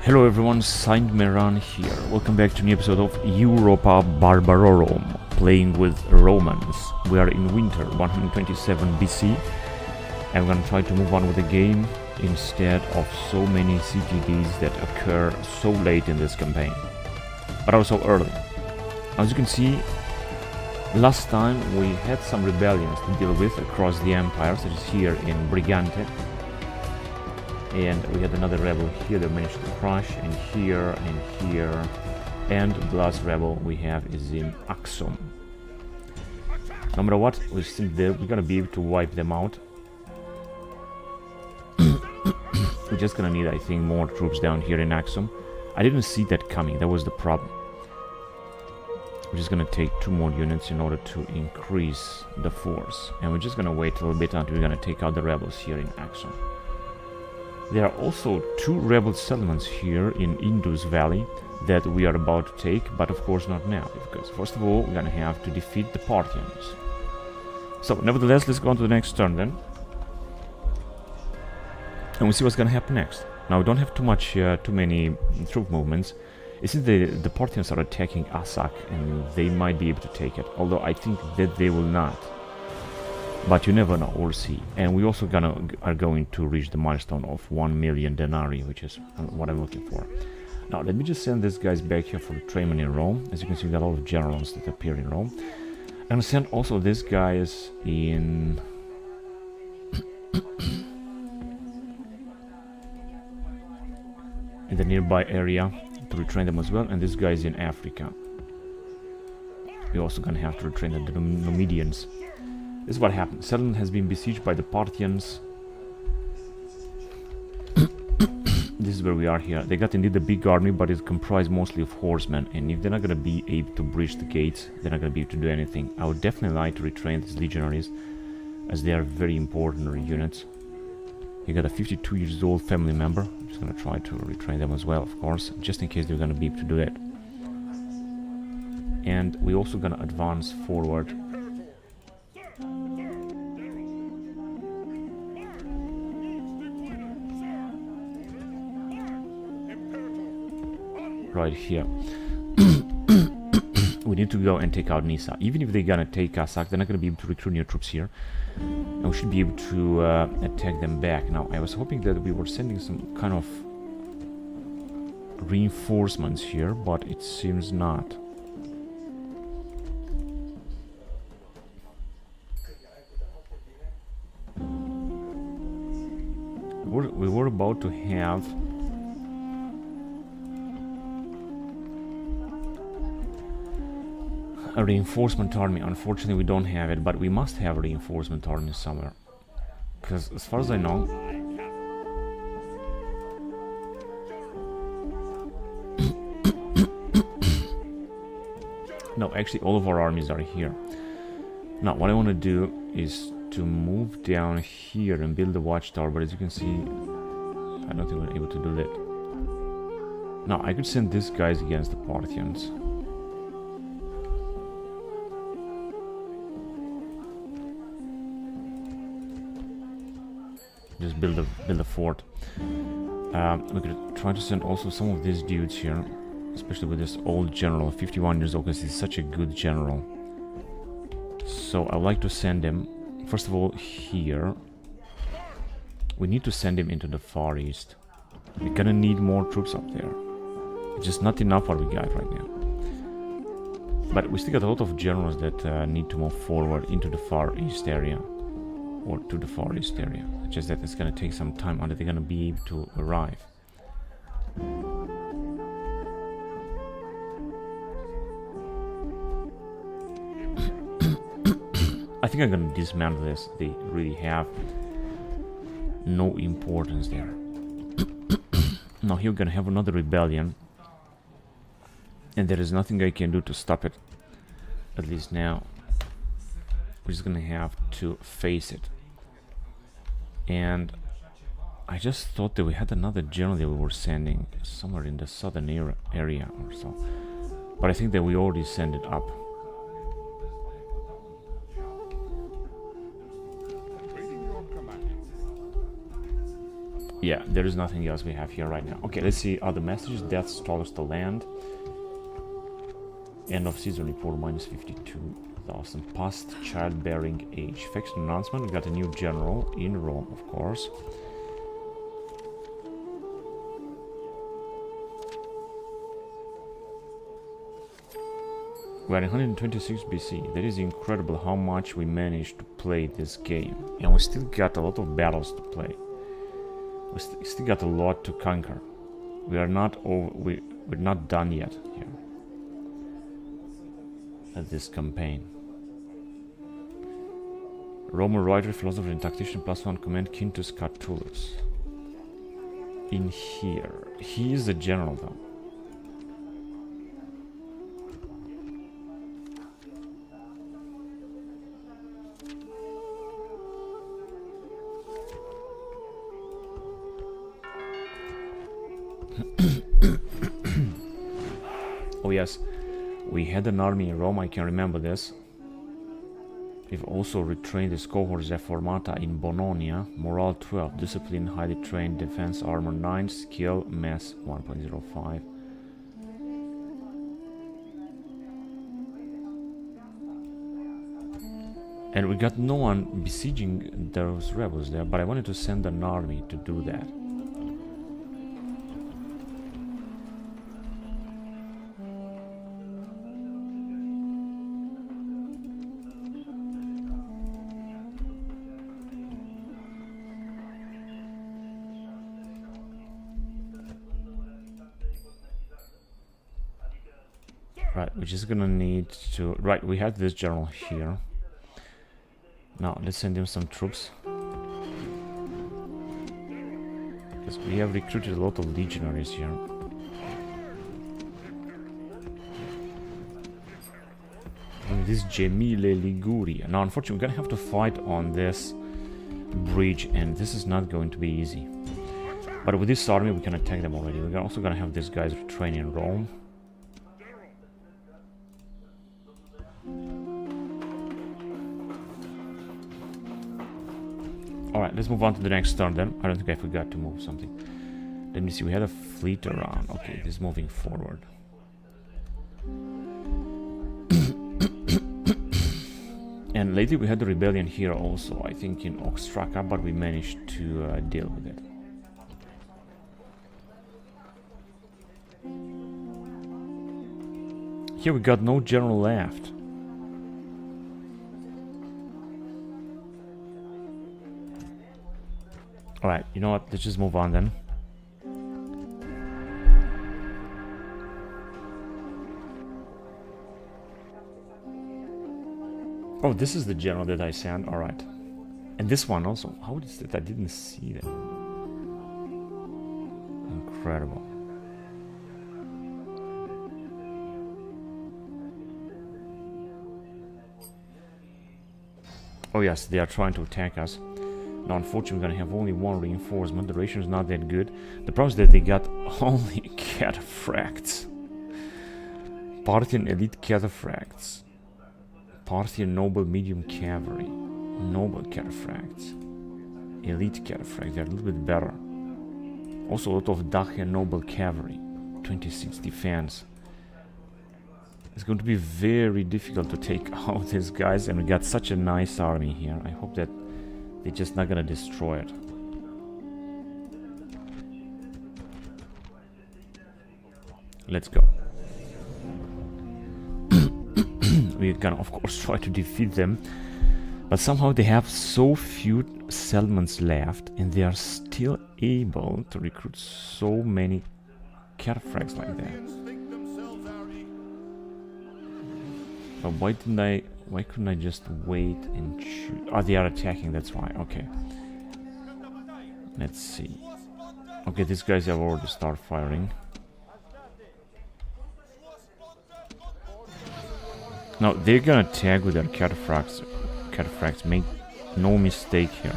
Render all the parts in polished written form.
Hello everyone, Saint Meran here. Welcome back to a new episode of Europa Barbarorum, playing with Romans. We are in winter 127 BC, and we're gonna try to move on with the game instead of so many CGDs that occur so late in this campaign, but also early. As you can see, last time we had some rebellions to deal with across the empire, such as here in Brigante. And we had another rebel here that managed to crush, and here, and the last rebel we have is in Axum. No matter what, we think that we're gonna be able to wipe them out. We're just gonna need, I think, more troops down here in Axum. I didn't see that coming, that was the problem. We're just gonna take 2 more units in order to increase the force. And we're just gonna wait a little bit until we're gonna take out the rebels here in Axum. There are also 2 rebel settlements here in Indus Valley that we are about to take, but of course not now, because first of all we're gonna have to defeat the Parthians. So nevertheless, let's go on to the next turn then, and we'll see what's gonna happen next. Now we don't have too many troop movements. It seems the Parthians are attacking Asak, and they might be able to take it, although I think that they will not. But you never know, we'll see. And we also are going to reach the milestone of 1 million denarii, which is what I'm looking for. Now, let me just send these guys back here for training in Rome. As you can see, we got a lot of generals that appear in Rome. I'm gonna send also these guys in... in the nearby area to retrain them as well, and this guy is in Africa. We're also gonna have to retrain the Numidians. This is what happened. Settlement has been besieged by the Parthians. This is where we are here. They got indeed a big army, but it's comprised mostly of horsemen, and if they're not going to be able to breach the gates, they're not going to be able to do anything. I would definitely like to retrain these legionaries, as they are very important units. You got a 52 years old family member. I'm just going to try to retrain them as well, of course, just in case they're going to be able to do that. And we're also going to advance forward. Right here. We need to go and take out Nisa. Even if they're gonna take Asak, they're not gonna be able to recruit new troops here, and we should be able to attack them back. Now, I was hoping that we were sending some kind of reinforcements here, but it seems not. We were about to have a reinforcement army. Unfortunately, we don't have it, but we must have a reinforcement army somewhere, because as far as I know, no, actually all of our armies are here. Now what I want to do is to move down here and build a watchtower, but as you can see, I don't think we're able to do that. Now I could send these guys against the Parthians. Just build a fort. We could try to send also some of these dudes here, especially with this old general, 51 years old, because he's such a good general. So I would like to send him, first of all, here. We need to send him into the Far East. We're gonna need more troops up there. It's just not enough what we got right now. But we still got a lot of generals that need to move forward into the Far East area, or to the Far East area. It's just that it's gonna take some time until they're gonna be able to arrive. I think I'm gonna dismantle this. They really have no importance there. Now here we're gonna have another rebellion, and there is nothing I can do to stop it, at least now. We're just gonna have to face it. And I just thought that we had another general that we were sending somewhere in the southern area or so, but I think that we already sent it up. Yeah, there is nothing else we have here right now. Okay, let's see other messages. Death stalks the land. End of season report minus 52,000. Past childbearing age. Faction announcement. We got a new general in Rome, of course. We are in 126 BC. That is incredible how much we managed to play this game. And we still got a lot of battles to play. We still got a lot to conquer. We are not over. We're not done yet here at this campaign. Roman writer, philosopher, and tactician +1 command Quintus Catulus. In here, he is the general though. Oh yes, we had an army in Rome, I can remember this. We've also retrained this cohort Reformata in Bononia. Morale 12, discipline, highly trained, defense, armor 9, skill, mass 1.05. And we got no one besieging those rebels there, but I wanted to send an army to do that. Right, we're just gonna need to... Right, we had this general here. Now, let's send him some troops. Because we have recruited a lot of legionaries here. And this Gemile Liguria. Now, unfortunately, we're gonna have to fight on this bridge, and this is not going to be easy. But with this army, we can attack them already. We're also gonna have these guys train in Rome. Alright, let's move on to the next turn then. I don't think I forgot to move something. Let me see, we had a fleet around. Okay, this is moving forward. And lately we had the rebellion here also, I think in Oxtraca, but we managed to deal with it. Here we got no general left. Alright, you know what? Let's just move on then. Oh, this is the general that I sent. Alright. And this one also. How is it? I didn't see that. Incredible. Oh yes, they are trying to attack us. Now, unfortunately, we're gonna have only one reinforcement. The ratio is not that good. The problem is that they got only cataphracts. Parthian elite cataphracts. Parthian noble medium cavalry. Noble cataphracts. Elite cataphracts. They're a little bit better. Also, a lot of Dacian noble cavalry. 26 defense. It's going to be very difficult to take out these guys, and we got such a nice army here. I hope that they're just not gonna destroy it. Let's go. We can of course try to defeat them, but somehow they have so few settlements left, and they are still able to recruit so many cataphracts like that. But why couldn't I just wait and shoot? Oh, they are attacking, that's why. Okay. Let's see. Okay, these guys have already started firing. Now, they're gonna attack with their cataphracts. Cataphracts, make no mistake here.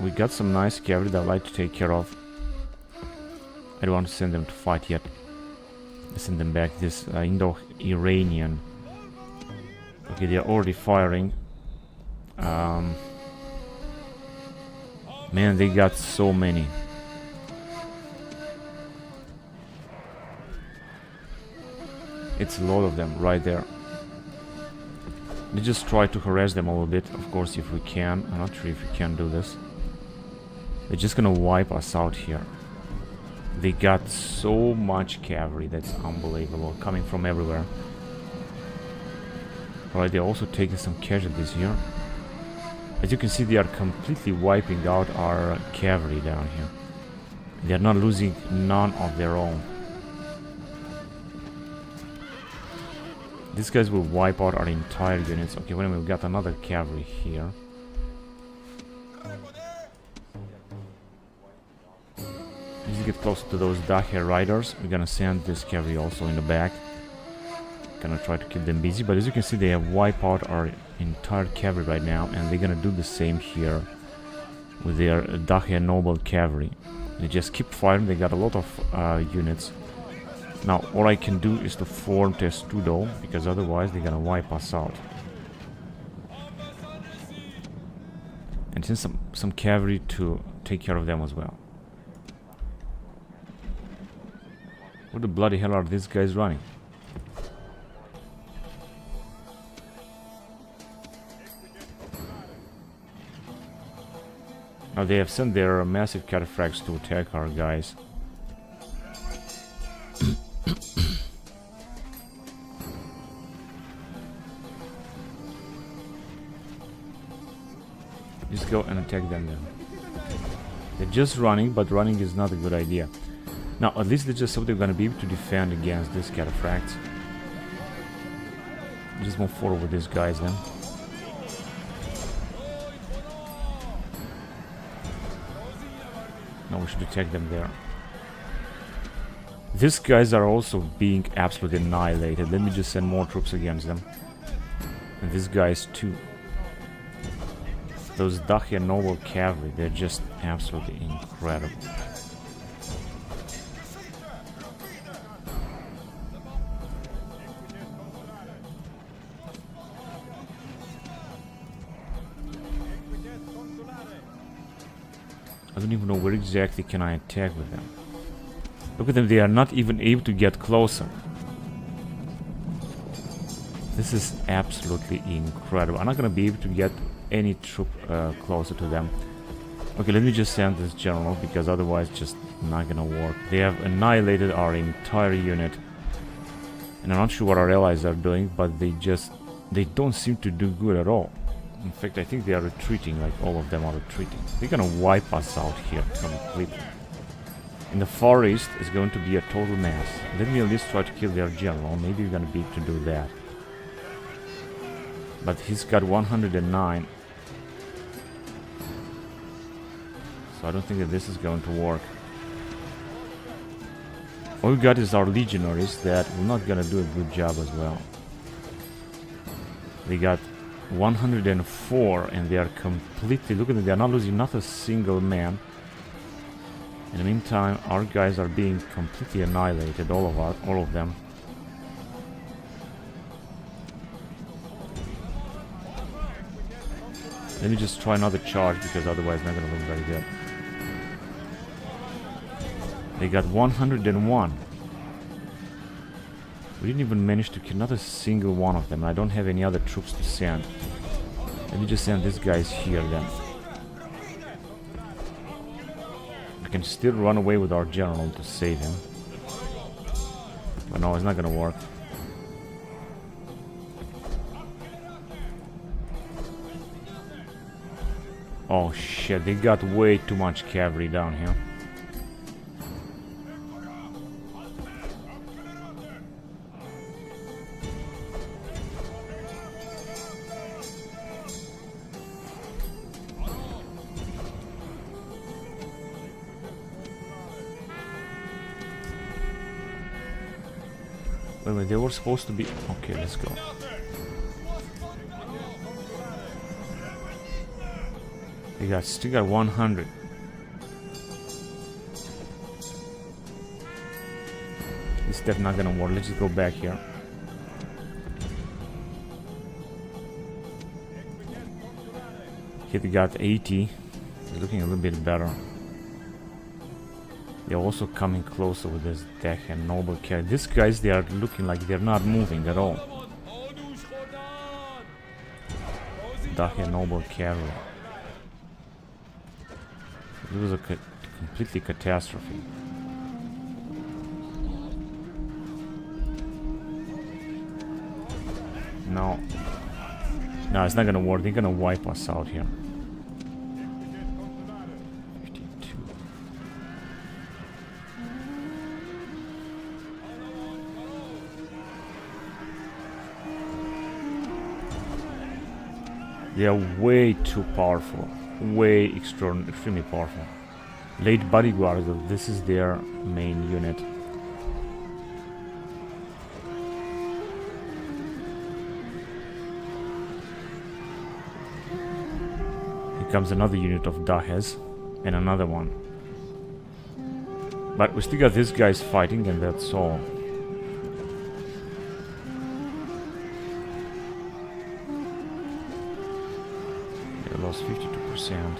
We got some nice cavalry that I'd like to take care of. I don't want to send them to fight yet. I send them back. This Indo-Iranian Okay, they are already firing. Man, they got so many. It's a lot of them right there. We just try to harass them a little bit, of course, if we can. I'm not sure if we can do this. They're just gonna wipe us out here. They got so much cavalry, that's unbelievable, coming from everywhere. Alright, they're also taking some casualties here. As you can see, they are completely wiping out our cavalry down here. They are not losing none of their own. These guys will wipe out our entire units. Okay, wait a minute, we've got another cavalry here. As you get closer to those Dacia riders, we're gonna send this cavalry also in the back. Gonna try to keep them busy, but as you can see, they have wiped out our entire cavalry right now, and they're gonna do the same here with their Dacia noble cavalry. They just keep firing. They got a lot of units. Now, all I can do is to form Testudo, because otherwise they're gonna wipe us out. And send some cavalry to take care of them as well. Where the bloody hell are these guys running? Now they have sent their massive cataphracts to attack our guys. Just go and attack them then. They're just running, but running is not a good idea. Now, at least they just hope they're gonna be able to defend against these cataphracts. Just move forward with these guys then. Now we should attack them there. These guys are also being absolutely annihilated. Let me just send more troops against them. And these guys too. Those Dacia noble cavalry, they're just absolutely incredible. I don't even know where exactly can I attack with them. Look at them, they are not even able to get closer. This is absolutely incredible. I'm not gonna be able to get any troop closer to them. Okay, let me just send this general, because otherwise it's just not gonna work. They have annihilated our entire unit. And I'm not sure what our allies are doing, but they don't seem to do good at all. In fact, I think they are retreating, like all of them are retreating. They're gonna wipe us out here completely. In the far east is going to be a total mess. Let me at least try to kill their general. Maybe we're gonna be able to do that. But he's got 109. So I don't think that this is going to work. All we got is our legionaries that we're not gonna do a good job as well. They got 104 and they are completely, look at them, they are not losing not a single man. In the meantime, our guys are being completely annihilated, all of them. Let me just try another charge, because otherwise it's not gonna look very good. They got 101. We didn't even manage to kill not a single one of them. I don't have any other troops to send. Let me just send these guys here then. We can still run away with our general to save him. But no, it's not gonna work. Oh shit, they got way too much cavalry down here. Wait, they were supposed to be... Okay, let's go. They still got 100. This step not gonna work. Let's just go back here. Hit got 80. It's looking a little bit better. They're also coming closer with this deck and noble carry. These guys, they are looking like they're not moving at all. Deck and noble carry. It was a completely catastrophe. No. No, it's not gonna work. They're gonna wipe us out here. 52. They are way too powerful. Way extremely powerful. Late bodyguard, this is their main unit. Here comes another unit of Dahes and another one. But we still got these guys fighting, and that's all. They lost 52%.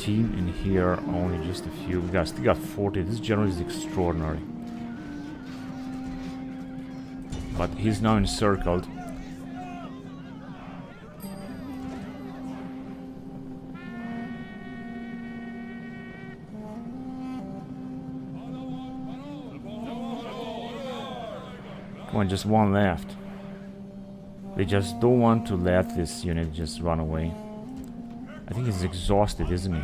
In here, only just a few. We got still got 40. This general is extraordinary. But he's now encircled. Come on, just one left. They just don't want to let this unit just run away. I think he's exhausted, isn't he?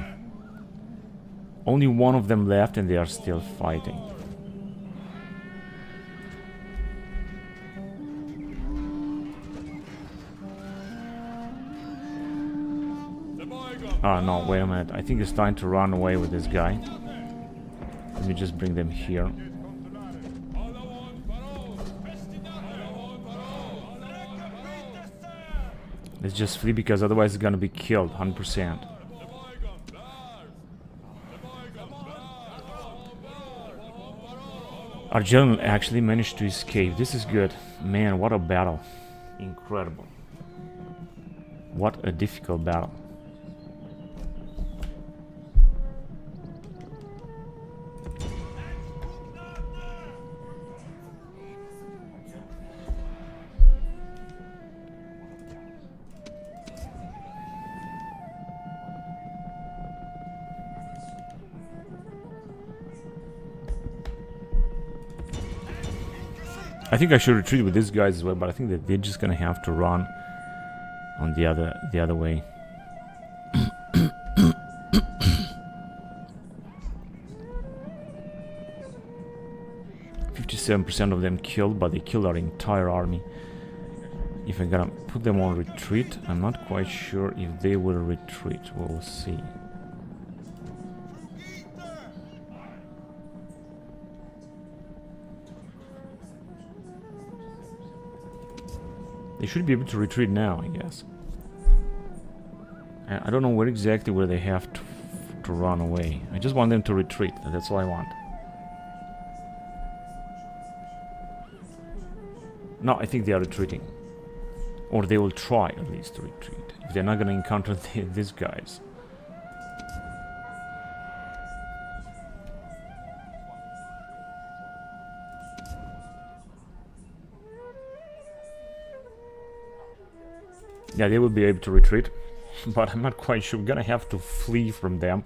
Only one of them left and they are still fighting. Oh no, wait a minute. I think it's time to run away with this guy. Let me just bring them here. Let's just flee, because otherwise it's gonna be killed 100%. Our general actually managed to escape. This is good. Man, what a battle. Incredible. What a difficult battle. I think I should retreat with these guys as well, but I think that they're just gonna have to run on the other way. 57% of them killed, but they killed our entire army. If I'm gonna put them on retreat, I'm not quite sure if they will retreat. We'll see. They should be able to retreat now, I guess. I don't know where exactly where they have to run away. I just want them to retreat. That's all I want. No, I think they are retreating. Or they will try at least to retreat. If they're not going to encounter these guys. Yeah, they will be able to retreat, but I'm not quite sure. We're gonna have to flee from them.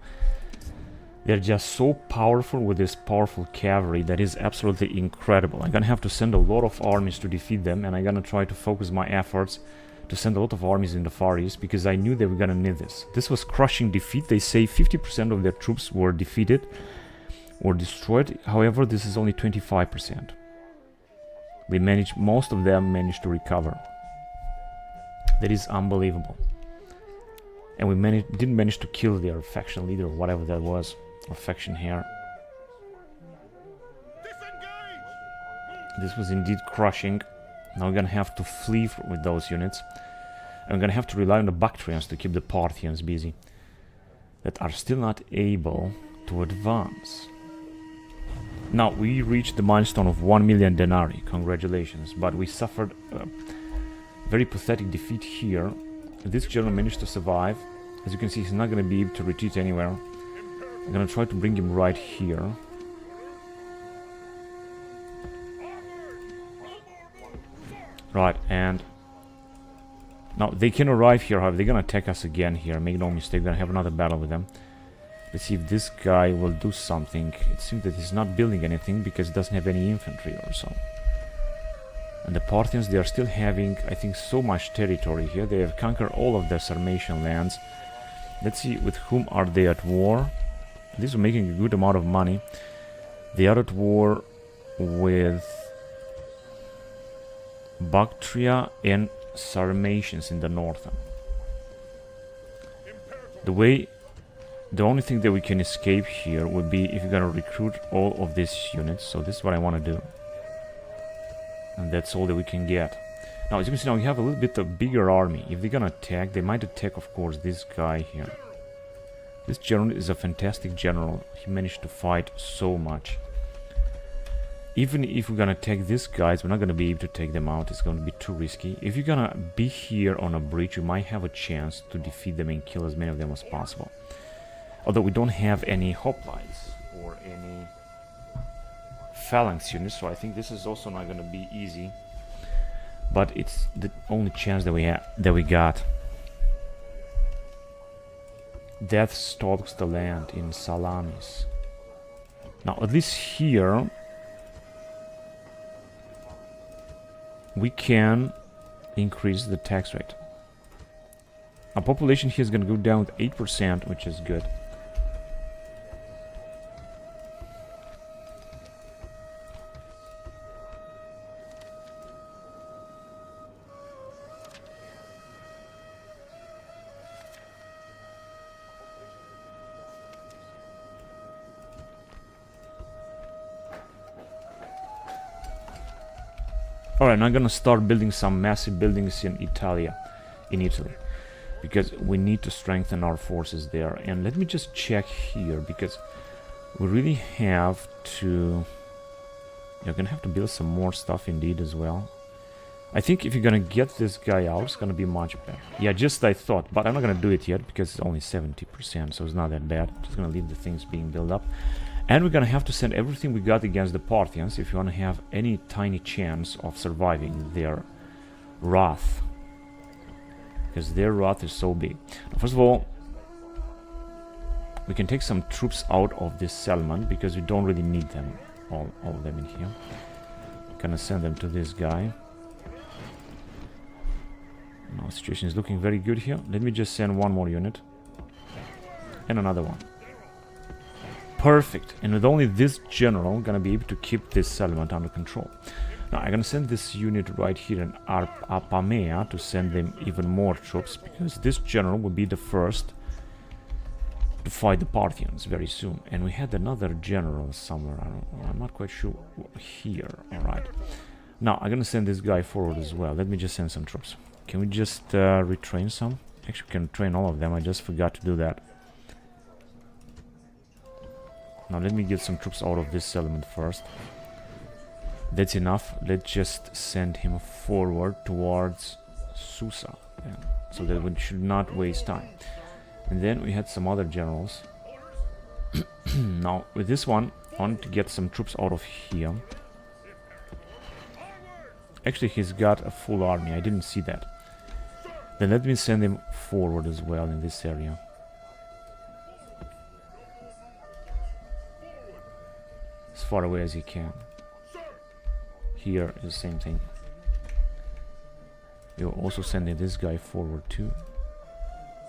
They're just so powerful with this powerful cavalry that is absolutely incredible. I'm gonna have to send a lot of armies to defeat them, and I'm gonna try to focus my efforts to send a lot of armies in the Far East, because I knew they were gonna need this. This was crushing defeat. They say 50% of their troops were defeated or destroyed. However, this is only 25%. Most of them managed to recover. That is unbelievable. And we didn't manage to kill their faction leader, or whatever that was, or faction heir. This was indeed crushing. Now we're gonna have to flee with those units. And we're gonna have to rely on the Bactrians to keep the Parthians busy, that are still not able to advance. Now, we reached the milestone of 1 million denarii. Congratulations. But we suffered a very pathetic defeat here. This general managed to survive. As you can see, he's not going to be able to retreat anywhere. I'm going to try to bring him right here. Right, and... now, they can arrive here, however, they're going to attack us again here. Make no mistake, we're going to have another battle with them. Let's see if this guy will do something. It seems that he's not building anything because he doesn't have any infantry or so. And the Parthians, they are still having, I think, so much territory here. They have conquered all of their Sarmatian lands. Let's see with whom are they at war. These are making a good amount of money. They are at war with Bactria and Sarmatians in the north. The only thing that we can escape here would be if you're gonna recruit all of these units. So this is what I want to do, and that's all that we can get. Now, as you can see, now we have a little bit of bigger army. If they're gonna attack, they might attack, of course, this guy here. This general is a fantastic general. He managed to fight so much. Even if we're gonna attack these guys, we're not gonna be able to take them out. It's gonna be too risky. If you're gonna be here on a bridge, you might have a chance to defeat them and kill as many of them as possible. Although we don't have any hoplites or any phalanx units, so I think this is also not gonna be easy. But it's the only chance that we got. Death stalks the land in Salamis. Now, at least here we can increase the tax rate. Our population here is going to go down with 8%, which is good. Alright, now I'm gonna start building some massive buildings in Italy, because we need to strengthen our forces there. And let me just check here, because we really have to... You're gonna have to build some more stuff indeed as well. I think if you're gonna get this guy out, it's gonna be much better. Yeah, just I thought, but I'm not gonna do it yet because it's only 70%, so it's not that bad. Just gonna leave the things being built up. And we're gonna have to send everything we got against the Parthians if you wanna have any tiny chance of surviving their wrath. Because their wrath is so big. Now, first of all, we can take some troops out of this settlement because we don't really need them, all of them in here. Gonna send them to this guy. Now, situation is looking very good here. Let me just send one more unit. And another one. Perfect. And with only this general, I'm gonna be able to keep this settlement under control. Now, I'm gonna send this unit right here in Apamea to send them even more troops, because this general will be the first to fight the Parthians very soon. And we had another general somewhere. I'm not quite sure here. Alright. Now, I'm gonna send this guy forward as well. Let me just send some troops. Can we just retrain some? Actually, we can train all of them. I just forgot to do that. Now let me get some troops out of this settlement first. That's enough. Let's just send him forward towards Susa, so that we should not waste time. And then we had some other generals. Now with this one, I want to get some troops out of here. Actually, he's got a full army. I didn't see that. Then let me send him forward as well in this area. As far away as he can. Here is the same thing. We're also sending this guy forward too.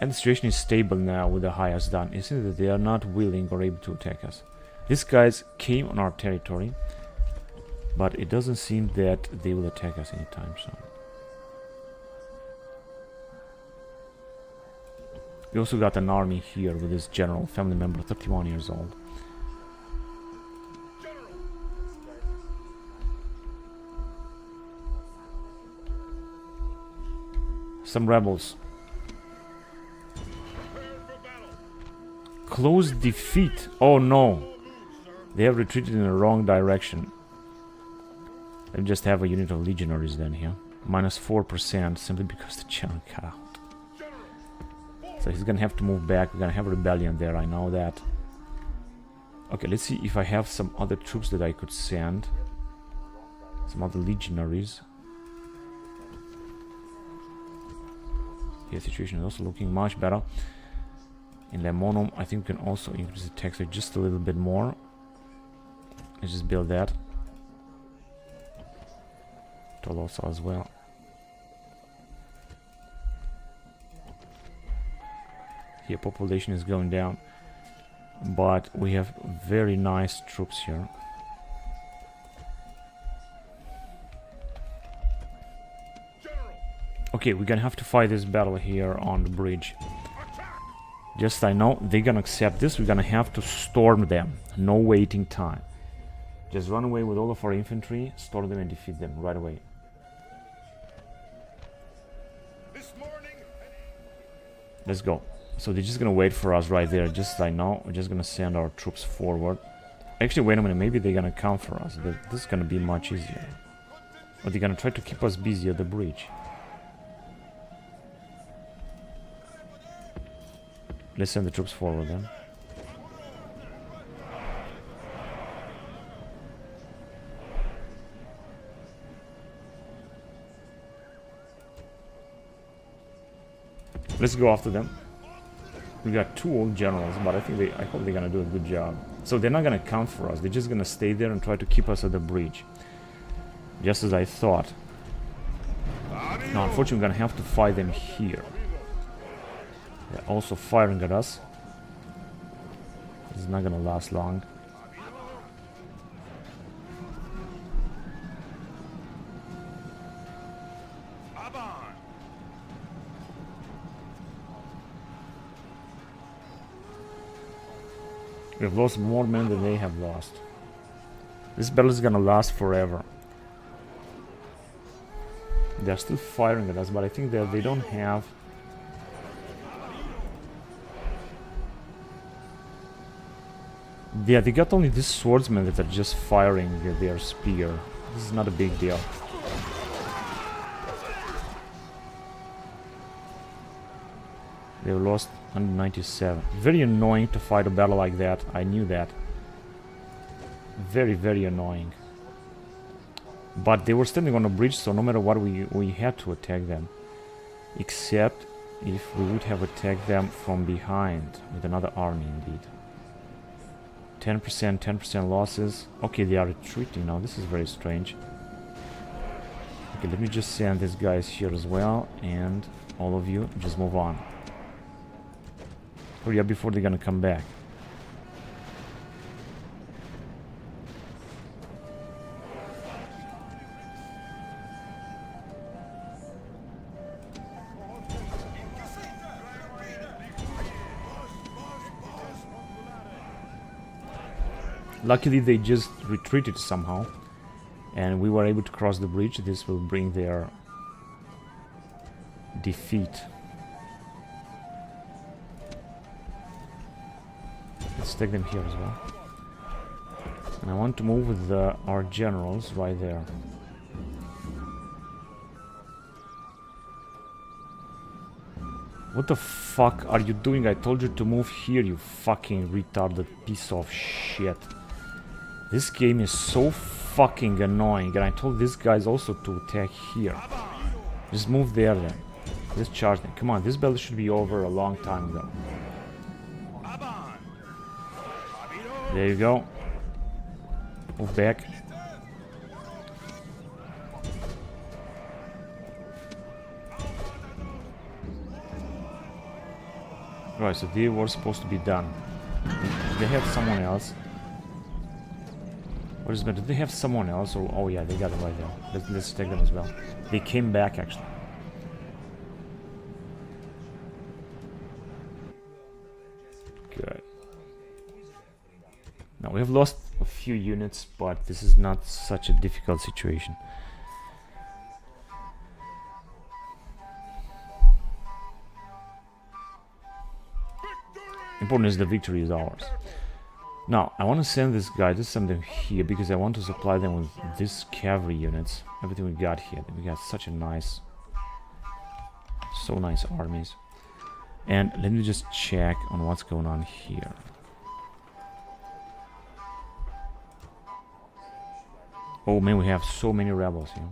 And the situation is stable now with the highest done. Isn't it that they are not willing or able to attack us? These guys came on our territory, but it doesn't seem that they will attack us anytime soon. We also got an army here with this general, family member, 31 years old. Some rebels. Close defeat. Oh no. They have retreated in the wrong direction. Let me just have a unit of legionaries then here. Minus 4% simply because the general cut out. So he's gonna have to move back. We're gonna have a rebellion there, I know that. Okay, let's see if I have some other troops that I could send. Some other legionaries. Here, the situation is also looking much better. In Lemonum, I think we can also increase the tax rate just a little bit more. Let's just build that. Tolosa as well. Here, population is going down. But we have very nice troops here. Okay, we're gonna have to fight this battle here on the bridge. Just I know they're gonna accept this. We're gonna have to storm them. No waiting time. Just run away with all of our infantry, storm them and defeat them right away. Let's go. So they're just gonna wait for us right there. Just I know, we're just gonna send our troops forward. Actually, wait a minute, maybe they're gonna come for us. This is gonna be much easier. Or they're gonna try to keep us busy at the bridge. Let's send the troops forward then. Let's go after them. We got 2 old generals, but I hope they're gonna do a good job. So they're not gonna come for us. They're just gonna stay there and try to keep us at the bridge. Just as I thought. Now, unfortunately, we're gonna have to fight them here. They're also firing at us. This is not gonna last long. We have lost more men than they have lost. This battle is gonna last forever. They're still firing at us, but I think that they don't have... Yeah, they got only these swordsmen that are just firing their spear. This is not a big deal. They lost 197. Very annoying to fight a battle like that. I knew that. Very, very annoying. But they were standing on a bridge, so no matter what, we had to attack them. Except if we would have attacked them from behind with another army, indeed. 10% losses. Okay, they are retreating now. This is very strange. Okay, let me just send these guys here as well, and all of you just move on. Hurry up before they're gonna come back. Luckily they just retreated somehow and we were able to cross the bridge. This will bring their defeat. Let's take them here as well. And I want to move with our generals right there. What the fuck are you doing? I told you to move here, you fucking retarded piece of shit. This game is so fucking annoying, and I told these guys also to attack here. Just move there then. Just charge them. Come on, this battle should be over a long time ago. There you go. Move back. Right, so they were supposed to be done. They have someone else. What is that? Did they have someone else? Or, oh yeah, they got it right there. Let's take them as well. They came back actually. Good. Now we have lost a few units, but this is not such a difficult situation. Important is the victory is ours. Now, I want to send this guy, just send them here, because I want to supply them with these cavalry units. Everything we got here. We got such a nice, so nice armies. And let me just check on what's going on here. Oh man, we have so many rebels here.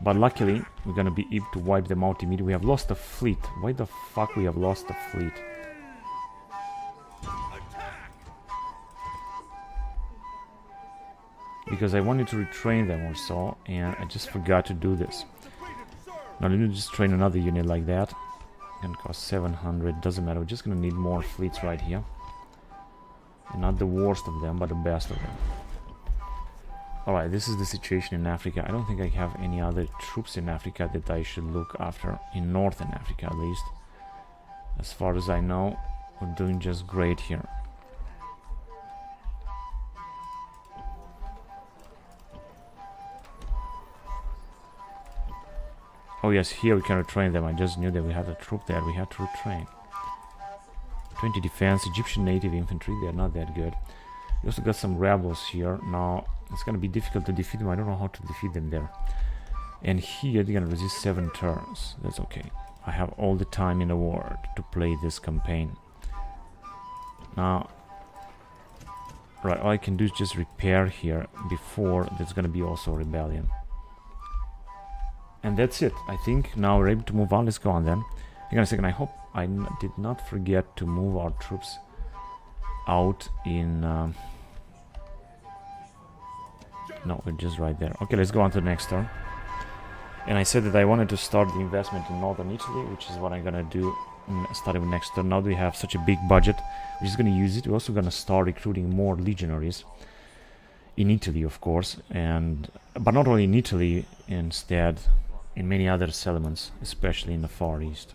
But luckily, we're gonna be able to wipe them out immediately. We have lost a fleet. Why the fuck we have lost a fleet? Because I wanted to retrain them or so, and I just forgot to do this. Now let me just train another unit like that. Gonna cost 700, doesn't matter, we're just gonna need more fleets right here. And not the worst of them, but the best of them. Alright, this is the situation in Africa. I don't think I have any other troops in Africa that I should look after, in Northern Africa at least. As far as I know, we're doing just great here. Oh yes, here we can retrain them. I just knew that we had a troop there. We had to retrain. 20 defense, Egyptian native infantry. They're not that good. We also got some rebels here. Now, it's going to be difficult to defeat them. I don't know how to defeat them there. And here, they're going to resist 7 turns. That's okay. I have all the time in the world to play this campaign. Now, right, all I can do is just repair here before there's going to be also a rebellion. And that's it. I think now we're able to move on. Let's go on then. Hang on a second. I hope I did not forget to move our troops out in... No, we're just right there. Okay, let's go on to the next turn. And I said that I wanted to start the investment in northern Italy, which is what I'm gonna do starting with next turn. Now that we have such a big budget, we're just gonna use it. We're also gonna start recruiting more legionaries. In Italy, of course. But not only in Italy, instead... in many other settlements, especially in the Far East.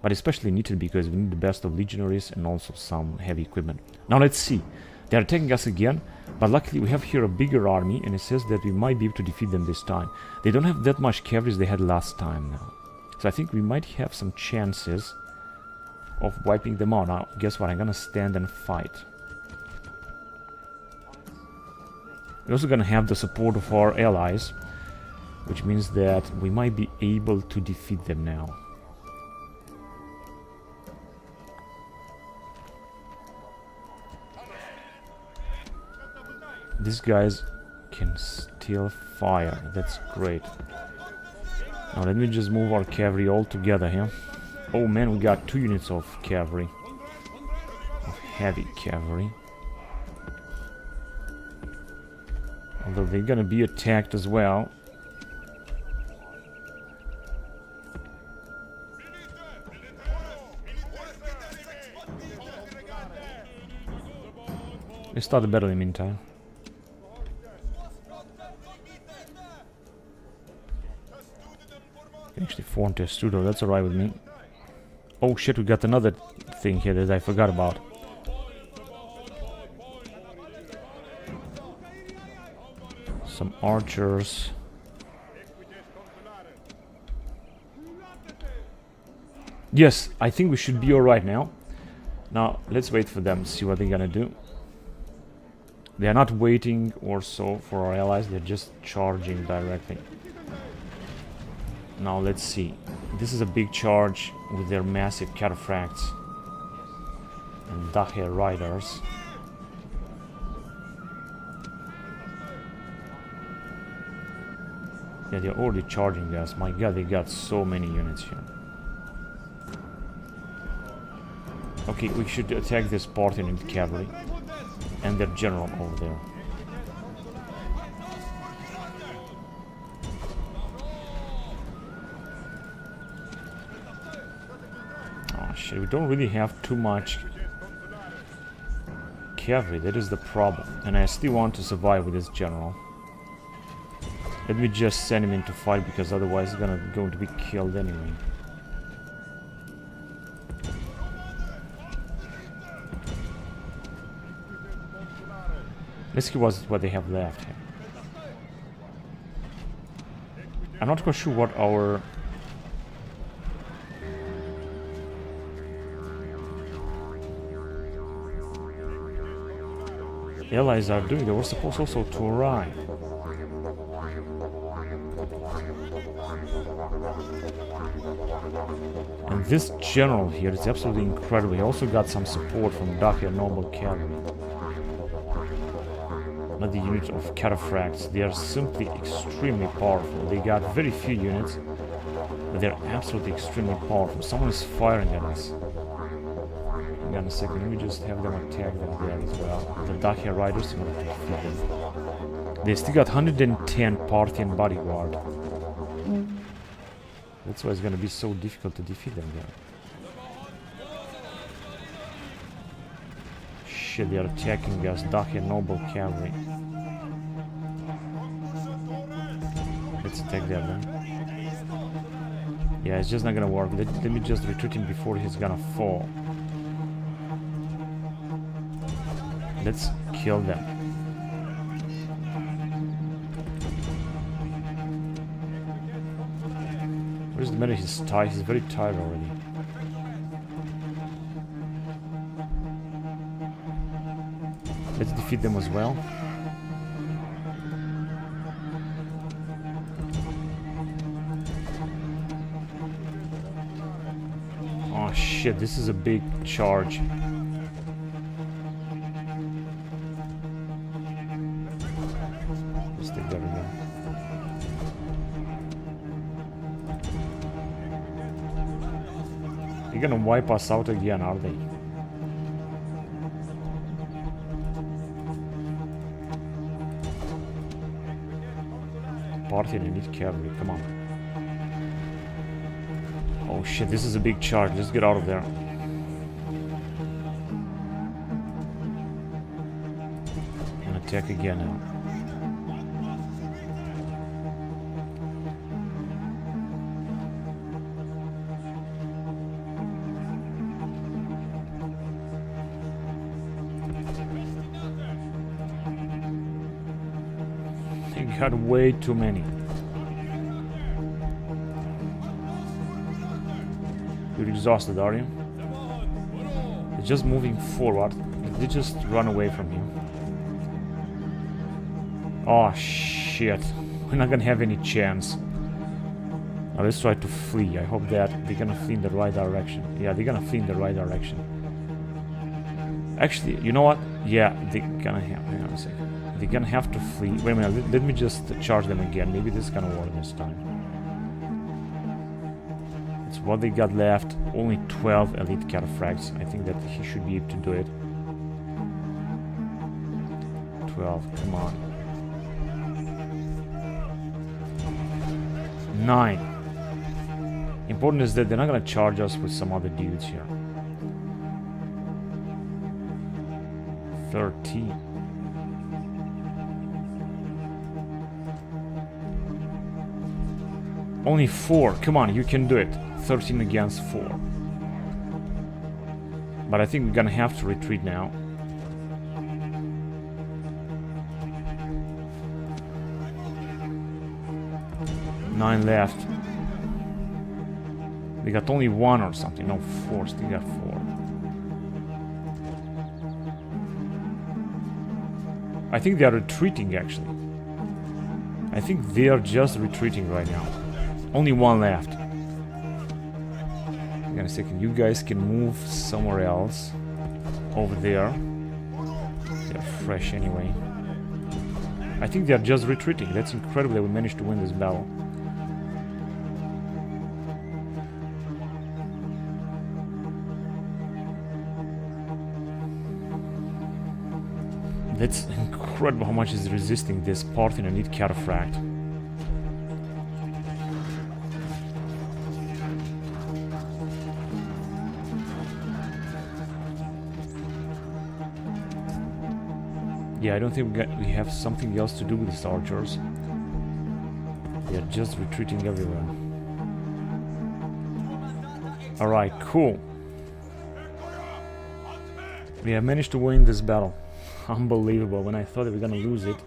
But especially in Italy, because we need the best of legionaries and also some heavy equipment. Now let's see. They are attacking us again, but luckily we have here a bigger army, and it says that we might be able to defeat them this time. They don't have that much cavalry as they had last time now. So I think we might have some chances of wiping them out. Now, guess what? I'm gonna stand and fight. We're also gonna have the support of our allies, which means that we might be able to defeat them now. These guys can still fire. That's great. Now let me just move our cavalry all together here. Oh man, we got 2 units of cavalry. Of heavy cavalry. Although they're gonna be attacked as well. Let's start the battle in the meantime. Actually, form testudo, that's alright with me. Oh shit, we got another thing here that I forgot about. Some archers. Yes, I think we should be alright now. Now, let's wait for them, see what they're gonna do. They are not waiting or so for our allies, they're just charging directly. Now let's see. This is a big charge with their massive cataphracts and Dahe riders. Yeah, they're already charging us. My god, they got so many units here. Okay, we should attack this Parthian cavalry and their general over there. Oh shit, we don't really have too much cavalry, that is the problem. And I still want to survive with this general. Let me just send him in to fight, because otherwise he's going to be killed anyway. Let's see what they have left here. I'm not quite sure what our... allies are doing. They were supposed also to arrive. And this general here is absolutely incredible. He also got some support from Dacia Noble Cavalry. Not the unit of cataphracts. They are simply extremely powerful. They got very few units, but they're absolutely extremely powerful. Someone is firing at us. Hang on a second, let me just have them attack them there as well. The Dacia riders in order to defeat them. They still got 110 Parthian bodyguard. That's why it's gonna be so difficult to defeat them there. Shit, they are attacking us, Dacia Noble Cavalry. Let's attack there then. Yeah, it's just not gonna work. Let me just retreat him before he's gonna fall. Let's kill them. Where's the matter? He's tired. He's very tired already. Let's defeat them as well. Oh shit, this is a big charge. Let's take that again. They're gonna wipe us out again, are they? Parthian elite cavalry, come on. Oh shit, this is a big charge. Let's get out of there. And attack again now. Got way too many. You're exhausted, are you? They're just moving forward. They just run away from you. Oh shit. We're not gonna have any chance. Now let's try to flee. I hope that they're gonna flee in the right direction. Yeah, they're gonna flee in the right direction. Actually, you know what? Yeah, they're gonna have... Hang on a second. They're gonna have to flee. Wait a minute, let me just charge them again. Maybe this is gonna work this time. It's what they got left. Only 12 elite cataphracts. I think that he should be able to do it. 12, come on. 9. Important is that they're not gonna charge us with some other dudes here. 13. Only 4. Come on, you can do it. 13 against 4. But I think we're gonna have to retreat now. Nine left. They got only 1 or something. No, 4. Still got 4. I think they are retreating actually. I think they are just retreating right now. Only 1 left. Hang on a second. You guys can move somewhere else. Over there. They're fresh anyway. I think they're just retreating. That's incredible that we managed to win this battle. That's incredible how much is resisting this Parthian elite cataphract. Yeah, I don't think we have something else to do with these archers. They are just retreating everywhere. Alright, cool. We have managed to win this battle. Unbelievable, when I thought that we were gonna lose it.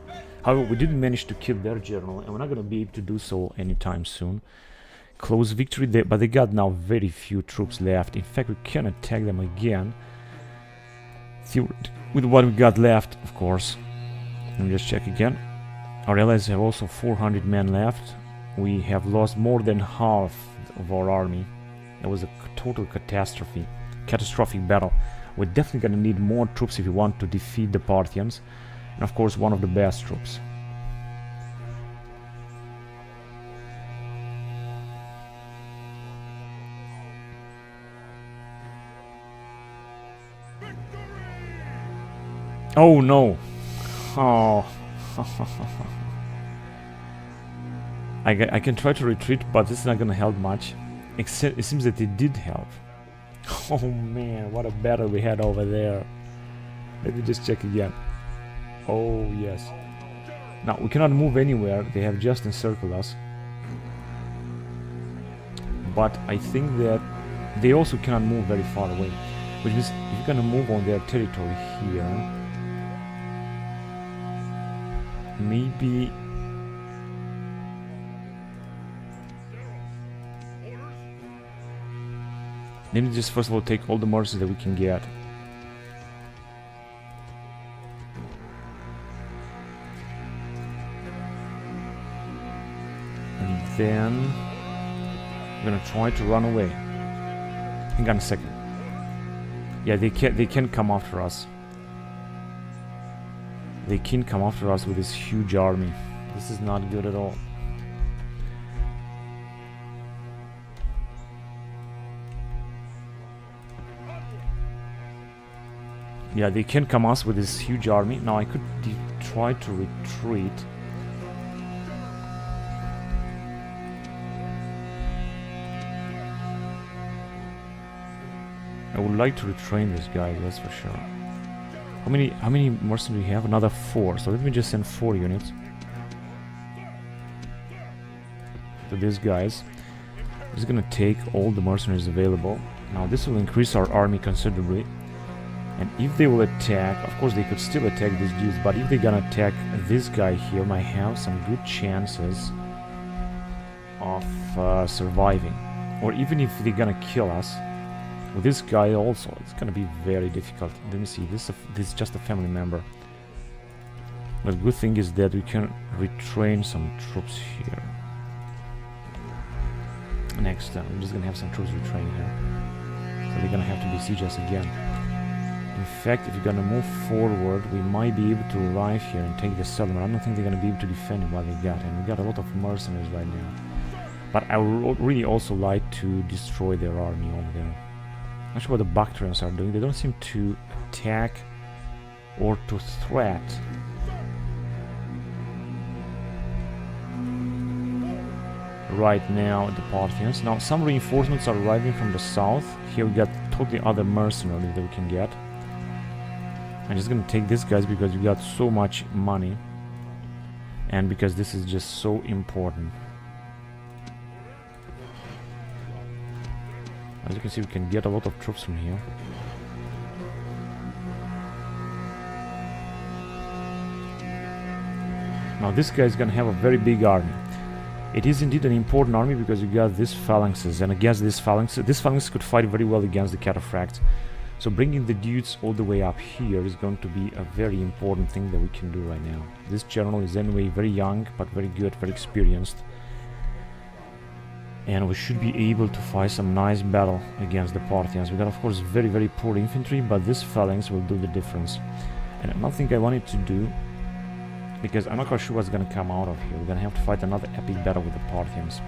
However, we didn't manage to kill their general, and we're not gonna be able to do so anytime soon. Close victory there, but they got now very few troops left. In fact, we can attack them again. with what we got left, of course. Let me just check again. Our allies have also 400 men left. We have lost more than half of our army. That was a total catastrophic battle. We're definitely gonna need more troops if we want to defeat the Parthians. And of course one of the best troops. Oh no! Oh. I can try to retreat, but this is not gonna help much. Except it seems that it did help. Oh man, what a battle we had over there. Let me just check again. Oh yes. Now we cannot move anywhere, they have just encircled us. But I think that they also cannot move very far away. Which means if you're gonna move on their territory here, maybe let me just first of all take all the mercies that we can get. And then I'm gonna try to run away. Hang on a second. Yeah, they can come after us. They can come after us with this huge army. This is not good at all. Yeah, they can come us with this huge army. Now I could try to retreat. I would like to retrain this guy, that's for sure. How many mercenaries do we have? Another 4. So let me just send 4 units to these guys. This is gonna take all the mercenaries available. Now this will increase our army considerably. And if they will attack, of course they could still attack these dudes, but if they're gonna attack this guy here, might have some good chances of surviving. Or even if they're gonna kill us, with this guy also, it's gonna be very difficult. Let me see, this is just a family member. But the good thing is that we can retrain some troops here. Next time, we're just gonna have some troops retrained here. So they're gonna have to besiege us again. In fact, if you're gonna move forward, we might be able to arrive here and take the settlement. I don't think they're gonna be able to defend what they got, and we got a lot of mercenaries right now. But I would really also like to destroy their army over there. Not sure what the Bactrians are doing. They don't seem to attack or to threat. Right now, the Parthians. Now, some reinforcements are arriving from the south. Here we got totally other mercenaries that we can get. I'm just gonna take these guys because we got so much money. And because this is just so important. As you can see, we can get a lot of troops from here. Now this guy is gonna have a very big army. It is indeed an important army because you got these phalanxes, and against these phalanxes could fight very well against the cataphracts. So bringing the dudes all the way up here is going to be a very important thing that we can do right now. This general is anyway very young, but very good, very experienced. And we should be able to fight some nice battle against the Parthians. We got, of course, very, very poor infantry, but this phalanx will do the difference. And another thing I wanted to do, because I'm not quite sure what's going to come out of here. We're going to have to fight another epic battle with the Parthians.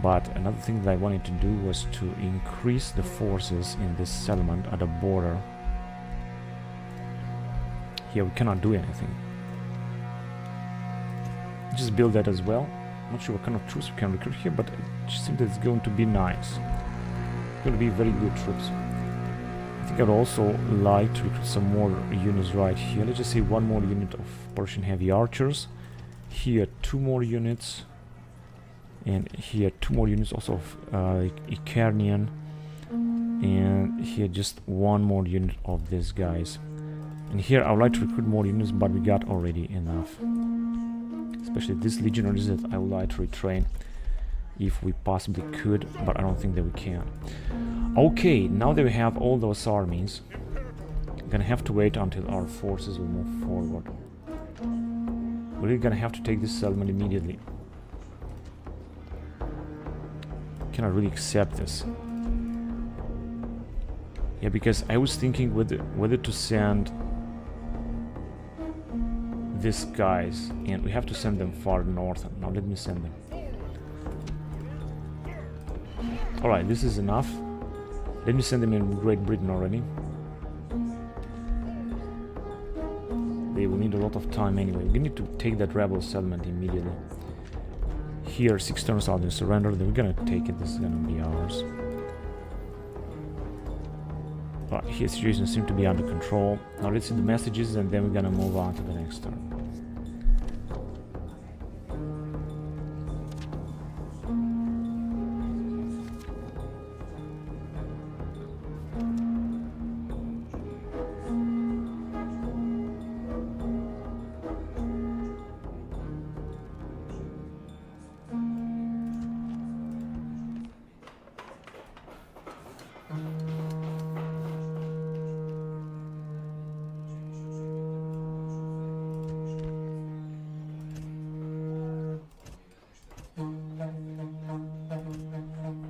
But another thing that I wanted to do was to increase the forces in this settlement at the border. Here we cannot do anything. Just build that as well. Not sure what kind of troops we can recruit here, but it just seems that it's going to be nice. It's going to be very good troops. I think I'd also like to recruit some more units right here. Let's just say 1 more unit of Persian heavy archers. Here 2 more units. And here 2 more units also of Icarnian. And here just 1 more unit of these guys. And here I would like to recruit more units, but we got already enough. Especially these legionaries that I would like to retrain if we possibly could, but I don't think that we can. Okay, now that we have all those armies, Gonna have to wait until our forces will move forward. We're really gonna have to take this settlement immediately. Cannot really accept this. Yeah, because I was thinking whether to send these guys, and we have to send them far north. Now let me send them. Alright, this is enough. Let me send them in Great Britain already. They will need a lot of time anyway. We need to take that rebel settlement immediately. Here, 6 turns out in surrender, then we're gonna take it. This is gonna be ours. Alright, here situation seems to be under control. Now let's see the messages and then we're gonna move on to the next turn.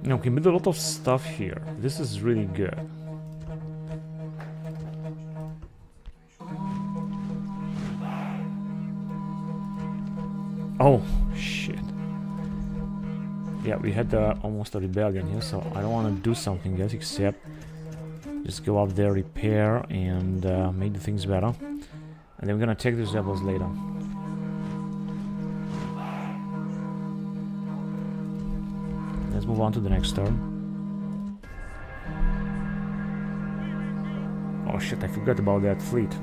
Now, we made a lot of stuff here. This is really good. Oh, shit. Yeah, we had almost a rebellion here, so I don't want to do something else except just go up there, repair, and make the things better. And then we're gonna take these rebels later. Let's move on to the next turn. Oh shit, I forgot about that fleet.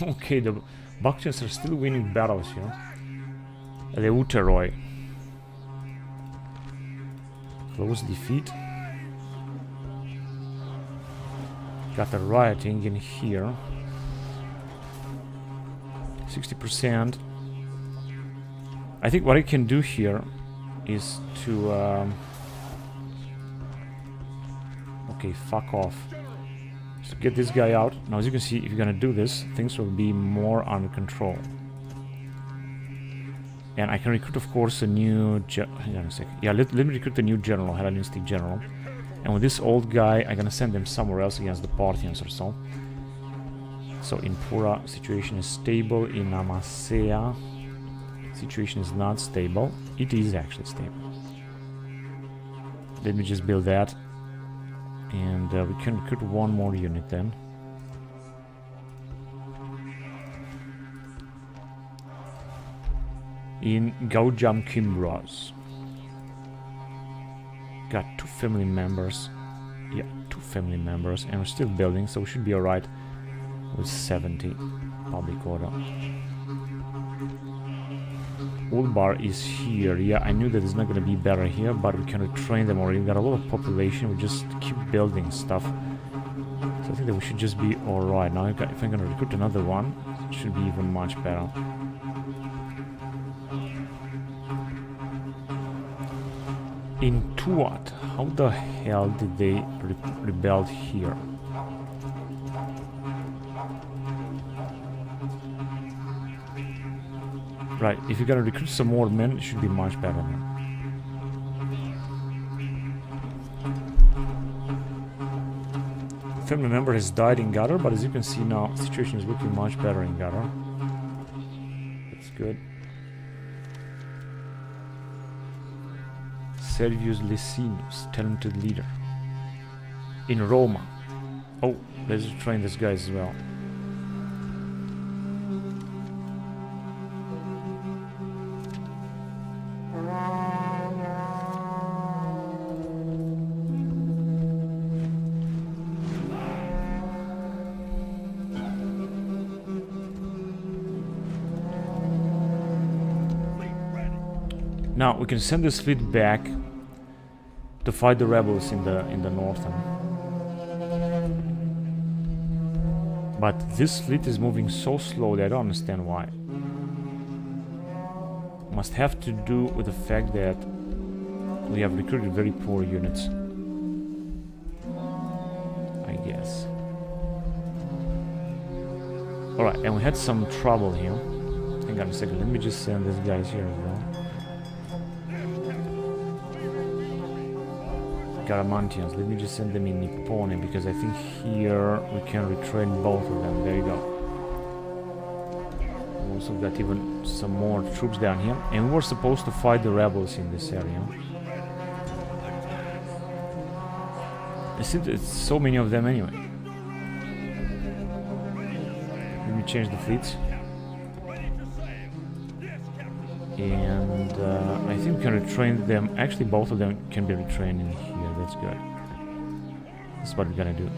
Okay, the Bactrians are still winning battles here. Eleuteroi. Close defeat. Got the rioting in here. 60%. I think what I can do here is to... okay, fuck off. So get this guy out. Now, as you can see, if you're gonna do this, things will be more under control. And I can recruit, of course, a new... hang on a second. Yeah, let me recruit a new general, Hellenistic general. And with this old guy, I'm gonna send them somewhere else against the Parthians or so. So in Pura, situation is stable. In Amasea, situation is not stable. It is actually stable. Let me just build that. And we can recruit one more unit then. In Gaujam Kimbros. Got 2 family members. Yeah, 2 family members. And we're still building, so we should be alright with 70 public order. Ulbar is here. Yeah, I knew that it's not gonna be better here, but we can retrain them already. We've got a lot of population. We just keep building stuff. So I think that we should just be alright. Now, if I'm gonna recruit another one, it should be even much better. In Tuat, how the hell did they rebel here? Right, if you're gonna recruit some more men, it should be much better now. Family member has died in Gadar, but as you can see now, the situation is looking much better in Gadar. That's good. Servius Licinus, talented leader. In Roma. Oh, let's train this guy as well. Now we can send this fleet back to fight the rebels in the northern. But this fleet is moving so slowly, I don't understand why. Must have to do with the fact that we have recruited very poor units, I guess. Alright, and we had some trouble here. Hang on a second, let me just send these guys here as well. Garamantians, let me just send them in Nippone, because I think here we can retrain both of them. There you go. We also got even some more troops down here, and we were supposed to fight the rebels in this area. I see there's so many of them anyway. Let me change the fleets. And I think we can retrain them. Actually, both of them can be retrained in here. That's good. That's what we're gonna do.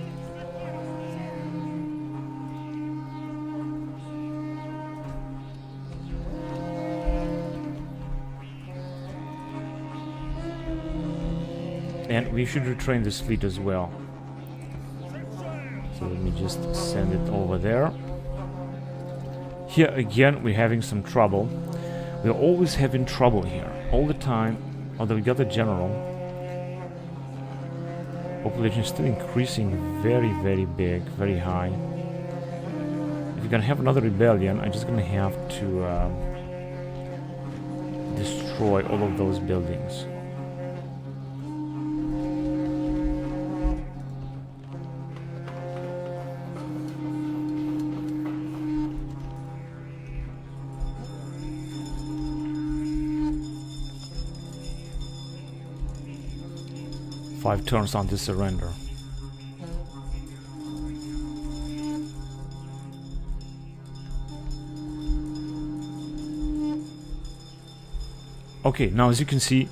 And we should retrain this fleet as well. So let me just send it over there. Here again, we're having some trouble. We're always having trouble here, all the time. Although we got a general. Population is still increasing very, very big, very high. If you're gonna have another rebellion, I'm just gonna have to destroy all of those buildings. Five turns on this surrender. Okay, now as you can see,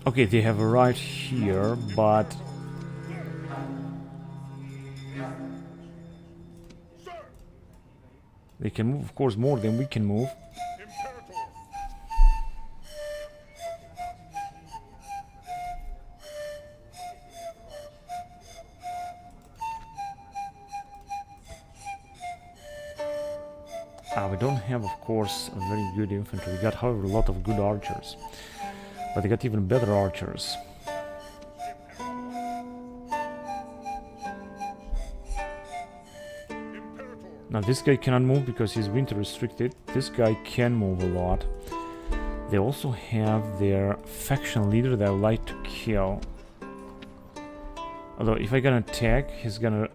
okay, they have arrived here, but they can move, of course, more than we can move. We don't have, of course, a very good infantry. We got, however, a lot of good archers. But they got even better archers. Now this guy cannot move because he's winter restricted. This guy can move a lot. They also have their faction leader that I would like to kill. Although if I gonna attack, he's gonna...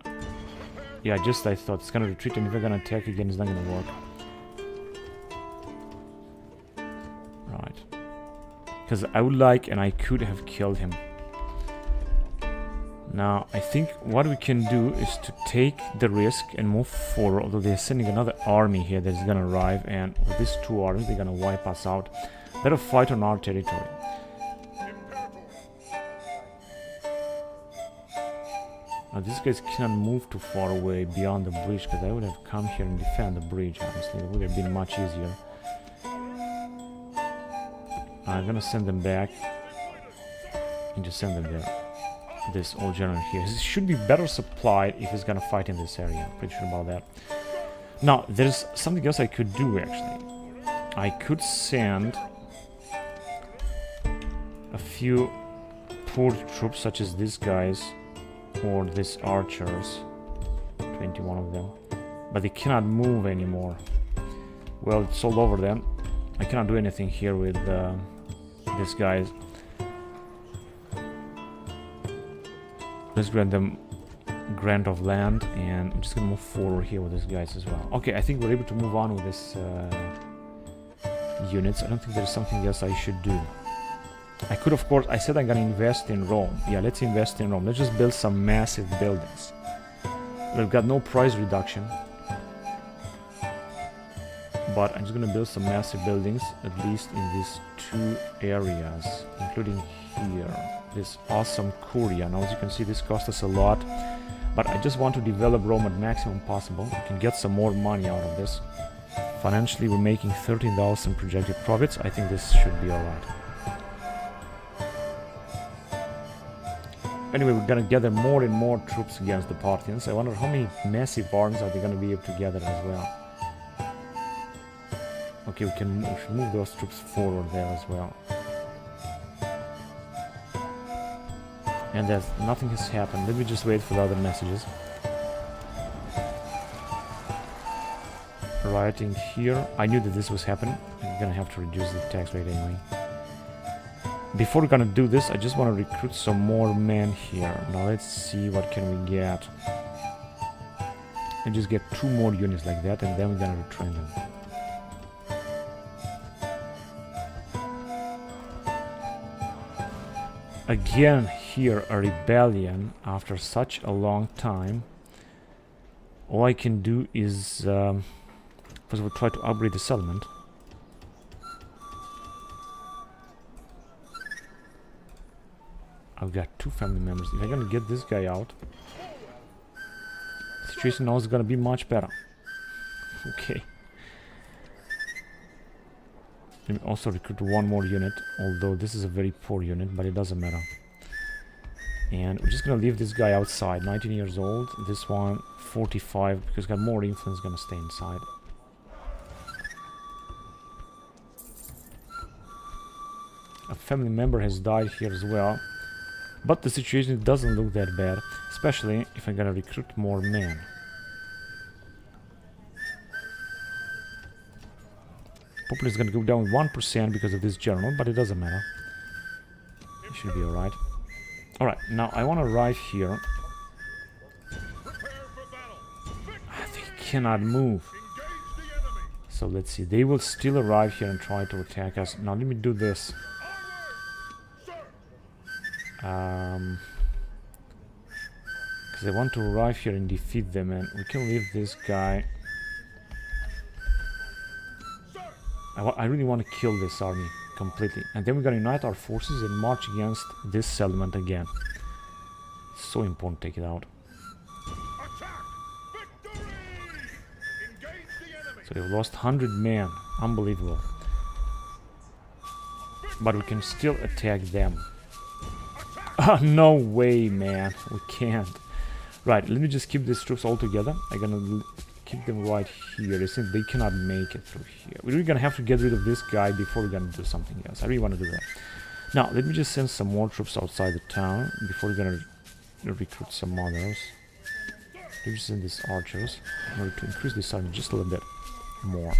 Yeah, just I thought it's gonna retreat, and if I'm gonna attack again, it's not gonna work. Because I would like, and I could have killed him. Now, I think what we can do is to take the risk and move forward, although they're sending another army here that is gonna arrive, and with these two armies, they're gonna wipe us out. Better fight on our territory. Now, these guys cannot move too far away beyond the bridge, because I would have come here and defend the bridge, honestly. It would have been much easier. I'm gonna send them back and just send them there. This old general here. He should be better supplied if he's gonna fight in this area. Pretty sure about that. Now, there's something else I could do actually. I could send a few poor troops, such as these guys or these archers. 21 of them. But they cannot move anymore. Well, it's all over them. I cannot do anything here with these guys. Let's grant them grant of land, and I'm just gonna move forward here with these guys as well. Okay, I think we're able to move on with this units. I don't think there's something else I should do. I could, of course, I said I'm gonna invest in Rome. Yeah, let's invest in Rome. Let's just build some massive buildings. We've got no price reduction. But I'm just gonna build some massive buildings, at least in these two areas, including here. This awesome Curia. Now, as you can see, this cost us a lot, but I just want to develop Rome at maximum possible. We can get some more money out of this. Financially, we're making 13,000 projected profits. I think this should be alright. Anyway, we're gonna gather more and more troops against the Parthians. I wonder how many massive armies are they gonna be able to gather as well. Okay, we should move those troops forward there as well. And nothing has happened. Let me just wait for the other messages. Rioting here. I knew that this was happening. I'm gonna have to reduce the tax rate anyway. Before we're gonna do this, I just want to recruit some more men here. Now let's see what can we get. And just get 2 more units like that, and then we're gonna retrain them. Again, here a rebellion after such a long time. All I can do is first of all try to upgrade the settlement. I've got 2 family members. If I'm gonna get this guy out, the situation now is gonna be much better. Okay. Let me also recruit 1 more unit, although this is a very poor unit, but it doesn't matter. And we're just gonna leave this guy outside, 19 years old. This one, 45, because got more influence, gonna stay inside. A family member has died here as well. But the situation doesn't look that bad, especially if I'm gonna recruit more men. Population is gonna go down 1% because of this general, but it doesn't matter. It should be alright. Alright, now I wanna arrive here. They cannot move. So let's see, they will still arrive here and try to attack us. Now let me do this. Because I want to arrive here and defeat them, and we can leave this guy. I really want to kill this army completely, and then we're gonna unite our forces and march against this settlement again. It's so important to take it out. So we've lost 100 men, unbelievable. But we can still attack them. Oh, no way, man. We can't. Right, let me just keep these troops all together. I'm gonna keep them right here. I think they cannot make it through here. We're really gonna have to get rid of this guy before we're gonna do something else. I really want to do that. Now, let me just send some more troops outside the town before we're gonna recruit some others. Let me send these archers in order to increase this army just a little bit more.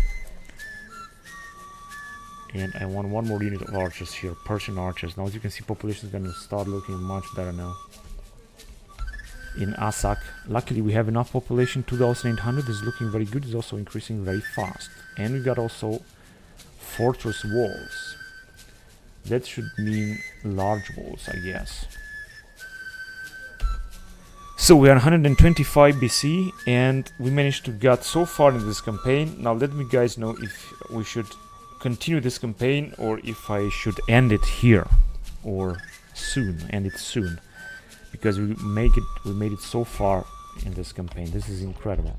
And I want 1 more unit of archers here, Persian archers. Now, as you can see, population is going to start looking much better now. In Asak, luckily we have enough population, 2,800 is looking very good. It's also increasing very fast. And we got also fortress walls. That should mean large walls, I guess. So we are 125 BC, and we managed to get so far in this campaign. Now let me guys know if we should continue this campaign or if I should end it here or end it soon, because we made it so far in this campaign. This is incredible.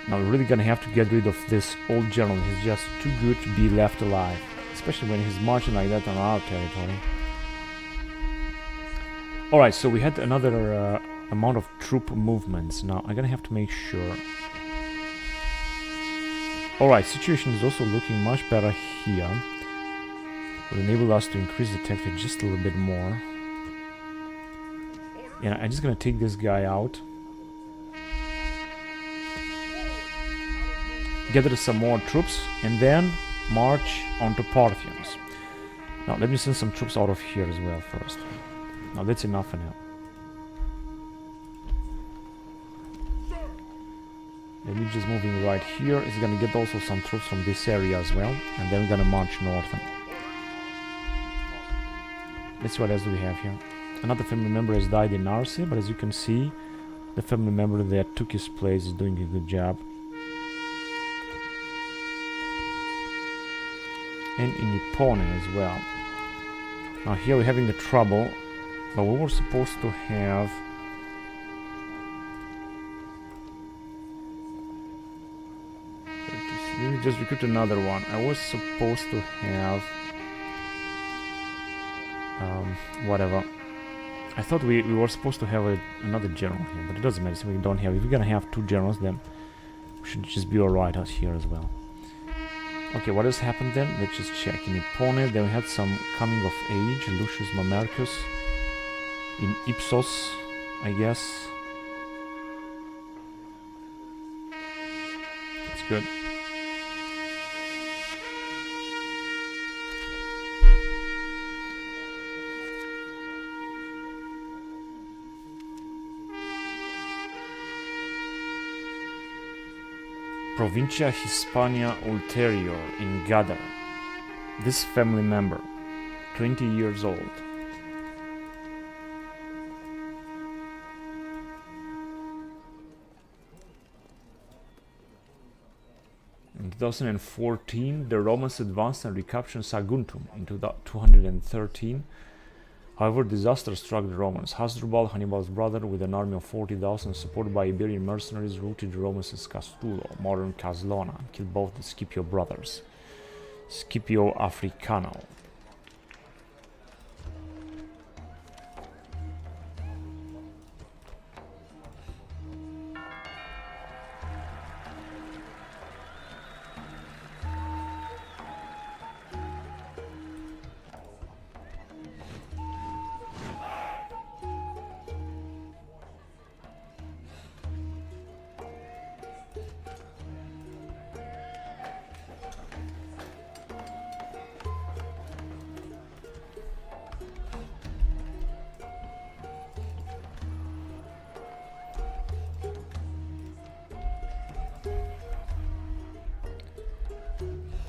Now we're really gonna have to get rid of this old general. He's just too good to be left alive, especially when he's marching like that on our territory. Alright, so we had another amount of troop movements. Now I'm gonna have to make sure. Alright, situation is also looking much better here. Will enable us to increase the tax rate just a little bit more. Yeah, I'm just gonna take this guy out. Gather some more troops and then march onto Parthians. Now let me send some troops out of here as well first. Now that's enough for now. Let me just moving right here. It's gonna get also some troops from this area as well, and then we're gonna march north. Let's see what else do we have here. Another family member has died in Arce, but as you can see, the family member that took his place is doing a good job. And in Nippon as well. Now here we're having the trouble, but we were supposed to have me just recruit another one. I was supposed to have... whatever. I thought we were supposed to have another general here, but it doesn't matter, so we don't have... If we're gonna have 2 generals, then we should just be alright out here as well. Okay, what has happened then? Let's just check. In Epone, then we had some coming of age. Lucius Mamercus. In Ipsos, I guess. That's good. Provincia Hispania Ulterior in Gadar. This family member, 20 years old. In 2014, the Romans advanced and recaptured Saguntum. In 213, however, disaster struck the Romans. Hasdrubal, Hannibal's brother, with an army of 40,000, supported by Iberian mercenaries, routed the Romans at Castulo, modern Caslona, and killed both the Scipio brothers. Scipio Africano.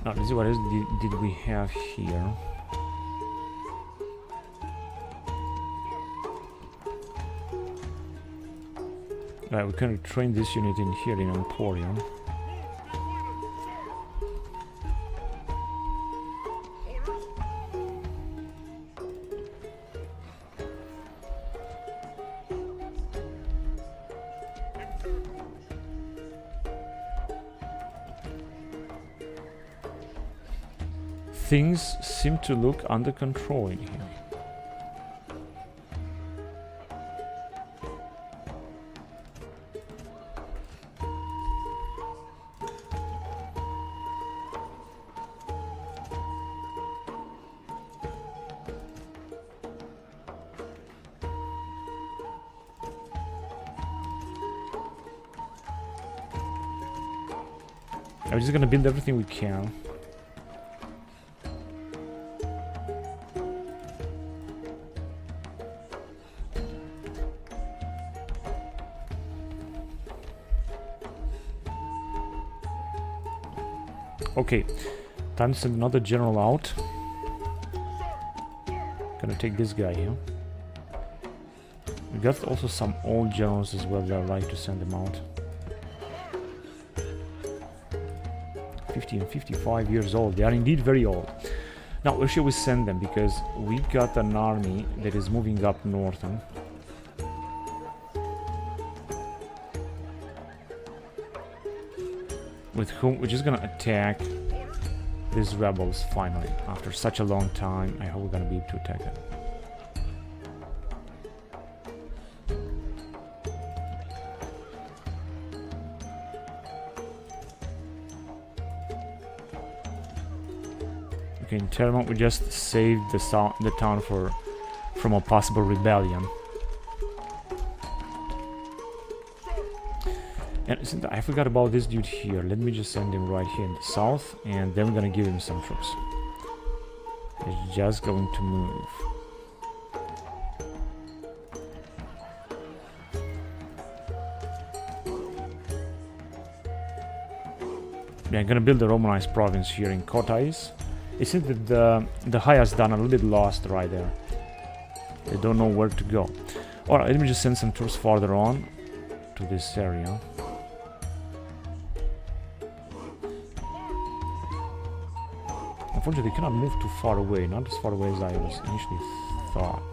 Now, let's see what else did we have here. Right, we can train this unit in here in Emporium. Things seem to look under control in here. I'm just gonna build everything we can. Okay, time to send another general out. Gonna take this guy here. We got also some old generals as well that I'd like to send them out. 50 and 55 years old. They are indeed very old. Now, where should we send them? Because we got an army that is moving up north. With whom we're just gonna attack these rebels finally. After such a long time, I hope we're gonna be able to attack them. Okay, in Termont we just saved the town from a possible rebellion. And I forgot about this dude here. Let me just send him right here in the south, and then we're gonna give him some troops. He's just going to move. Yeah, I'm gonna build a Romanized province here in Carthage. It seems that the highest done a little bit lost right there. They don't know where to go. Alright, let me just send some troops farther on to this area. Unfortunately, they cannot move too far away. Not as far away as I was initially thought.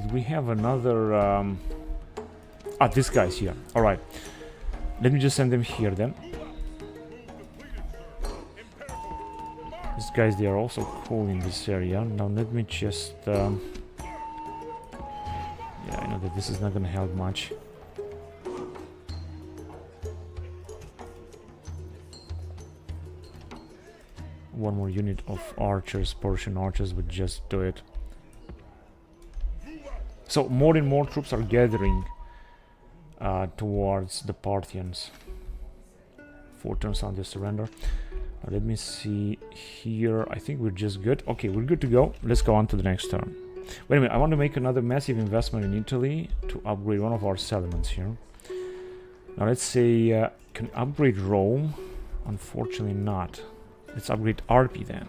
Did we have another... this guy's here. Alright. Let me just send them here then. These guys, they are also cool in this area. Now let me just... yeah, I know that this is not gonna help much. One more unit of archers, Persian archers, would just do it. So more and more troops are gathering towards the Parthians. 4 turns on their surrender. Now let me see here. I think we're just good. Okay, we're good to go. Let's go on to the next turn. Wait a minute. I want to make another massive investment in Italy to upgrade one of our settlements here. Now let's say, can upgrade Rome? Unfortunately not. Let's upgrade Arpi then.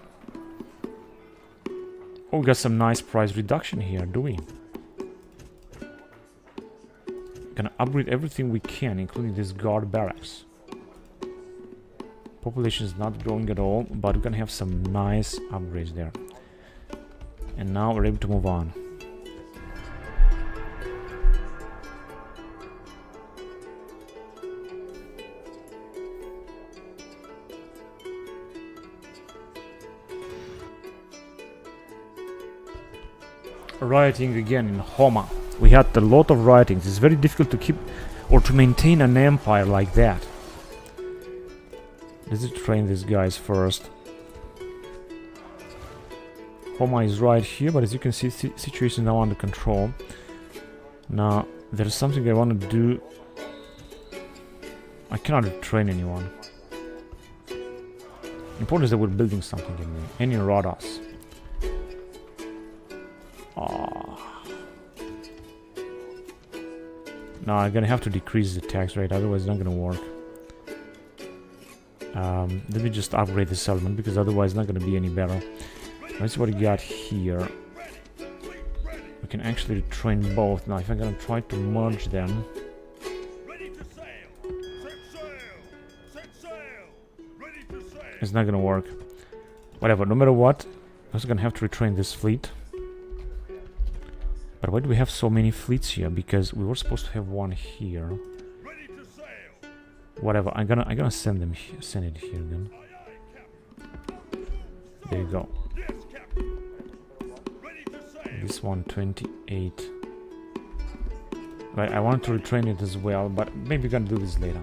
Oh, we got some nice price reduction here, do we? Gonna upgrade everything we can, including this guard barracks. Population is not growing at all, but we're gonna have some nice upgrades there. And now we're able to move on. Rioting again in Homa. We had a lot of riotings. It's very difficult to keep or to maintain an empire like that. Let's train these guys first. Homa is right here, but as you can see, situation is now under control. Now, there's something I want to do. I cannot train anyone. Important is that we're building something in Rhodos. No, I'm gonna have to decrease the tax rate, otherwise it's not gonna work. Let me just upgrade the settlement, because otherwise it's not gonna be any better. Let's see what we got here. We can actually train both. Now, if I'm gonna try to merge them... it's not gonna work. Whatever, no matter what, I'm also gonna have to retrain this fleet. But why do we have so many fleets here? Because we were supposed to have one here. Whatever, I'm gonna send them send it here then. There you go. This one 28. Right, I wanted to retrain it as well, but maybe we're gonna do this later.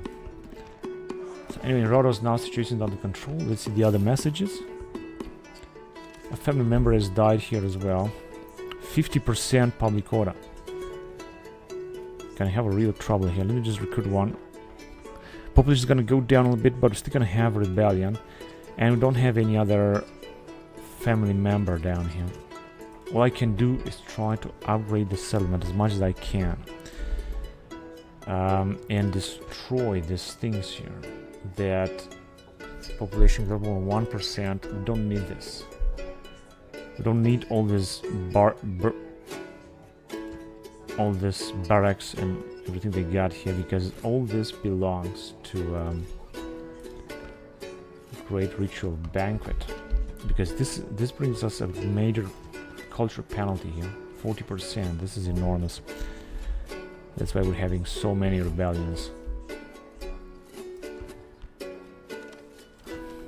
So anyway, Rhodos now situation under control. Let's see the other messages. A family member has died here as well. 50% public order. Gonna have a real trouble here. Let me just recruit one. Population is gonna go down a little bit, but we're still gonna have a rebellion. And we don't have any other family member down here. All I can do is try to upgrade the settlement as much as I can. And destroy these things here. That population level 1%. We don't need this. We don't need all this all this barracks and everything they got here, because all this belongs to great ritual banquet. Because this brings us a major culture penalty here, 40%. This is enormous. That's why we're having so many rebellions.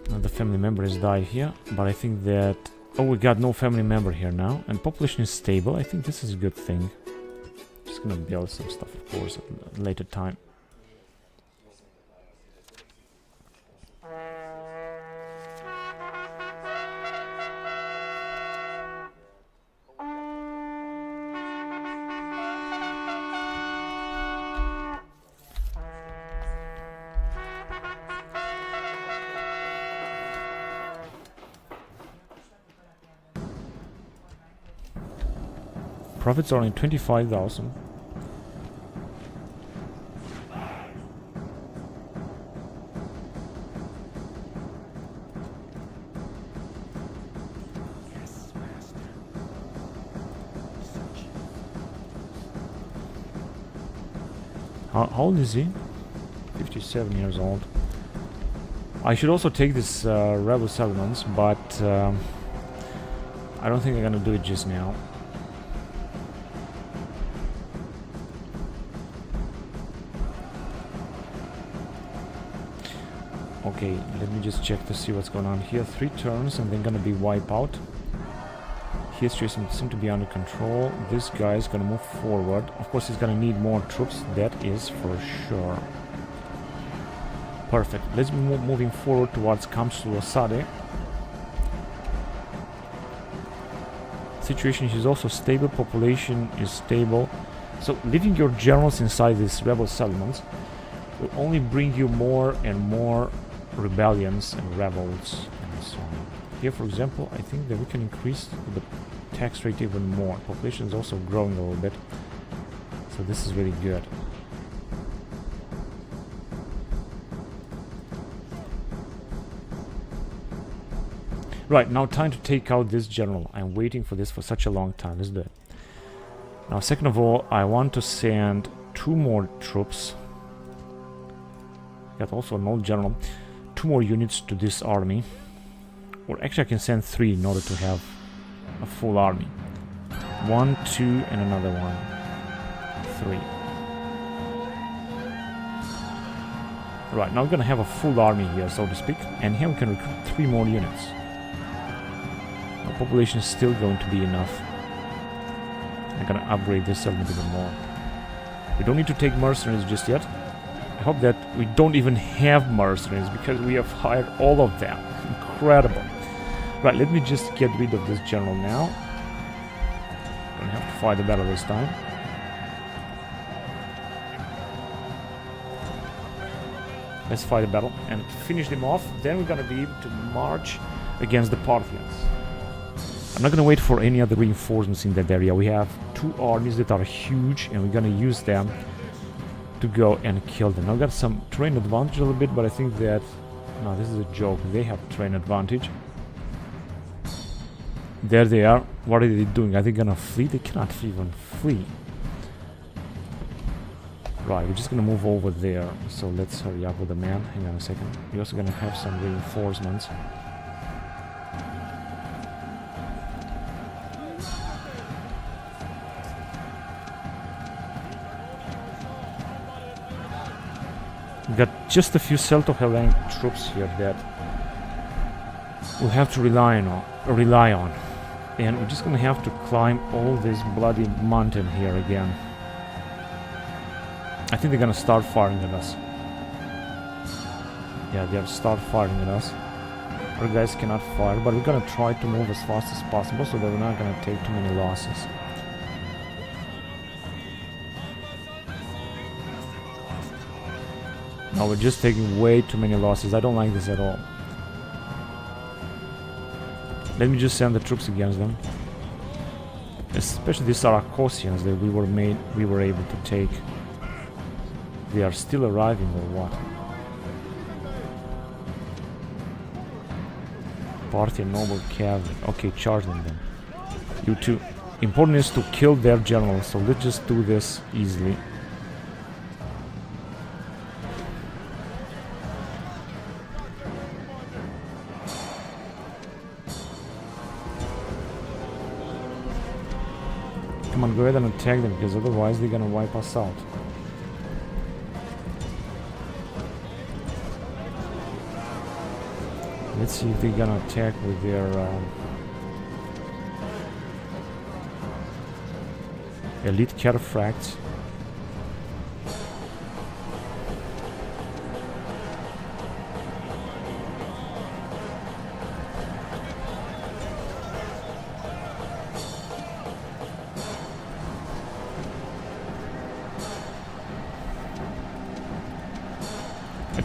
Now the family member has died here, but I think that... oh, we got no family member here now, and population is stable. I think this is a good thing. Just gonna build some stuff, of course, at a later time. Profits are only 25,000. How old is he? 57 years old. I should also take this rebel settlements, but I don't think I'm gonna do it just now. Okay, let me just check to see what's going on here. 3 turns and then gonna be wipe out. His situation seems to be under control. This guy is gonna move forward. Of course, he's gonna need more troops. That is for sure. Perfect. Let's be moving forward towards Kamsulosade. Situation is also stable. Population is stable. So leaving your generals inside these rebel settlements will only bring you more and more rebellions and rebels and so on. Here, for example, I think that we can increase the tax rate even more. Population is also growing a little bit, so this is really good. Right, now time to take out this general. I'm waiting for this for such a long time. Let's do it. Now, second of all, I want to send 2 more troops. Got also an old general. 2 more units to this army. Or actually I can send 3 in order to have a full army. 1, 2, and another 1. 3. Right, now we're gonna have a full army here, so to speak. And here we can recruit 3 more units. Our population is still going to be enough. I'm gonna upgrade this a little bit more. We don't need to take mercenaries just yet. I hope that we don't even have mercenaries, because we have hired all of them. Incredible. Right, let me just get rid of this general now. Don't have to fight the battle this time. Let's fight the battle and finish them off. Then we're gonna be able to march against the Parthians. I'm not gonna wait for any other reinforcements in that area. We have 2 armies that are huge, and we're gonna use them to go and kill them. I've got some terrain advantage a little bit, but I think that... No, this is a joke. They have terrain advantage. There they are. What are they doing? Are they gonna flee? They cannot even flee. Right, we're just gonna move over there. So let's hurry up with the man. Hang on a second. We're also gonna have some reinforcements. We've got just a few Celto-Hellenic troops here that we'll have to rely on. And we're just gonna have to climb all this bloody mountain here again. I think they're gonna start firing at us. Yeah, they'll start firing at us. Our guys cannot fire, but we're gonna try to move as fast as possible so that we're not gonna take too many losses. No, we're just taking way too many losses. I don't like this at all. Let me just send the troops against them. Especially these Saracosians that we were able to take. They are still arriving or what? Parthian noble cavalry. Okay, charge them then. You two. Important is to kill their generals, so let's just do this easily. Come on, go ahead and attack them, because otherwise they're gonna wipe us out. Let's see if they're gonna attack with their elite cataphracts.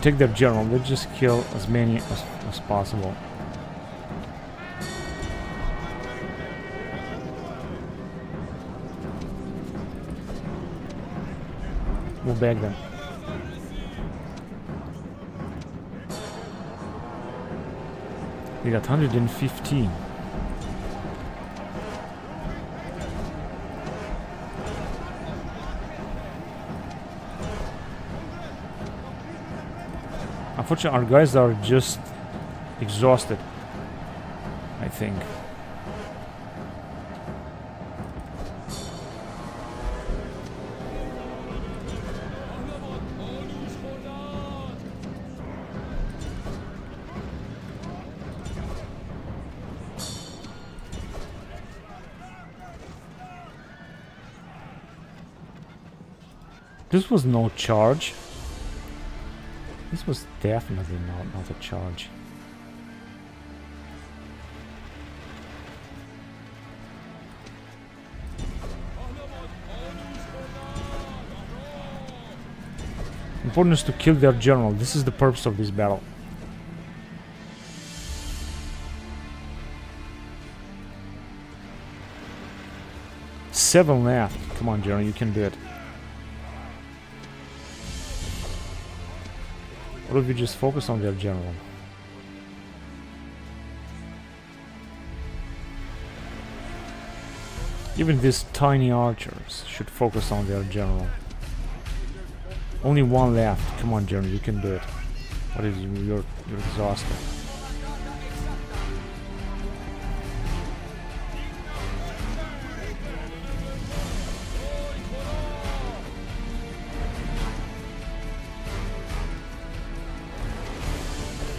Take their general. Let's just kill as many as possible. Move back then. We got 115. Unfortunately, our guys are just exhausted, I think. This was no charge. This was definitely not a charge. Important is to kill their general. This is the purpose of this battle. Seven left. Come on, general, you can do it. What if we just focus on their general? Even these tiny archers should focus on their general. Only one left. Come on, general, you can do it. What is you're exhausted.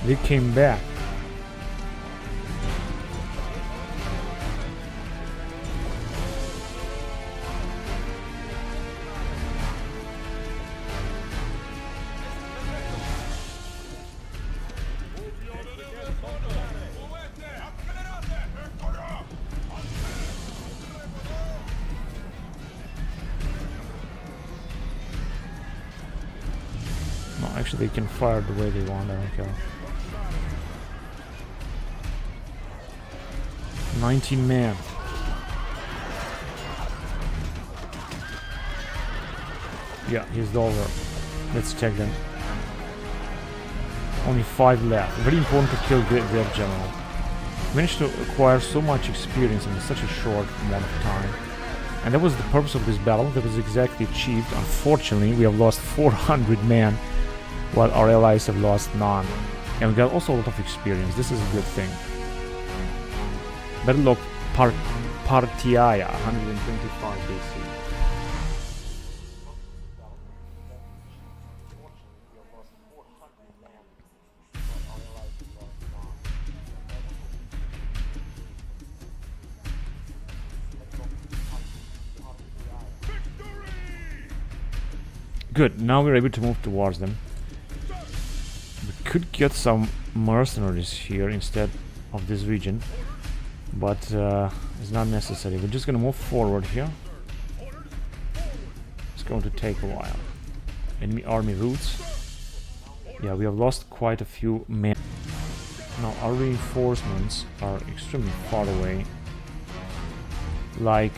They came back. No, actually they can fire the way they want, I don't care. 19 men. Yeah, he's over. Let's check them. Only 5 left. Very important to kill their general. Managed to acquire so much experience in such a short amount of time. And that was the purpose of this battle. That was exactly achieved. Unfortunately, we have lost 400 men, while our allies have lost none. And we got also a lot of experience. This is a good thing. Battle of Partiaia, 125 BC. Good, now we're able to move towards them. We could get some mercenaries here instead of this region. But it's not necessary. We're just gonna move forward here. It's going to take a while. Enemy army routes. Yeah, we have lost quite a few men. Now our reinforcements are extremely far away. Like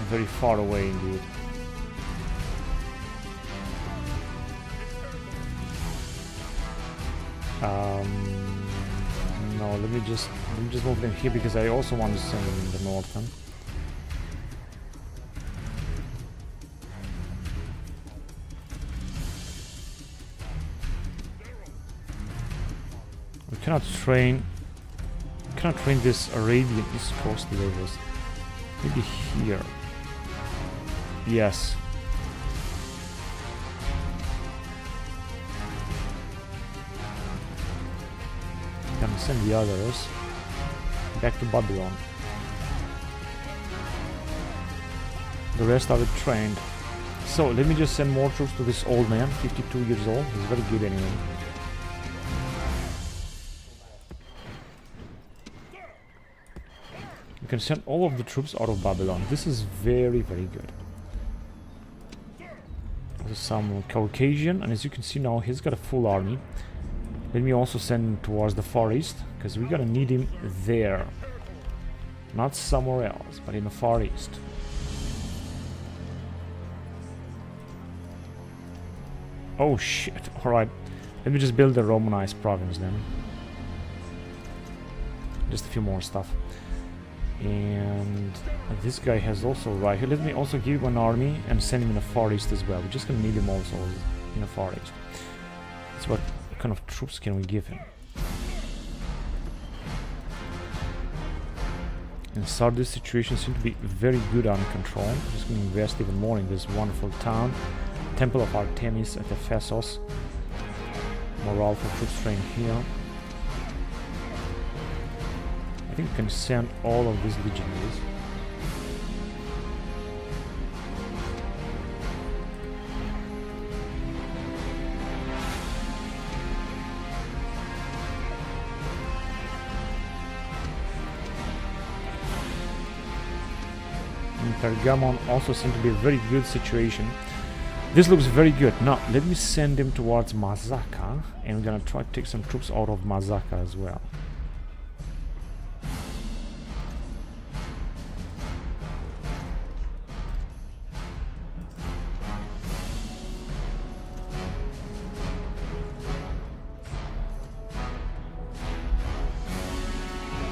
very far away indeed. No, let me just move them here because I also want to send them in the northern. We cannot train this Arabian East Coast levels. Maybe here. Yes. Gonna send the others back to Babylon. The rest are trained. So let me just send more troops to this old man, 52 years old. He's very good anyway. You can send all of the troops out of Babylon. This is very, very good. There's some Caucasian, and as you can see now, he's got a full army. Let me also send him towards the Far East, because we're gonna need him there. Not somewhere else, but in the Far East. Oh shit, alright. Let me just build a Romanized province then. Just a few more stuff. And this guy has also right here. Let me also give him an army and send him in the Far East as well. We're just gonna need him also in the Far East. That's what kind of troops can we give him? And Sardis situation seems to be very good under control. I'm just going to invest even more in this wonderful town. Temple of Artemis at Ephesus. Morale for troops trained here. I think we can send all of these legionaries. Pergamon also seems to be a very good situation. This looks very good. Now, let me send him towards Mazaka, and we're gonna try to take some troops out of Mazaka as well.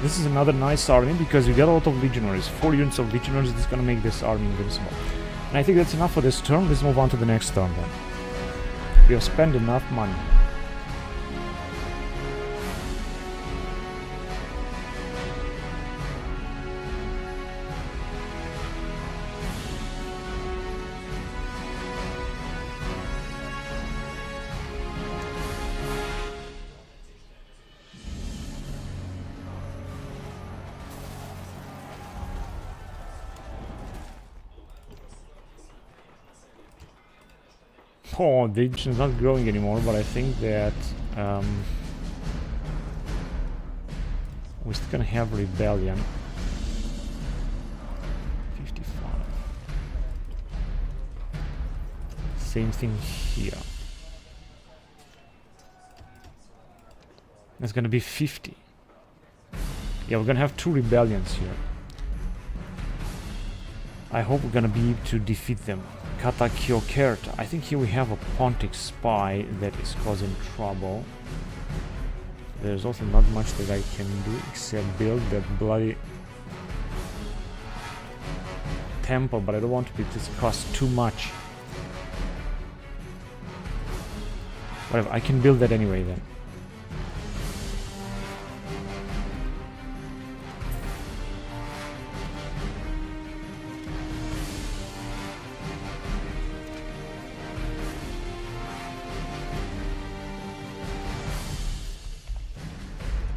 This is another nice army because you get a lot of legionaries. 4 units of legionaries is gonna make this army invincible. And I think that's enough for this turn. Let's move on to the next turn then. We have spent enough money. Oh, the engine is not growing anymore, but I think that we're still gonna have rebellion. 55. Same thing here. It's gonna be 50. Yeah, we're gonna have 2 rebellions here. I hope we're gonna be able to defeat them. Katakiokerta. I think here we have a Pontic spy that is causing trouble. There's also not much that I can do except build that bloody temple, but I don't want to be discussed too much. Whatever, I can build that anyway then.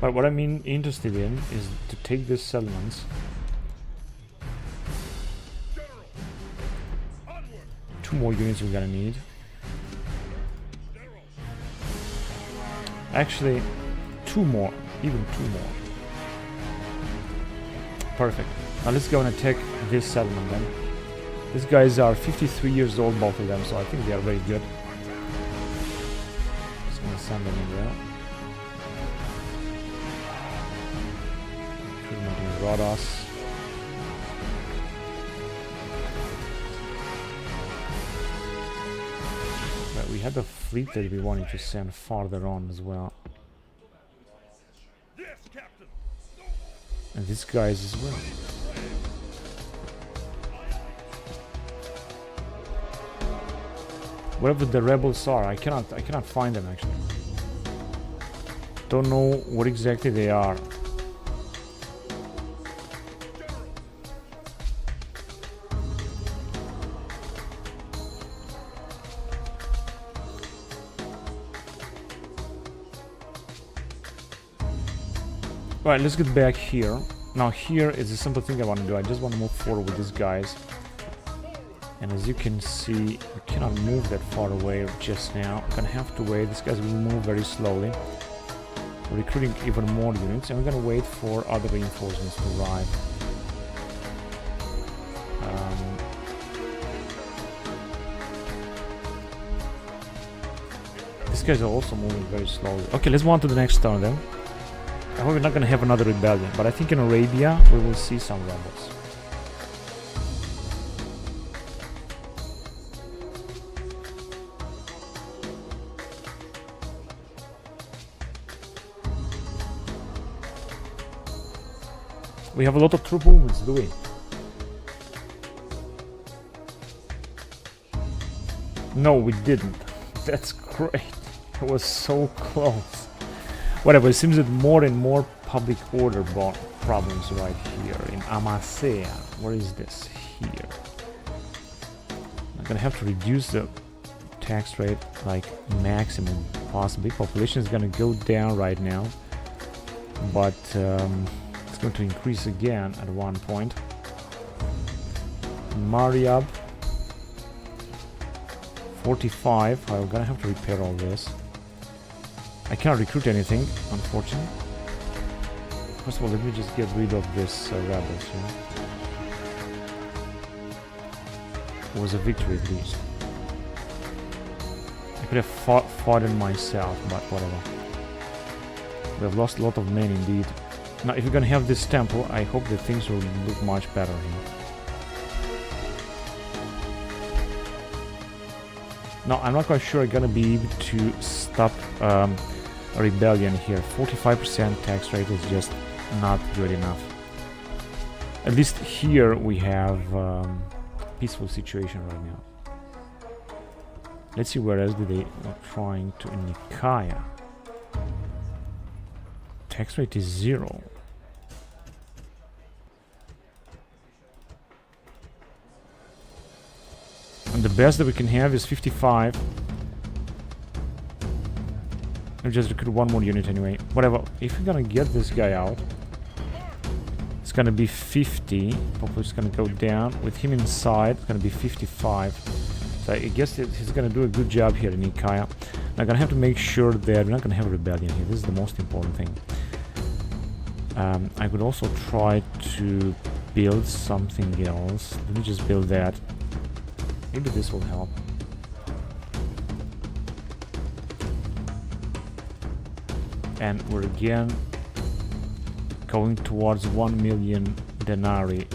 But what I'm interested in is to take these settlements. Two more units we're gonna need. Actually, 2 more, even 2 more. Perfect. Now let's go and attack this settlement then. These guys are 53 years old, both of them, so I think they are very good. Just gonna send them in there. Rhodos. But we had a fleet that we wanted to send farther on as well. And these guys as well. Wherever the rebels are, I cannot find them actually. Don't know what exactly they are. Right, let's get back here. Now here is a simple thing I want to do. I just want to move forward with these guys. And as you can see, we cannot move that far away just now. We're gonna have to wait. These guys will move very slowly. We're recruiting even more units, and we're gonna wait for other reinforcements to arrive. These guys are also moving very slowly. Okay, let's move on to the next turn then. I hope we're not going to have another rebellion, but I think in Arabia we will see some rebels. We have a lot of troop movements, do we? No, we didn't. That's great. It was so close. Whatever, it seems that more and more public order problems right here in Amasea. Where is this? Here. I'm gonna have to reduce the tax rate like maximum possibly. Population is gonna go down right now, but it's going to increase again at one point. Mariab 45. I'm gonna have to repair all this. I cannot recruit anything, unfortunately. First of all, let me just get rid of this rebels here. was a victory at least. I could have fought it myself, but whatever. We have lost a lot of men indeed. Now, if you're gonna have this temple, I hope that things will look much better here. Now, I'm not quite sure I'm gonna be able to stop a rebellion here. 45% tax rate is just not good enough. At least here we have peaceful situation right now. Let's see where else do they are trying to in Nicaea. Tax rate is 0. And the best that we can have is 55. I'll just recruit one more unit anyway. Whatever. If we're gonna get this guy out, it's gonna be 50. Population is gonna go down. With him inside, it's gonna be 55. So I guess he's gonna do a good job here in Nicaea. I'm gonna have to make sure that we're not gonna have a rebellion here. This is the most important thing. I could also try to build something else. Let me just build that. Maybe this will help. And we're again going towards 1 million denarii.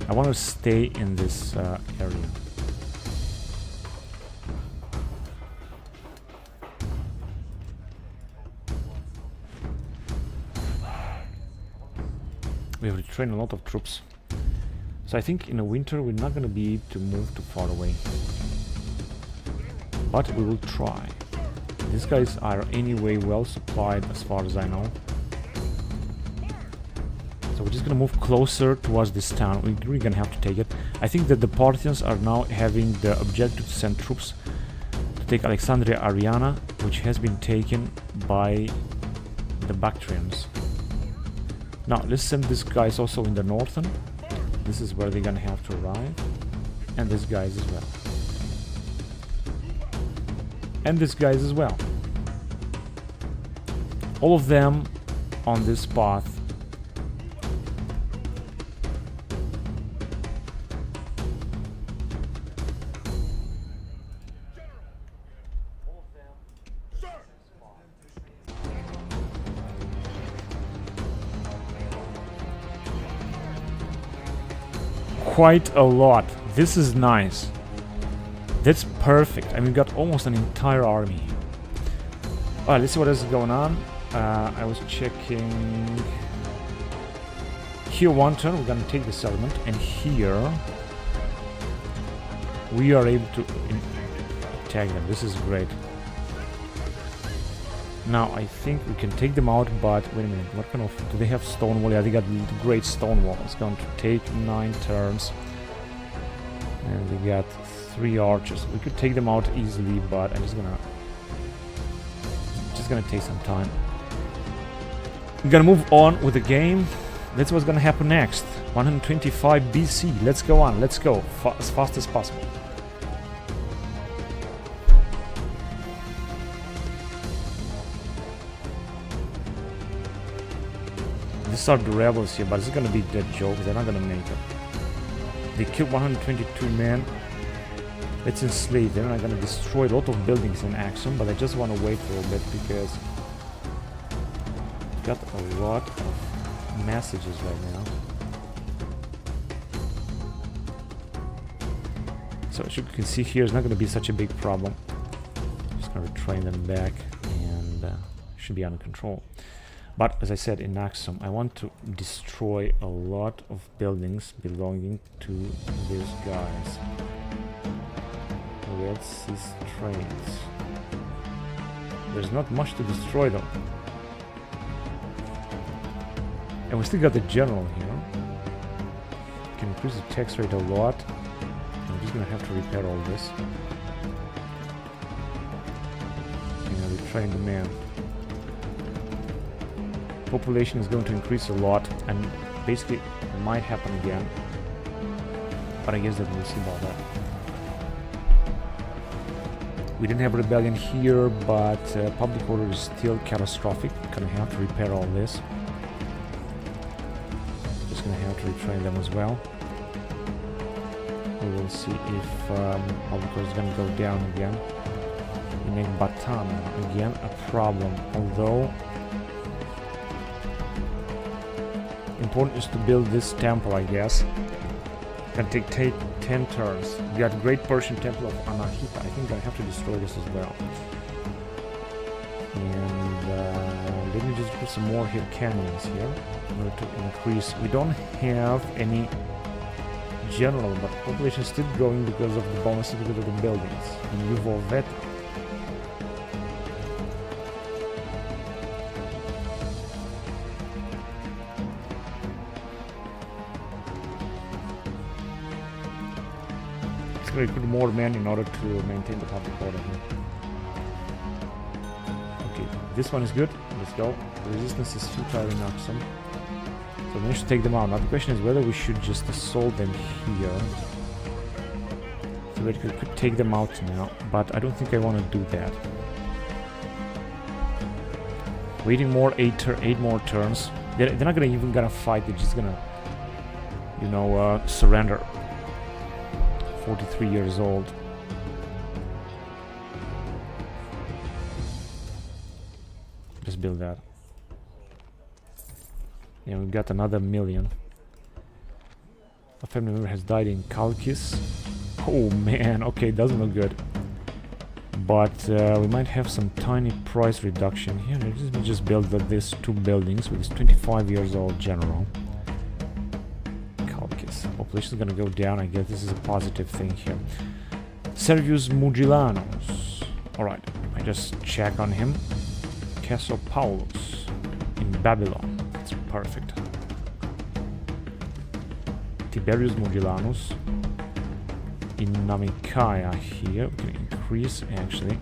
I want to stay in this area. We have to train a lot of troops. So I think in the winter we're not going to be able to move too far away. But we will try. These guys are anyway well supplied as far as I know. So we're just going to move closer towards this town. We're really going to have to take it. I think that the Parthians are now having the objective to send troops to take Alexandria Ariana, which has been taken by the Bactrians. Now let's send these guys also in the northern. This is where they're gonna have to arrive. And these guys as well. And these guys as well. All of them on this path. Quite a lot. This is nice. That's perfect. I mean, we got almost an entire army here. Alright, let's see what else is going on. I was checking. Here, one turn, we're gonna take the settlement, and here we are able to attack them. This is great. Now, I think we can take them out, but wait a minute, what kind of... do they have stone wall? Yeah, they got great stone wall. It's going to take 9 turns. And they got 3 archers. We could take them out easily, but I'm just gonna take some time. We're gonna move on with the game. That's what's gonna happen next. 125 BC. Let's go on. Let's go as fast as possible. These are the rebels here, but it's gonna be dead joke. They're not gonna make it. They killed 122 men. Let's enslave them. I'm gonna destroy a lot of buildings in Axum, but I just want to wait a little bit because I've got a lot of messages right now. So as you can see here, it's not gonna be such a big problem. Just gonna retrain them back, and should be under control. But as I said, in Axum, I want to destroy a lot of buildings belonging to these guys. Let's see trains. There's not much to destroy though. And we still got the general here. Can increase the tax rate a lot. I'm just gonna have to repair all this. And retrain the man. Population is going to increase a lot, and basically it might happen again, but I guess that we'll see about that. We didn't have a rebellion here, but public order is still catastrophic. Gonna have to repair all this. Just gonna have to retrain them as well. We will see if Polybian is gonna go down again. We make Batana again a problem, although important is to build this temple, I guess. Can take 10 turns. We got Great Persian Temple of Anahita. I think I have to destroy this as well. And let me just put some more here cannons here in order to increase. We don't have any general, but population is still growing because of the bonuses because of the buildings. And Yuvovet. We put more men in order to maintain the public order here. Okay, this one is good. Let's go. The resistance is futile in Axum. So we managed to take them out. Now the question is whether we should just assault them here. So we could take them out now, but I don't think I want to do that. Waiting more 8 more turns. They're not gonna even gonna fight. They're just gonna, you know, surrender. 43 years old. Just build that. Yeah, we got another million. A family member has died in Chalcis. Oh man, okay, doesn't look good. But we might have some tiny price reduction here. Let me just build these 2 buildings with this 25 years old general. Population is gonna go down. I guess this is a positive thing here. Syracuse Mugilanus. Alright, I just check on him. Paulus in Babylon. That's perfect. Tiberius Mugilanus in Namikaya here. We can increase actually.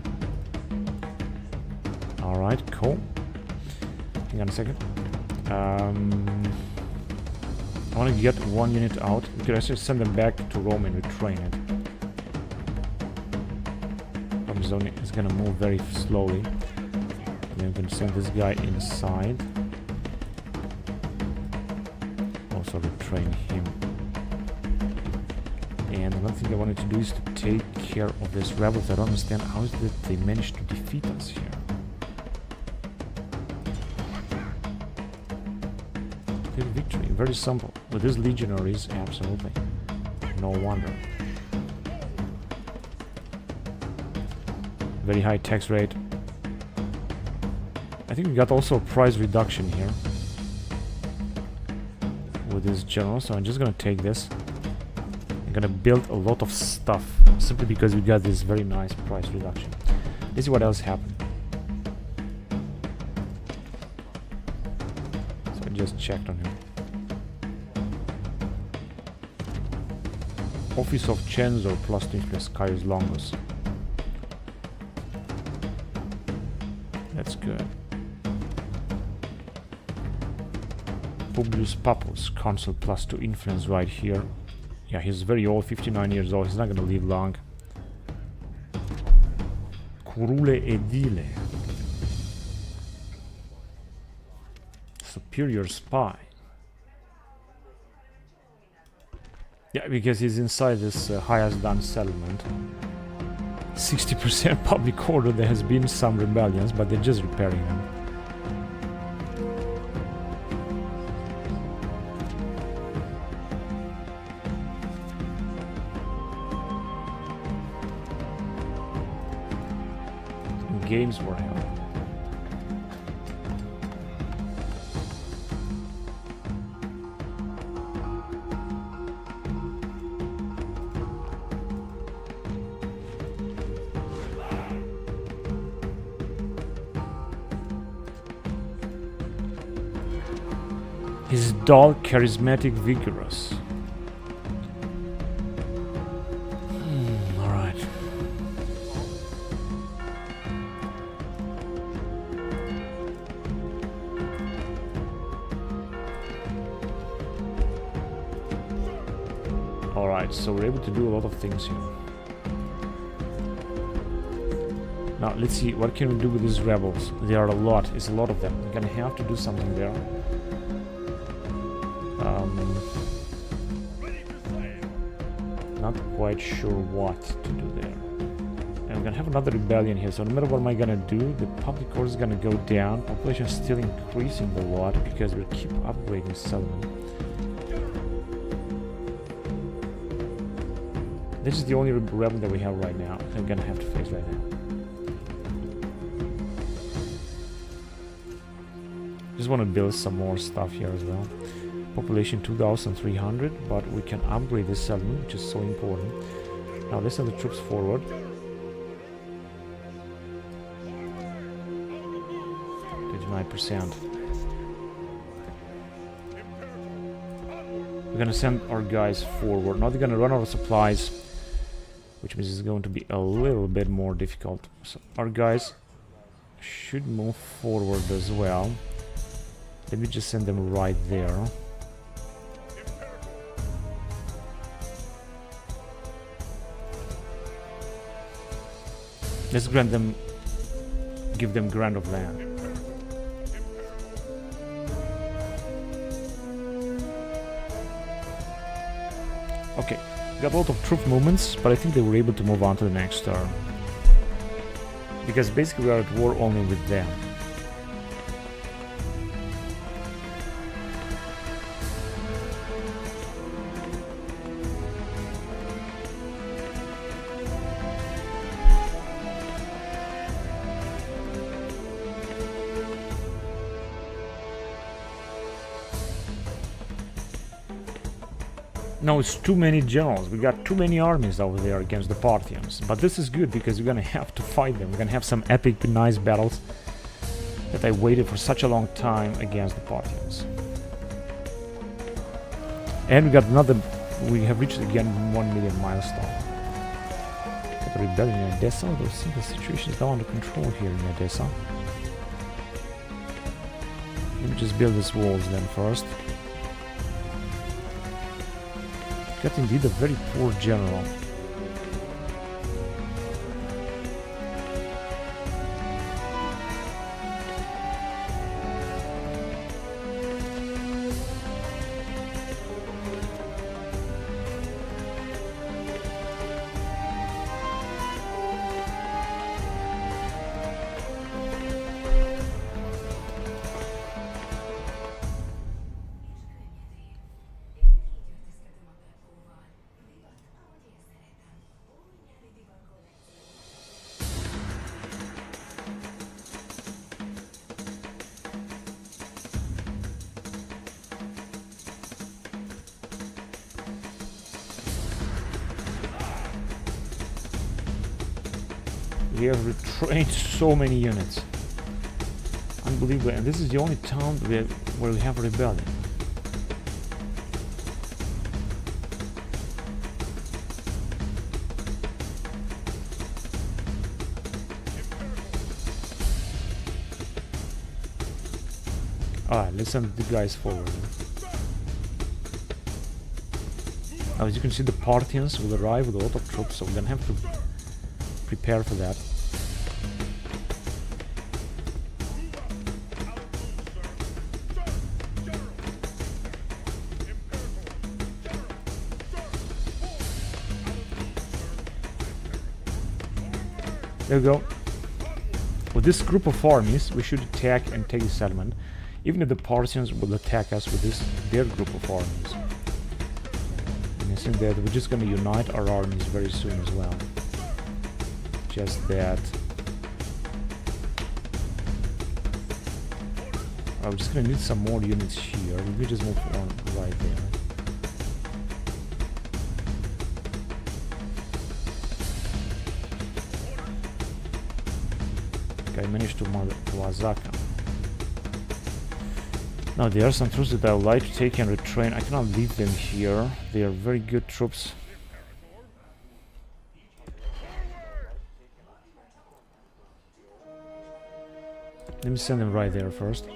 Alright, cool. Hang on a second. I want to get 1 unit out. We could actually send them back to Rome and retrain it. Zone is gonna move very slowly. And then we can send this guy inside. Also retrain him. And another thing I wanted to do is to take care of this rebels. I don't understand how is it they managed to defeat us here. Victory, very simple. With these legionaries, absolutely. No wonder. Very high tax rate. I think we got also a price reduction here with this general, so I'm just gonna take this. I'm gonna build a lot of stuff simply because we got this very nice price reduction. Let's see what else happened. Just checked on him. Office of Censor plus influence Caius Longus. That's good. Publius Papus, consul plus 2 influence right here. Yeah, he's very old, 59 years old. He's not gonna live long. Curule Edile. Superior spy. Yeah, because he's inside this highest done settlement. 60% public order. There has been some rebellions, but they're just repairing them. Games were held. He's dull, charismatic, vigorous. Alright. Alright, so we're able to do a lot of things here. Now, let's see, what can we do with these rebels? There are a lot, it's a lot of them. We're gonna have to do something there. not quite sure what to do there. And we're gonna have another rebellion here, so no matter what am I gonna do, the public order is gonna go down. Population is still increasing a lot because we keep upgrading settlement. This is the only rebel that we have right now that I'm gonna have to face right now. Just want to build some more stuff here as well. Population 2,300, but we can upgrade this settlement, which is so important. Now let's send the troops forward. %. We're gonna send our guys forward. Now they're gonna run out of supplies, which means it's going to be a little bit more difficult. So our guys should move forward as well. Let me just send them right there. Let's grant them, give them grant of land. Okay, got a lot of troop movements, but I think they were able to move on to the next turn. Because basically we are at war only with them. No, it's too many generals. We got too many armies over there against the Parthians. But this is good because we're gonna have to fight them. We're gonna have some epic, nice battles that I waited for such a long time against the Parthians. And we got another. We have reached again 1 million milestone. Got a rebellion in Edessa. Although I think the situation is now under control here in Edessa. Let me just build these walls then first. Got indeed a very poor general. We have retrained so many units. Unbelievable. And this is the only town where we have a rebellion. Alright, let's send the guys forward. Now, as you can see, the Parthians will arrive with a lot of troops, so we're gonna have to prepare for that. There we go. With this group of armies, we should attack and take the settlement, even if the Parthians will attack us with their group of armies. And I think that we're just going to unite our armies very soon as well. Just that. I'm just going to need some more units here. We just move on right there. I managed to Wazaka. Now there are some troops that I would like to take and retrain. I cannot leave them here. They are very good troops. Let me send them right there first.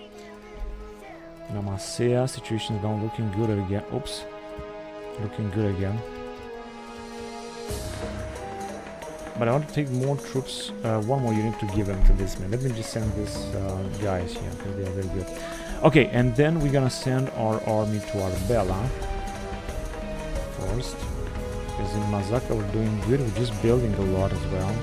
Namasea, situation is now looking good again. Oops. Looking good again. But I want to take more troops, one more unit to give them to this man. Let me just send these guys here, because they are very good. Okay, and then we're gonna send our army to Arbela first. Because in Mazaka we're doing good, we're just building a lot as well.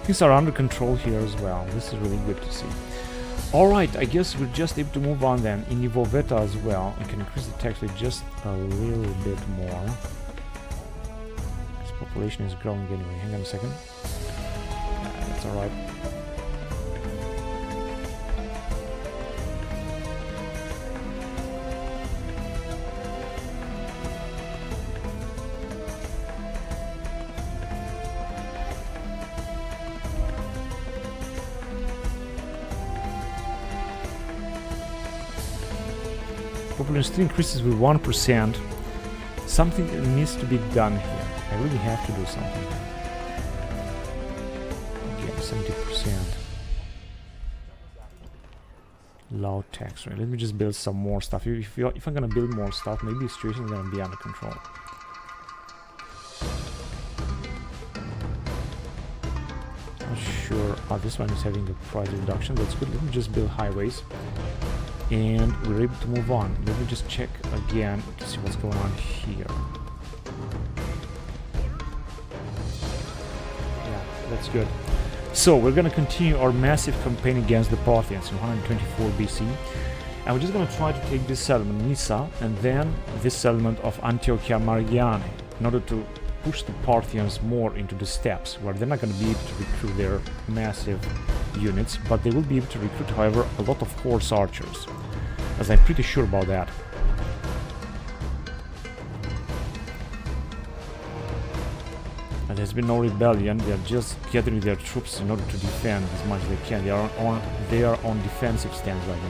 Things are under control here as well. This is really good to see. Alright, I guess we're just able to move on then. In Ivoveta as well, I can increase the tax rate just a little bit more. This population is growing anyway. Hang on a second. That's alright. Population still increases with 1%. Something needs to be done here. I really have to do something. Again, 70%. Low tax rate. Let me just build some more stuff. If I'm gonna build more stuff, maybe the situation is gonna be under control. Not sure. Oh, this one is having a price reduction. That's good. Let me just build highways. And we're able to move on. Let me just check again to see what's going on here. Yeah, that's good. So we're going to continue our massive campaign against the Parthians in 124 BC. And we're just going to try to take this settlement, Nisa, and then this settlement of Antiochia Marigiane, in order to push the Parthians more into the steppes, where they're not going to be able to recruit their massive units, but they will be able to recruit, however, a lot of horse archers, as I'm pretty sure about that. And there's been no rebellion. They are just gathering their troops in order to defend as much as they can. They are on defensive stance right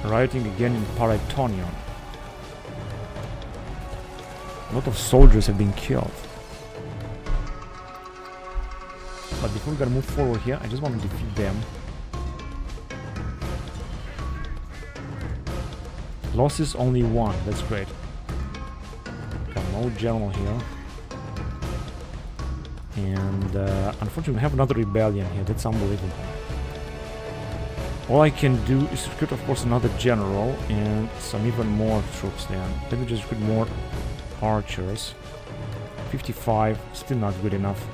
now. Rioting again in Paraetonion. A lot of soldiers have been killed. But before we gotta move forward here, I just want to defeat them. Losses only 1, that's great. Got no general here. And unfortunately we have another rebellion here, that's unbelievable. All I can do is recruit, of course, another general and some even more troops then. Let me just recruit more archers. 55, still not good enough.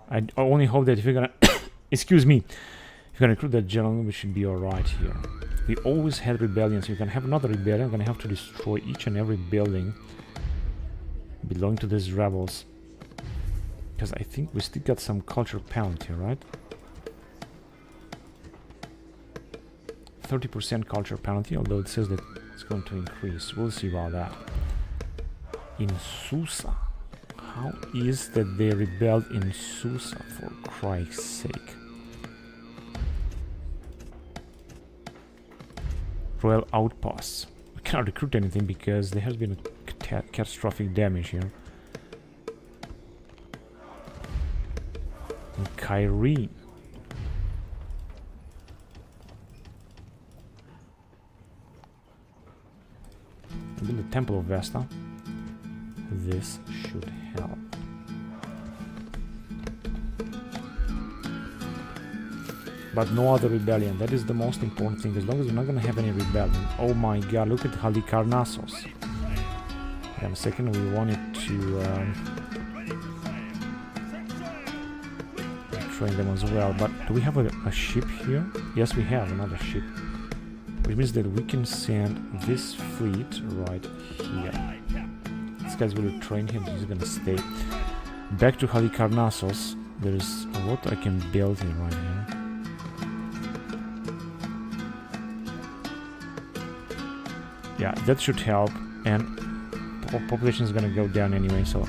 I only hope that if you're gonna excuse me, if you're gonna recruit that general, we should be alright here. We always had rebellions. You're gonna have another rebellion. I'm gonna have to destroy each and every building belonging to these rebels, because I think we still got some culture penalty, right? 30% culture penalty, although it says that it's going to increase. We'll see about that. In Susa. How is that they rebelled in Susa, for Christ's sake? Royal outposts. We cannot recruit anything because there has been a catastrophic damage here. In Kyrene. Build the Temple of Vesta. This should help. But no other rebellion. That is the most important thing. As long as we're not going to have any rebellion. Oh my god, look at Halicarnassos. Wait a second, we wanted to train them as well. But do we have a ship here? Yes, we have another ship. Which means that we can send this fleet right here. These guys will train him, he's gonna stay. Back to Halicarnassos. There's a lot I can build here right here. Yeah, that should help. And population is gonna go down anyway, so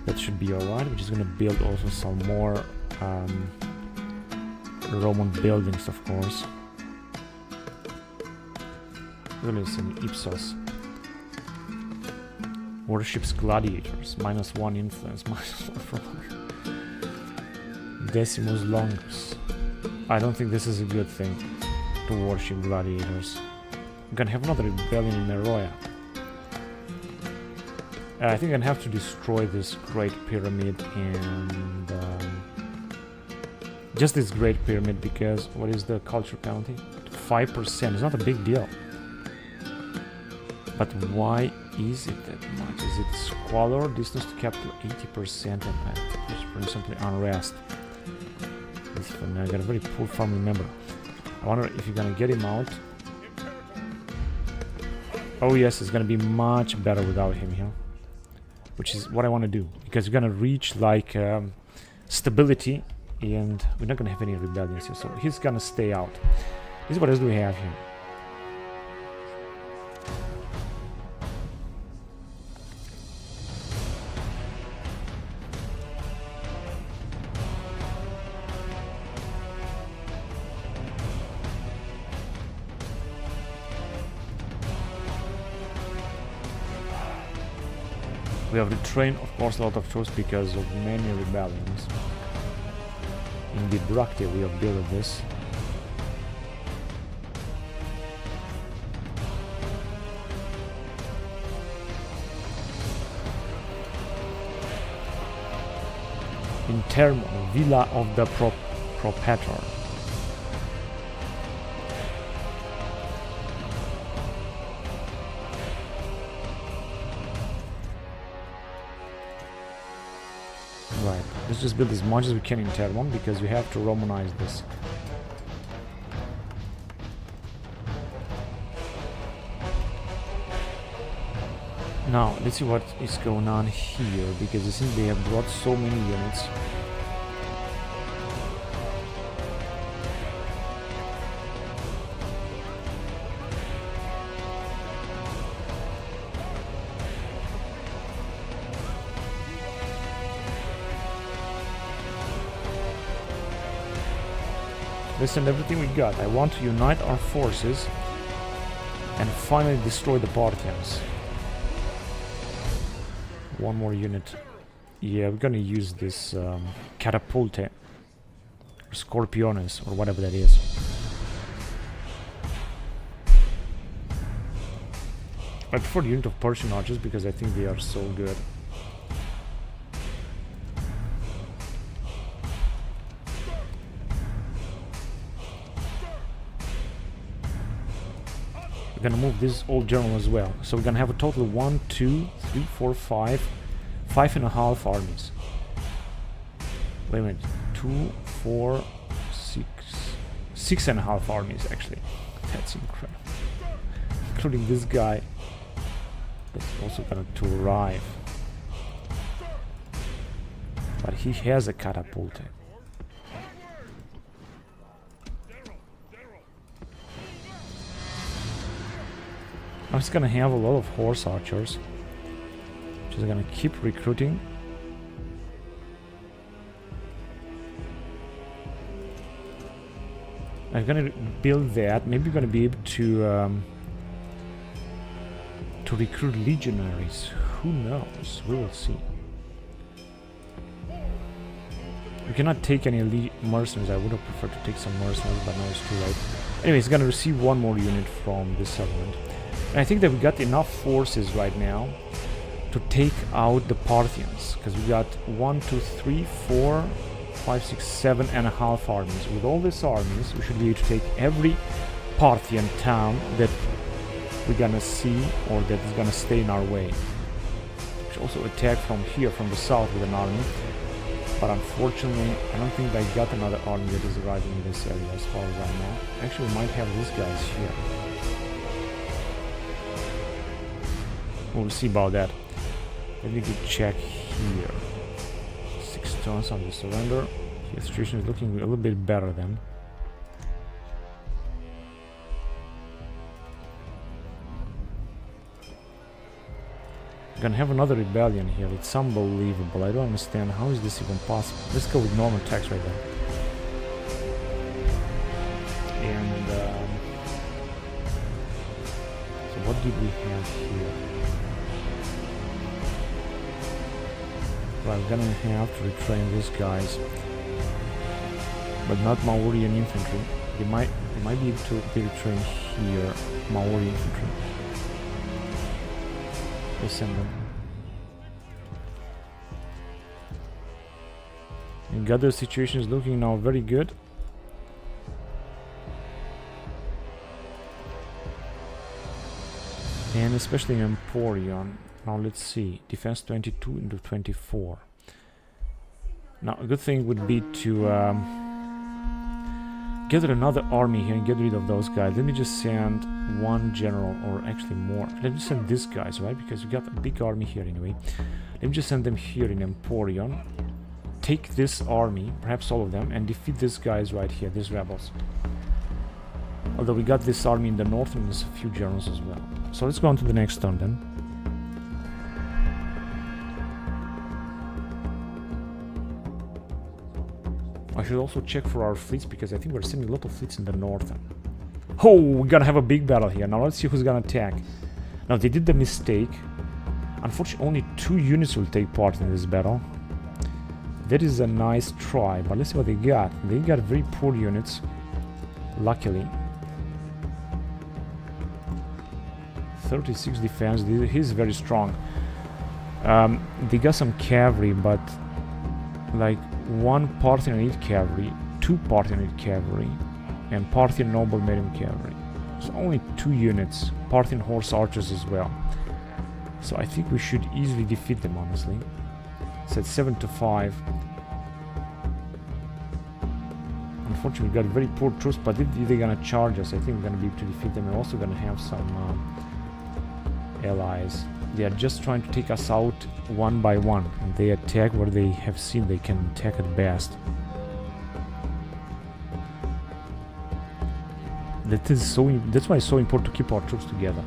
That should be alright. We're just gonna build also some more Roman buildings, of course. Release in Ipsos. Worships gladiators. -1 influence. -1 from Decimus Longus. I don't think this is a good thing to worship gladiators. I'm gonna have another rebellion in Meroia. I think I'm gonna have to destroy this Great Pyramid and just this Great Pyramid, because what is the culture penalty? 5%. It's not a big deal. But why is it that much? Is it squalor, distance to capital 80%, and just simply unrest? I got a very poor family member. I wonder if you're gonna get him out. Oh yes, it's gonna be much better without him here, which is what I want to do, because we're gonna reach like stability, and we're not gonna have any rebellions here, so he's gonna stay out. This is what else do we have here? We have retrained, of course, a lot of troops because of many rebellions. In the Bracte we have built this. In Termo, Villa of the Propator. Right, let's just build as much as we can in Termon, because we have to Romanize this. Now, let's see what is going on here, because it seems they have brought so many units. Listen, everything we got. I want to unite our forces and finally destroy the Parthians. One more unit. Yeah, we're gonna use this catapulte or scorpiones or whatever that is. I prefer the unit of Persian archers because I think they are so good. We're gonna move this old general as well, so we're gonna have a total of 1, 2, 3, 4, 5, 5.5 armies. Wait a minute, 2, 4, 6, 6.5 armies actually. That's incredible, including this guy that's also gonna to arrive, but he has a catapulte. I'm just gonna have a lot of horse archers. Just gonna keep recruiting. I'm gonna build that. Maybe we're gonna be able to recruit legionaries. Who knows? We will see. We cannot take any mercenaries. I would have preferred to take some mercenaries, but now it's too late. Anyway, it's gonna receive one more unit from this settlement. And I think that we got enough forces right now to take out the Parthians, because we got 1, 2, 3, 4, 5, 6, 7.5 armies. With all these armies, we should be able to take every Parthian town that we're gonna see or that is gonna stay in our way. We should also attack from here, from the south, with an army. But unfortunately, I don't think I got another army that is arriving in this area as far as I know. Actually, we might have these guys here. We'll see about that. Let me check here. 6 turns on the surrender. The situation is looking a little bit better then. Gonna have another rebellion here. It's unbelievable. I don't understand. How is this even possible? Let's go with normal tax right there. And so what did we have here? Well, I'm gonna have to retrain these guys, but not Mauryan infantry. They might be able to be retrained here. Maori infantry. Let's send them. And gather situation is looking now very good. And especially in Emporion. Now let's see. Defense 22 into 24. Now a good thing would be to gather another army here and get rid of those guys. Let me just send one general, or actually more. Let me send these guys, right? Because we got a big army here anyway. Let me just send them here in Emporion. Take this army, perhaps all of them, and defeat these guys right here, these rebels. Although we got this army in the north and there's a few generals as well. So let's go on to the next turn then. I should also check for our fleets, because I think we're sending a lot of fleets in the north. Oh, we're gonna have a big battle here. Now let's see who's gonna attack. Now they did the mistake. Unfortunately, only 2 units will take part in this battle. That is a nice try, but let's see what they got. They got very poor units, luckily. 36 defense. He's very strong. They got some cavalry, but like 1 Parthian elite cavalry, 2 Parthian elite cavalry, and Parthian noble medium cavalry. So only 2 units. Parthian horse archers as well. So I think we should easily defeat them, honestly. It's at 7-5. Unfortunately, we got very poor troops, but if they're gonna charge us, I think we're gonna be able to defeat them. We're also gonna have some allies. They are just trying to take us out one by one, and they attack where they have seen they can attack at best. That's why it's so important to keep our troops together.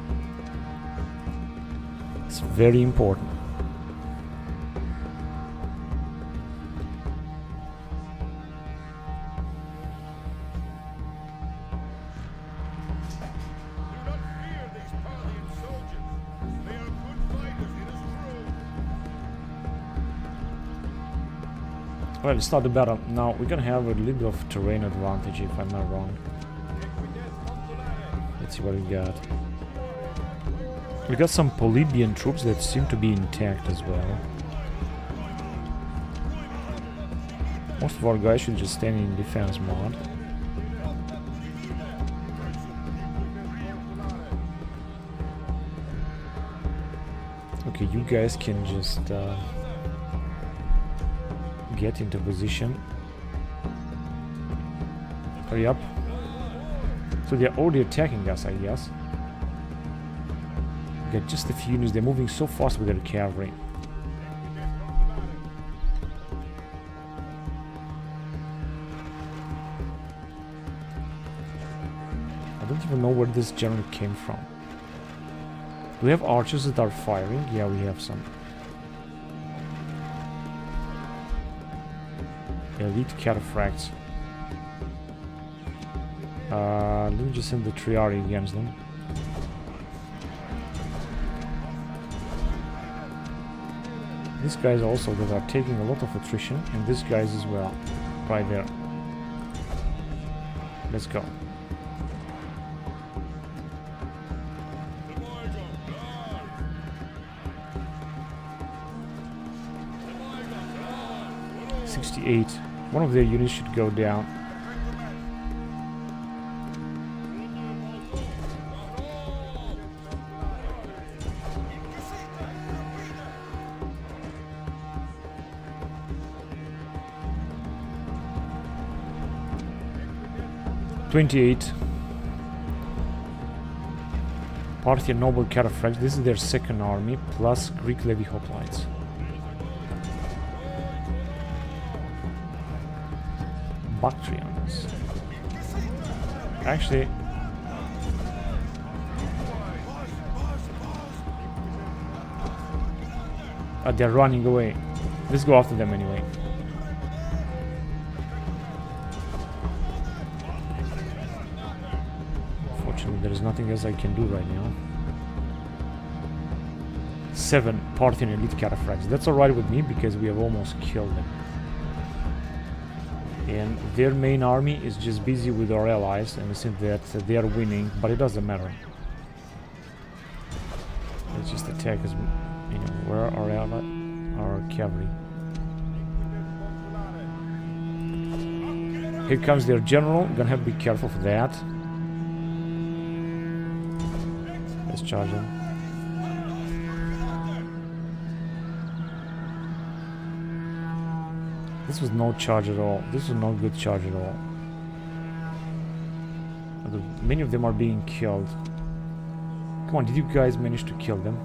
It's very important. Well, let's start the battle. Now, we're gonna have a little bit of terrain advantage, if I'm not wrong. Let's see what we got. We got some Polybian troops that seem to be intact as well. Most of our guys should just stand in defense mode. Okay, you guys can just get into position. Hurry up. So they're already attacking us, I guess. We got just a few units. They're moving so fast with their cavalry. I don't even know where this general came from. Do we have archers that are firing? Yeah, we have some. Elite cataphracts. Let me just send the Triari against them. These guys also that are taking a lot of attrition, and these guys as well. Right there. Let's go. One of their units should go down. Parthian noble cataphracts. This is their second army, plus Greek levy hoplites. Bactrians. Actually, They're running away. Let's go after them anyway. Fortunately, there is nothing else I can do right now. 7 Parthian elite cataphracts. That's alright with me because we have almost killed them. And their main army is just busy with our allies, and it seems that they are winning, but it doesn't matter. Let's just attack as, you know, where are our cavalry? Here comes their general. Gonna have to be careful for that. Let's charge them. This was no charge at all. This was no good charge at all. Many of them are being killed. Come on, did you guys manage to kill them?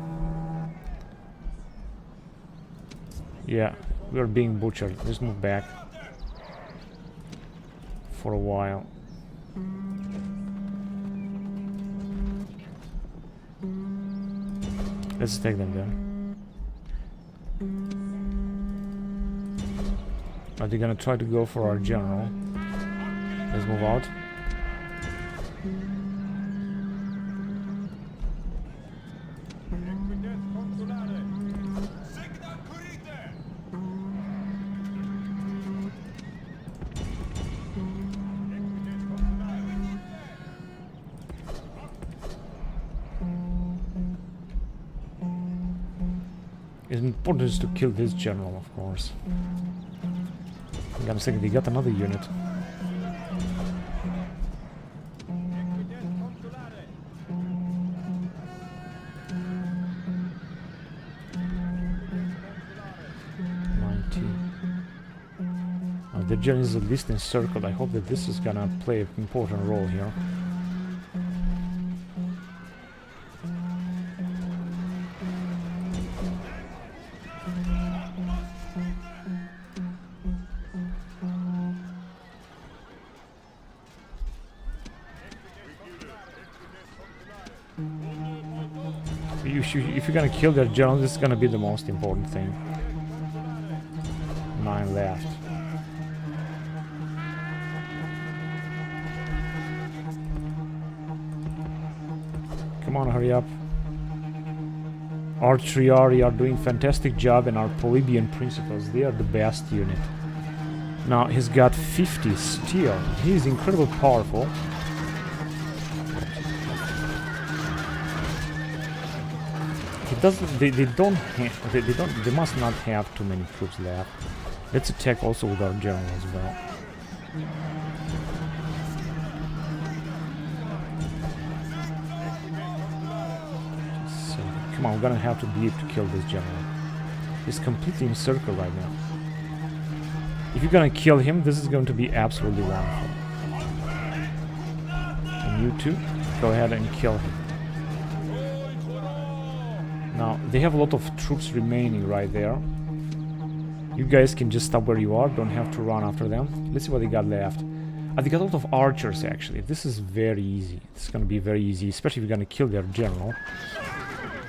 Yeah, we are being butchered. Let's move back. For a while. Let's take them then. Are they gonna try to go for our general? Let's move out. It's important to kill this general, of course. I'm saying they got another unit. The general is at least encircled. I hope that this is gonna play an important role here. If you're gonna kill their general, this is gonna be the most important thing. 9 left. Come on, hurry up. Our Triari are doing fantastic job, and our Polybian principals, they are the best unit. Now he's got 50 steel. He's incredibly powerful. They must not have too many troops left. Let's attack also with our general as well. So, come on, we're gonna have to be able to kill this general. He's completely encircled right now. If you're gonna kill him, this is going to be absolutely wonderful. And you too, go ahead and kill him. Now, they have a lot of troops remaining right there. You guys can just stop where you are, don't have to run after them. Let's see what they got left. They got a lot of archers, actually. This is very easy. It's gonna be very easy, especially if you're gonna kill their general.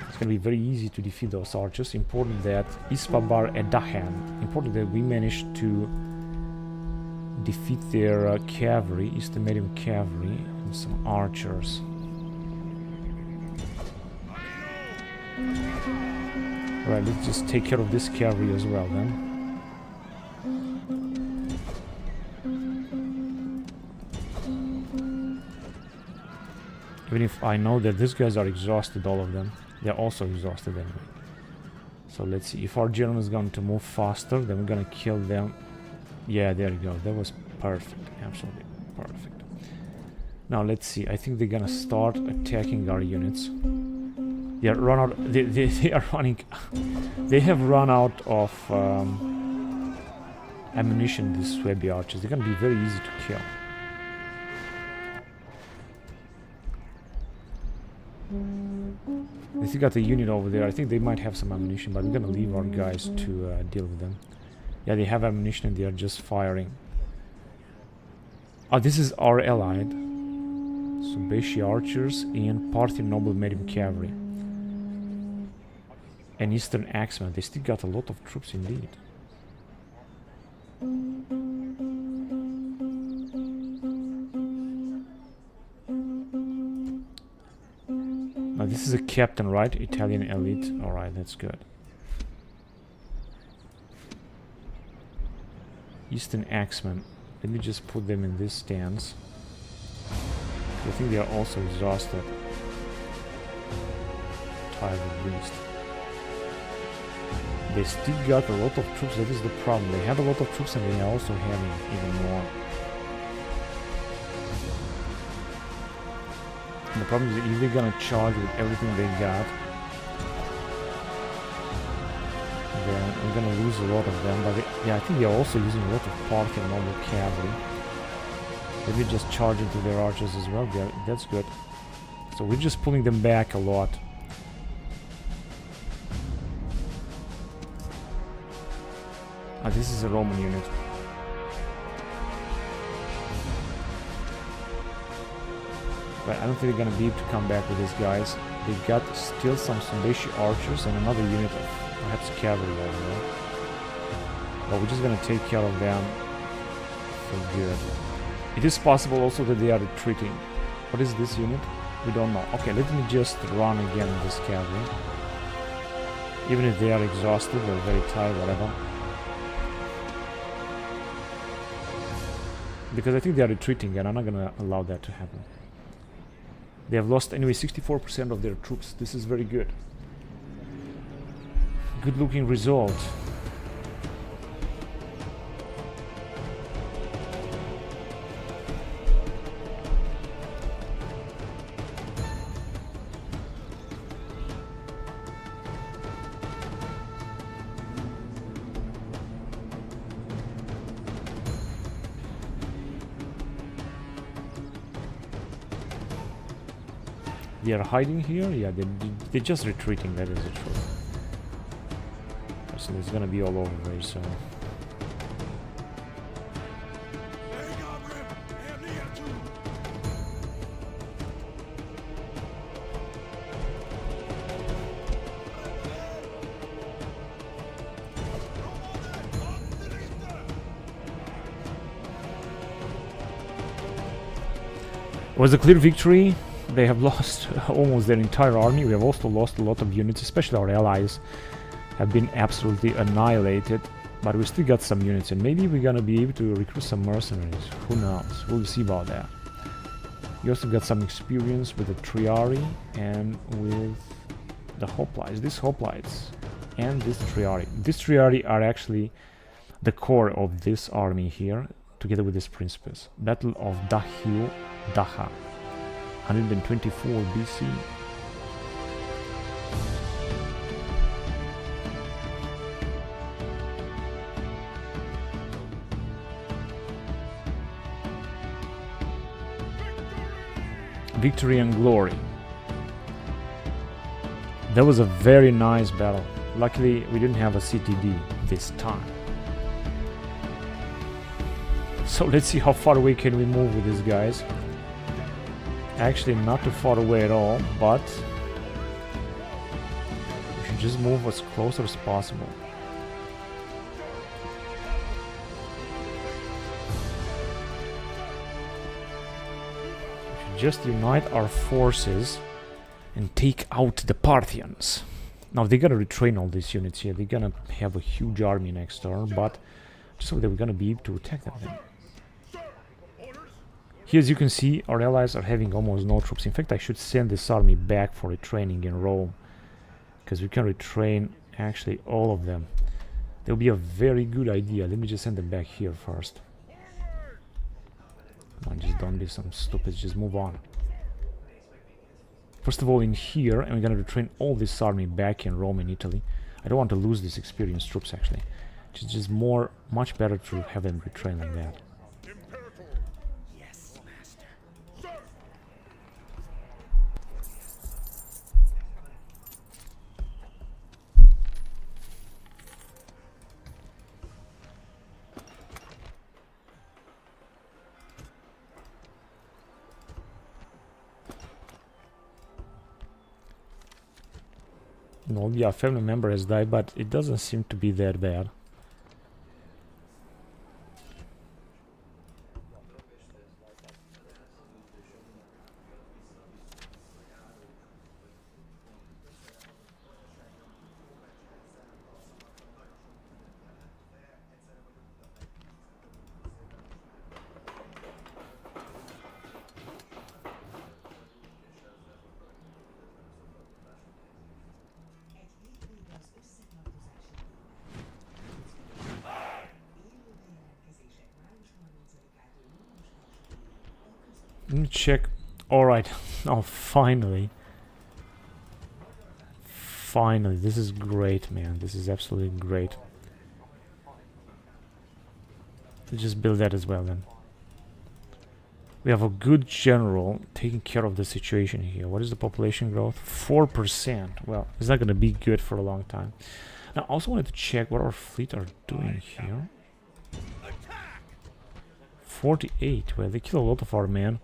It's gonna be very easy to defeat those archers. Important that Ispabar Edahan. Important that we managed to defeat their cavalry, Eastern medium cavalry, and some archers. Right, let's just take care of this cavalry as well then. Even if I know that these guys are exhausted, all of them, they're also exhausted anyway. So let's see, if our general is going to move faster, then we're gonna kill them. Yeah, there you go, that was perfect, absolutely perfect. Now let's see, I think they're gonna start attacking our units. They are run out. They are running. They have run out of ammunition. These Swabi archers. They're gonna be very easy to kill. They still got a unit over there. I think they might have some ammunition, but we're gonna leave our guys to deal with them. Yeah, they have ammunition and they are just firing. Oh, this is our allied. So Beshi archers and Parthian noble medium cavalry. and Eastern Axemen. They still got a lot of troops indeed. Now this is a captain, right? Italian elite. Alright, that's good. Eastern Axemen. Let me just put them in this stance. I think they are also exhausted. Tired at least. They still got a lot of troops, that is the problem. They have a lot of troops and they are also having even more. And the problem is if they're gonna charge with everything they got, then we're gonna lose a lot of them. But yeah, I think they're also using a lot of Parthian normal cavalry. Let me just charge into their archers as well. Yeah, that's good. So we're just pulling them back a lot. Ah, this is a Roman unit. But I don't think they're gonna be able to come back with these guys. They got still some Sundeshi archers and another unit of perhaps cavalry over there. But we're just gonna take care of them for good. It is possible also that they are retreating. What is this unit? We don't know. Okay, let me just run again with this cavalry. Even if they are exhausted or very tired, whatever. Because I think they are retreating and I'm not gonna allow that to happen. They have lost anyway 64% of their troops. This is very good. Good looking result. They are hiding here? Yeah, they're just retreating, that is the truth. So it's gonna be all over very soon. It was a clear victory. They have lost almost their entire army. We have also lost a lot of units, especially our allies have been absolutely annihilated. But we still got some units, and maybe we're gonna be able to recruit some mercenaries. Who knows? We'll see about that. We also got some experience with the Triari and with the hoplites. These hoplites and this Triari. These Triari are actually the core of this army here, together with this Principes. Battle of Dahiu Daha. 124 BC. Victory and glory. That was a very nice battle. Luckily, we didn't have a CTD this time. So let's see how far away can we move with these guys. Actually, not too far away at all, but we should just move as closer as possible. We should just unite our forces and take out the Parthians. Now they're gonna retrain all these units here. They're gonna have a huge army next turn, but just so that we're gonna be able to attack them then. Here, as you can see, our allies are having almost no troops. In fact, I should send this army back for retraining in Rome, because we can retrain actually all of them. That would be a very good idea. Let me just send them back here first. Come on, just don't be some stupid, just move on. First of all, in here, and we're gonna retrain all this army back in Rome and Italy. I don't want to lose these experienced troops, actually. It's just much better to have them retrain like that. getting old. Yeah, a family member has died, but it doesn't seem to be that bad. Let me check. Alright. Oh, finally. Finally. This is great, man. This is absolutely great. Let's just build that as well, then. We have a good general taking care of the situation here. What is the population growth? 4%. Well, it's not going to be good for a long time. Now, I also wanted to check what our fleet are doing here. 48. Well, they kill a lot of our men.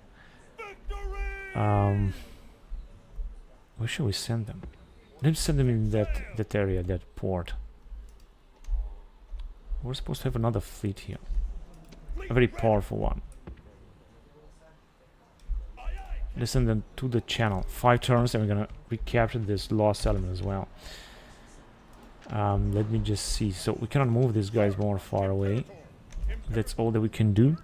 Where should we send them? Let's send them in that area, that port. We're supposed to have another fleet here. A very powerful one. Let's send them to the channel. 5 turns and we're gonna recapture this lost element as well. Let me just see. So we cannot move these guys more far away. That's all that we can do.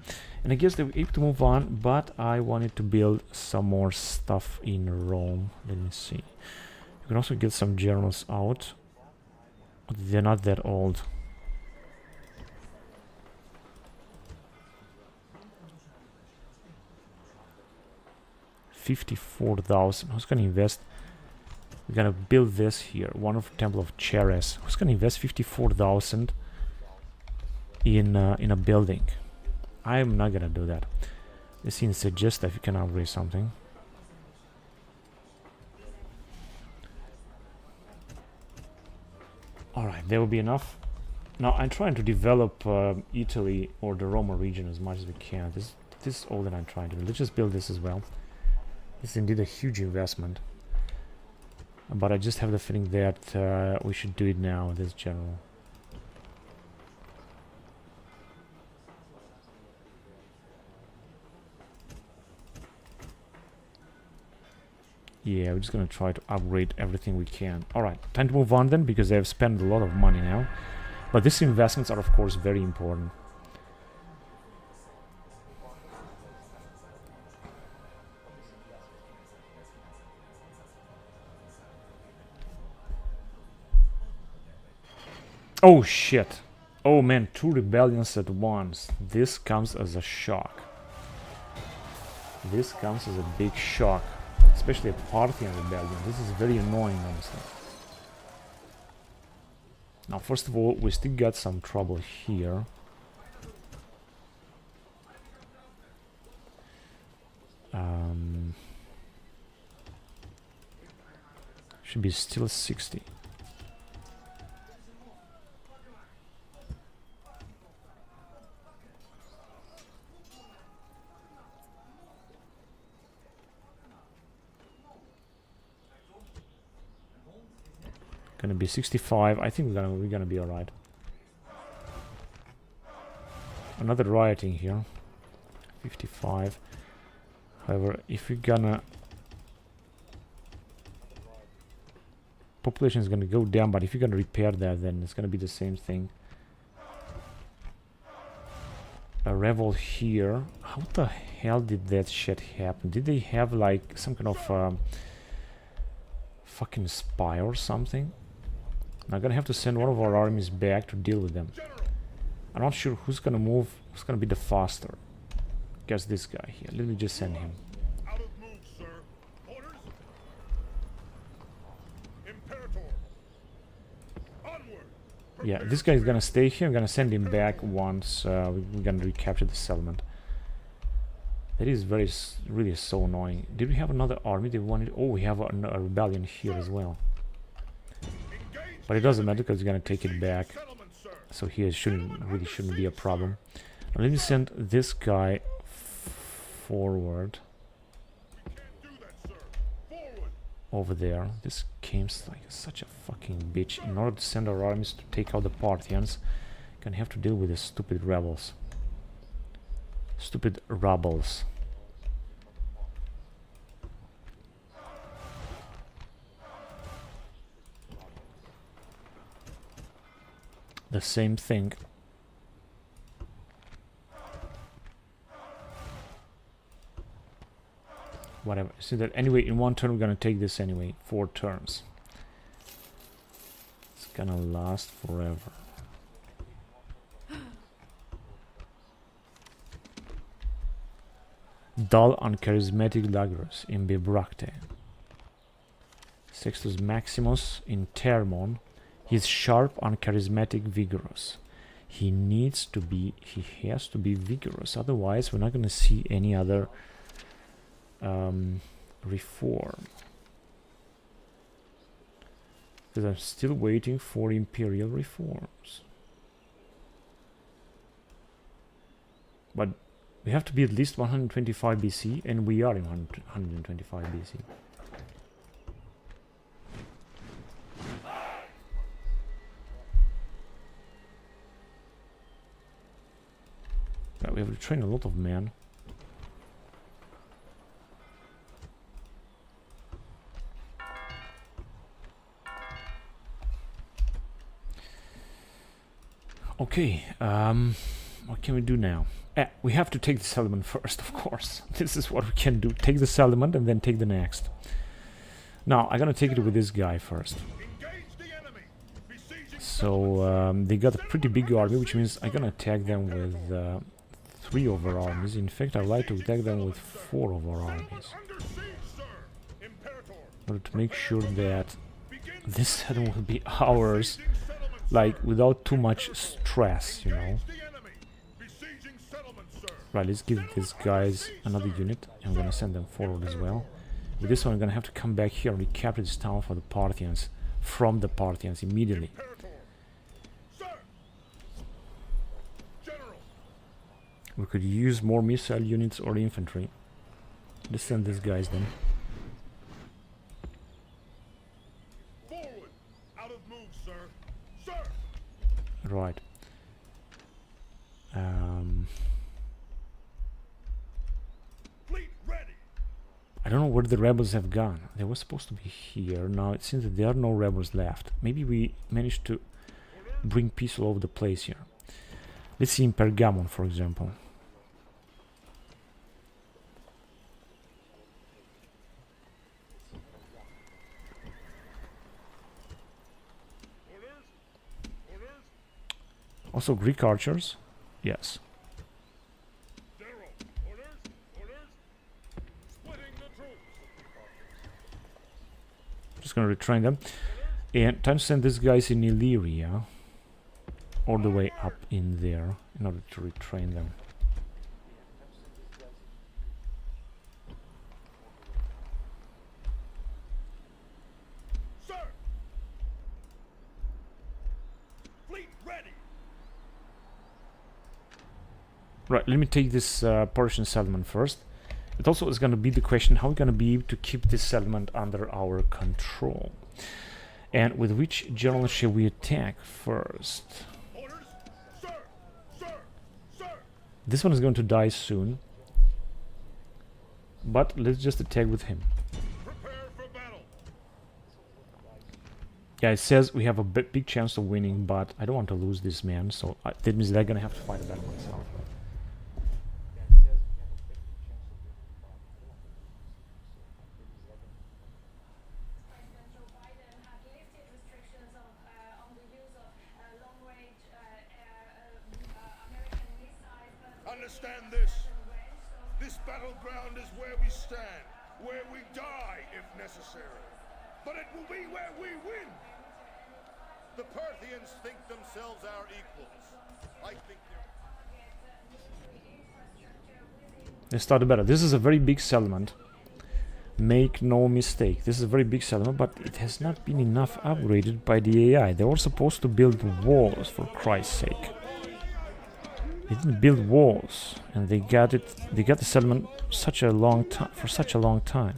And I guess they were able to move on, but I wanted to build some more stuff in Rome. Let me see. You can also get some generals out. They're not that old. $54,000. Who's gonna invest? We're gonna build this here. Wonderful Temple of Ceres. Who's gonna invest 54,000 in a building? I'm not gonna do that. Let's see in Segesta if you can upgrade something. Alright, there will be enough. Now I'm trying to develop Italy or the Roma region as much as we can. This is all that I'm trying to do. Let's just build this as well. This is indeed a huge investment. But I just have the feeling that we should do it now, this general. Yeah, we're just gonna try to upgrade everything we can. Alright, time to move on then, because they have spent a lot of money now. But these investments are of course very important. Oh shit. Oh man, 2 rebellions at once. This comes as a shock. This comes as a big shock. Especially a Parthian rebellion. This is very annoying, honestly. Now, first of all, we still got some trouble here. Should be still 60. Gonna be 65. I think we're gonna be alright. Another rioting here. 55. However, if we're gonna population is gonna go down, but if you're gonna repair that, then it's gonna be the same thing. A revolt here. How the hell did that shit happen? Did they have like some kind of fucking spy or something? I'm gonna have to send one of our armies back to deal with them. I'm not sure who's gonna move, who's gonna be the faster. Guess this guy here. Let me just send him. Out of move, sir. Orders. Imperator. Onward. Yeah, this guy is gonna stay here. I'm gonna send him back once we're gonna recapture the settlement. That is really so annoying. Did we have another army? They wanted. Oh, we have a rebellion here as well. But it doesn't matter because we're gonna take it back. So here shouldn't be a problem. Now let me send this guy forward. over there. This game's like such a fucking bitch. In order to send our armies to take out the Parthians, gonna have to deal with these stupid rebels. Stupid rebels. The same thing. Whatever. See that anyway, in one turn we're gonna take this anyway. 4 turns. It's gonna last forever. Dull, uncharismatic Lagros in Bibracte. Sextus Maximus in Termon. He's sharp, uncharismatic, vigorous. He has to be vigorous. Otherwise, we're not gonna see any other reform. Because I'm still waiting for imperial reforms. But we have to be at least 125 BC, and we are in 125 BC. Right, we have to train a lot of men. Okay, what can we do now? We have to take the settlement first, of course. This is what we can do. Take the settlement and then take the next. Now, I'm gonna take it with this guy first. So, they got a pretty big army, which means I'm gonna attack them with 3 of our armies. In fact, I'd like to attack them with 4 of our armies. In order to make sure that this settlement will be ours, like, without too much stress, you know. Right, let's give these guys another unit. I'm gonna send them forward as well. With this one, I'm gonna have to come back here and recapture this town for the Parthians, from the Parthians immediately. We could use more missile units or infantry. Let's send these guys then. Forward. Out of move, sir. Sir. Right. Fleet ready. I don't know where the rebels have gone. They were supposed to be here. Now it seems that there are no rebels left. Maybe we managed to bring peace all over the place here. Let's see in Pergamon, for example. Also Greek archers? Yes. General. Orders. Orders. Splitting the troops. Just gonna retrain them. And time to send these guys in Illyria. All the way up in there in order to retrain them. Sir. Fleet ready. Right, let me take this Persian settlement first. It also is going to be the question how we're going to be able to keep this settlement under our control. And with which general shall we attack first? Orders. Sir. Sir. Sir. This one is going to die soon. But let's just attack with him. Prepare for battle. Yeah, it says we have a big chance of winning, but I don't want to lose this man, so that means that I'm going to have to fight a battle myself. Understand this. This battleground is where we stand, where we die if necessary. But it will be where we win. The Parthians think themselves our equals. I think Let's start the battle. This is a very big settlement. Make no mistake. This is a very big settlement, but it has not been enough upgraded by the AI. They were supposed to build walls, for Christ's sake. They didn't build walls, and they got it. They got the settlement for such a long time.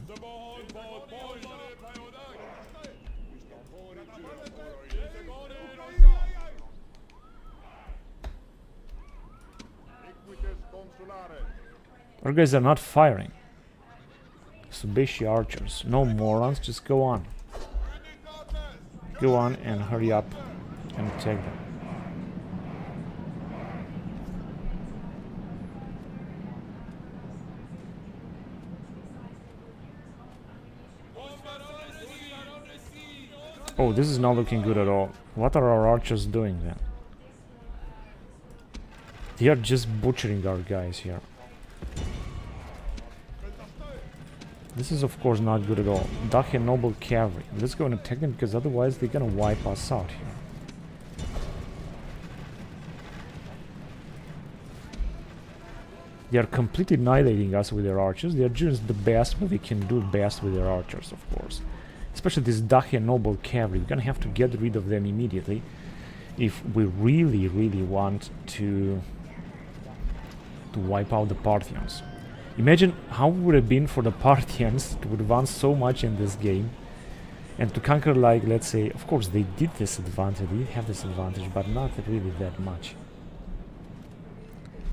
Our guys are not firing. Subeshi archers. No morons, just go on. Go on and hurry up and attack them. Oh, this is not looking good at all. What are our archers doing then? They are just butchering our guys here. This is of course not good at all. Dacia Noble Cavalry. Let's go and attack them because otherwise they're gonna wipe us out here. They are completely annihilating us with their archers. They are just the best, but they can do best with their archers, of course. Especially this Dacia Noble Cavalry. We're gonna have to get rid of them immediately if we really, really want to wipe out the Parthians. Imagine how it would have been for the Parthians to advance so much in this game and to conquer, like, let's say, of course they did this advantage, they have this advantage, but not really that much.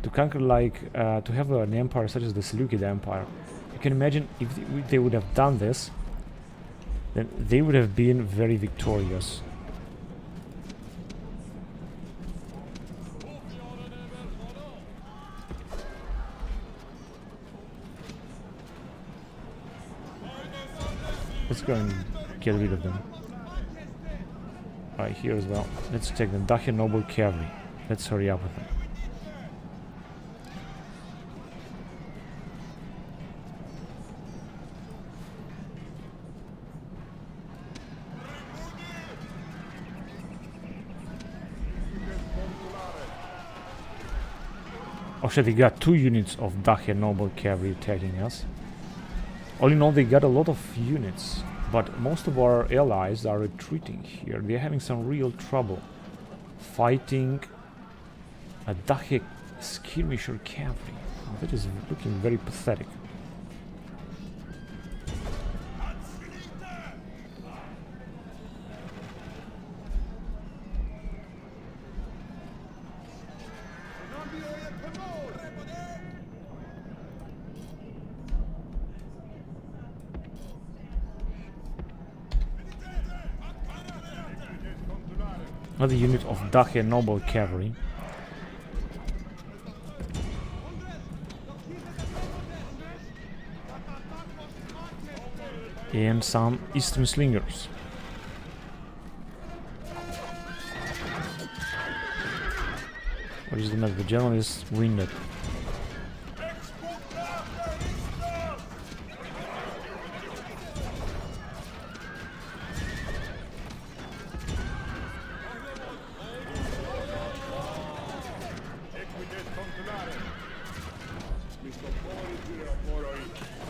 To conquer, like, to have an empire such as the Seleucid Empire, you can imagine if they would have done this, then they would have been very victorious. Let's go and get rid of them. Right, here as well. Let's take the Dacia Noble Cavalry. Let's hurry up with them. Oh shit, they got 2 units of Dacia Noble Cavalry attacking us. All in all, they got a lot of units, but most of our allies are retreating here. They're having some real trouble fighting a Dacia skirmisher cavalry. That is looking very pathetic. Another unit of Dacia Noble Cavalry. And some Eastern Slingers. What is the matter? The general is wounded.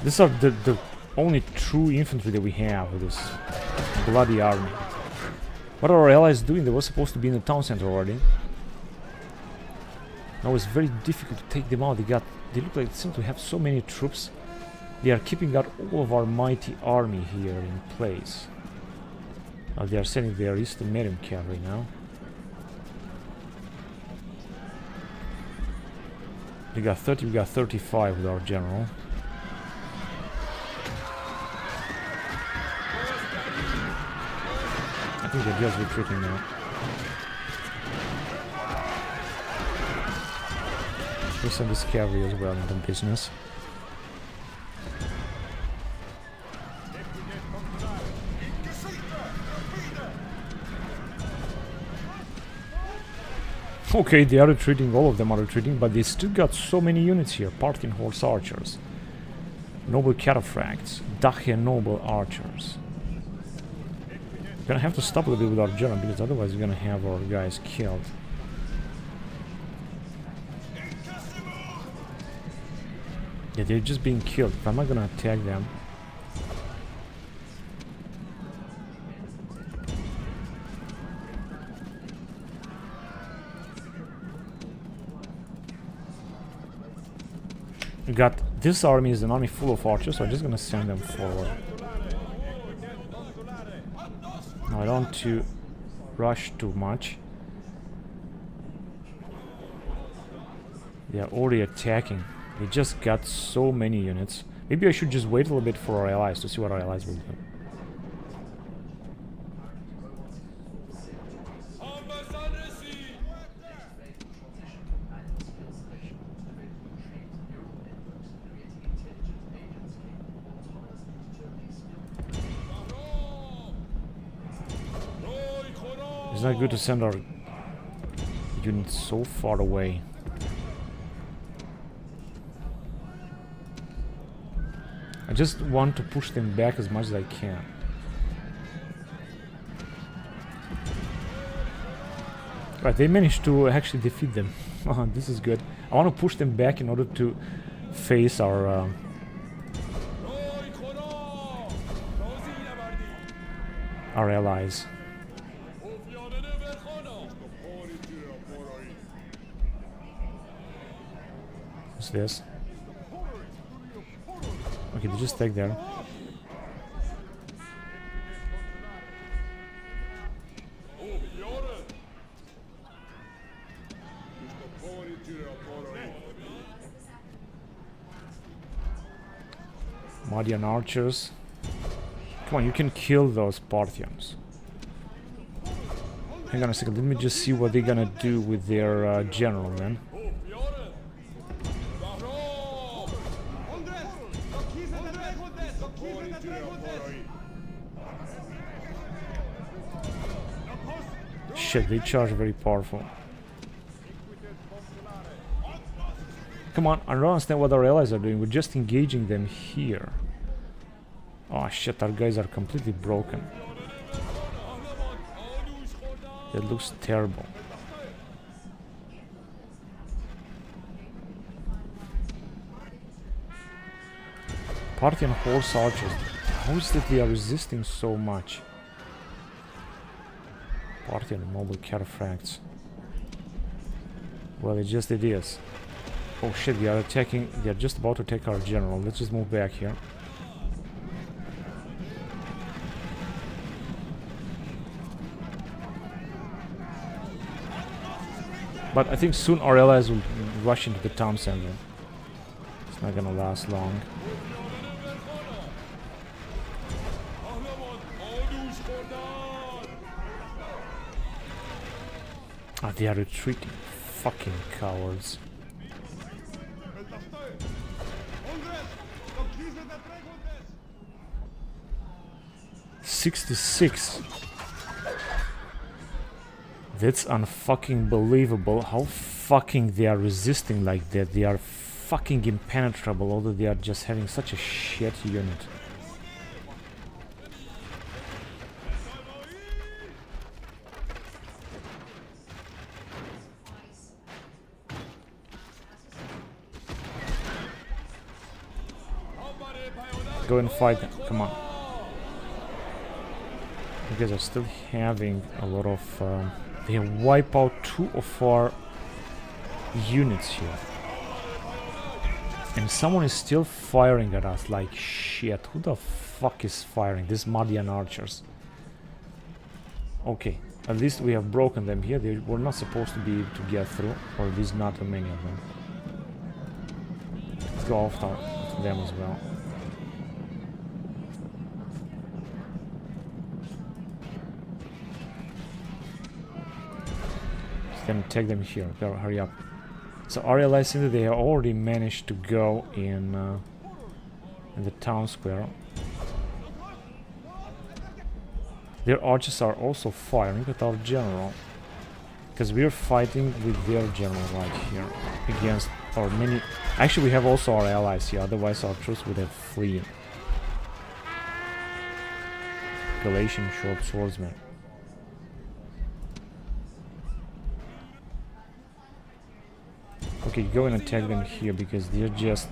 These are the only true infantry that we have with this bloody army. What are our allies doing? They were supposed to be in the town center already. Now it's very difficult to take them out. They look like they seem to have so many troops. They are keeping out all of our mighty army here in place. They are sending their Eastern Medium Cavalry now. We got 30, we got 35 with our general. I think they're just retreating now. We'll send this cavalry as well into business. Okay, they are retreating, all of them are retreating, but they still got so many units here. Parthian horse archers, noble cataphracts, Dacia noble archers. We're gonna have to stop a little bit with our general, because otherwise we're gonna have our guys killed. Yeah, they're just being killed. If I'm not gonna attack them. We got this army is an army full of archers, so I'm just gonna send them forward. Now I don't want to rush too much. They are already attacking. They just got so many units. Maybe I should just wait a little bit for our allies to see what our allies will do. It's not good to send our units so far away. I just want to push them back as much as I can. Right, they managed to actually defeat them. This is good. I want to push them back in order to face our allies. What's this? Okay, they just take there. Median archers. Come on, you can kill those Parthians. Hang on a second, let me just see what they're gonna do with their general then. Shit, they charge very powerful. Come on, I don't understand what our allies are doing. We're just engaging them here. Oh shit, our guys are completely broken. That looks terrible. Parthian horse archers. How is it they are resisting so much? Parthian mobile cataphracts. Well, it's just ideas. Oh shit, they are attacking. They are just about to take our general. Let's just move back here. But I think soon our allies will rush into the town center. It's not gonna last long. Ah, they are retreating. Fucking cowards. $66. That's unfucking believable. How fucking they are resisting like that. They are fucking impenetrable, although they are just having such a shit unit. Go and fight them. Come on. You guys are still having a lot of... they wipe out 2 of our units here. And someone is still firing at us like shit. Who the fuck is firing? These Median archers. Okay. At least we have broken them here. They were not supposed to be able to get through. Or at least not too many of them. Let's go after them as well. Then take them here. Go, hurry up. So our allies, they have already managed to go in the town square. Their archers are also firing at our general, because we are fighting with their general right here against our many. Actually, we have also our allies here. Otherwise, our troops would have fleed. Galatian short swordsmen. Okay, go and attack them here because they're just...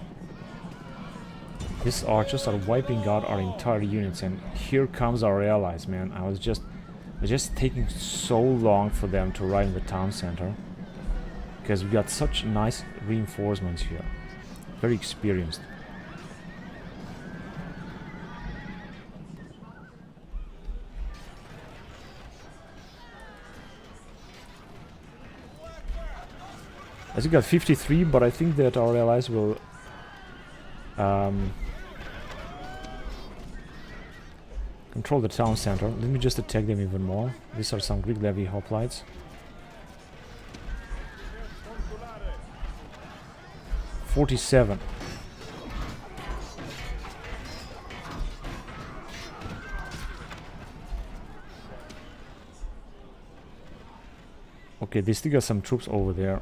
These archers are wiping out our entire units, and here comes our allies, man. It's just taking so long for them to arrive in the town center because we got such nice reinforcements here. Very experienced. As we got 53, but I think that our allies will Control the town center. Let me just attack them even more. These are some Greek levy hoplites. $47. Okay, they still got some troops over there.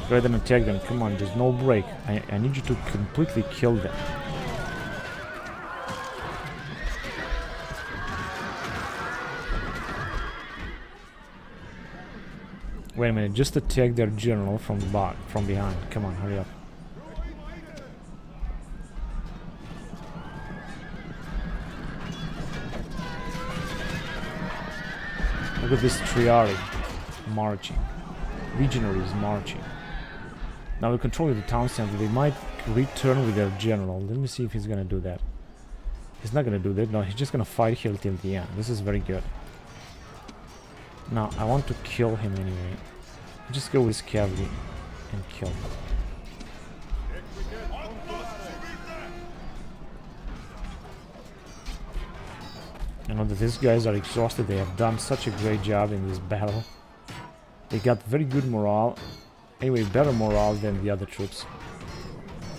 Go ahead and attack them. Come on, there's no break. I need you to completely kill them. Wait a minute, just attack their general from the back, from behind. Come on, hurry up. Look at this Triari marching. Legionaries marching. Now we're controlling the town center. They might return with their general. Let me see if he's gonna do that. He's not gonna do that. No, he's just gonna fight here till the end. This is very good. Now I want to kill him anyway. Just go with his cavalry and kill him. I know that these guys are exhausted. They have done such a great job in this battle. They got very good morale. Anyway, better morale than the other troops.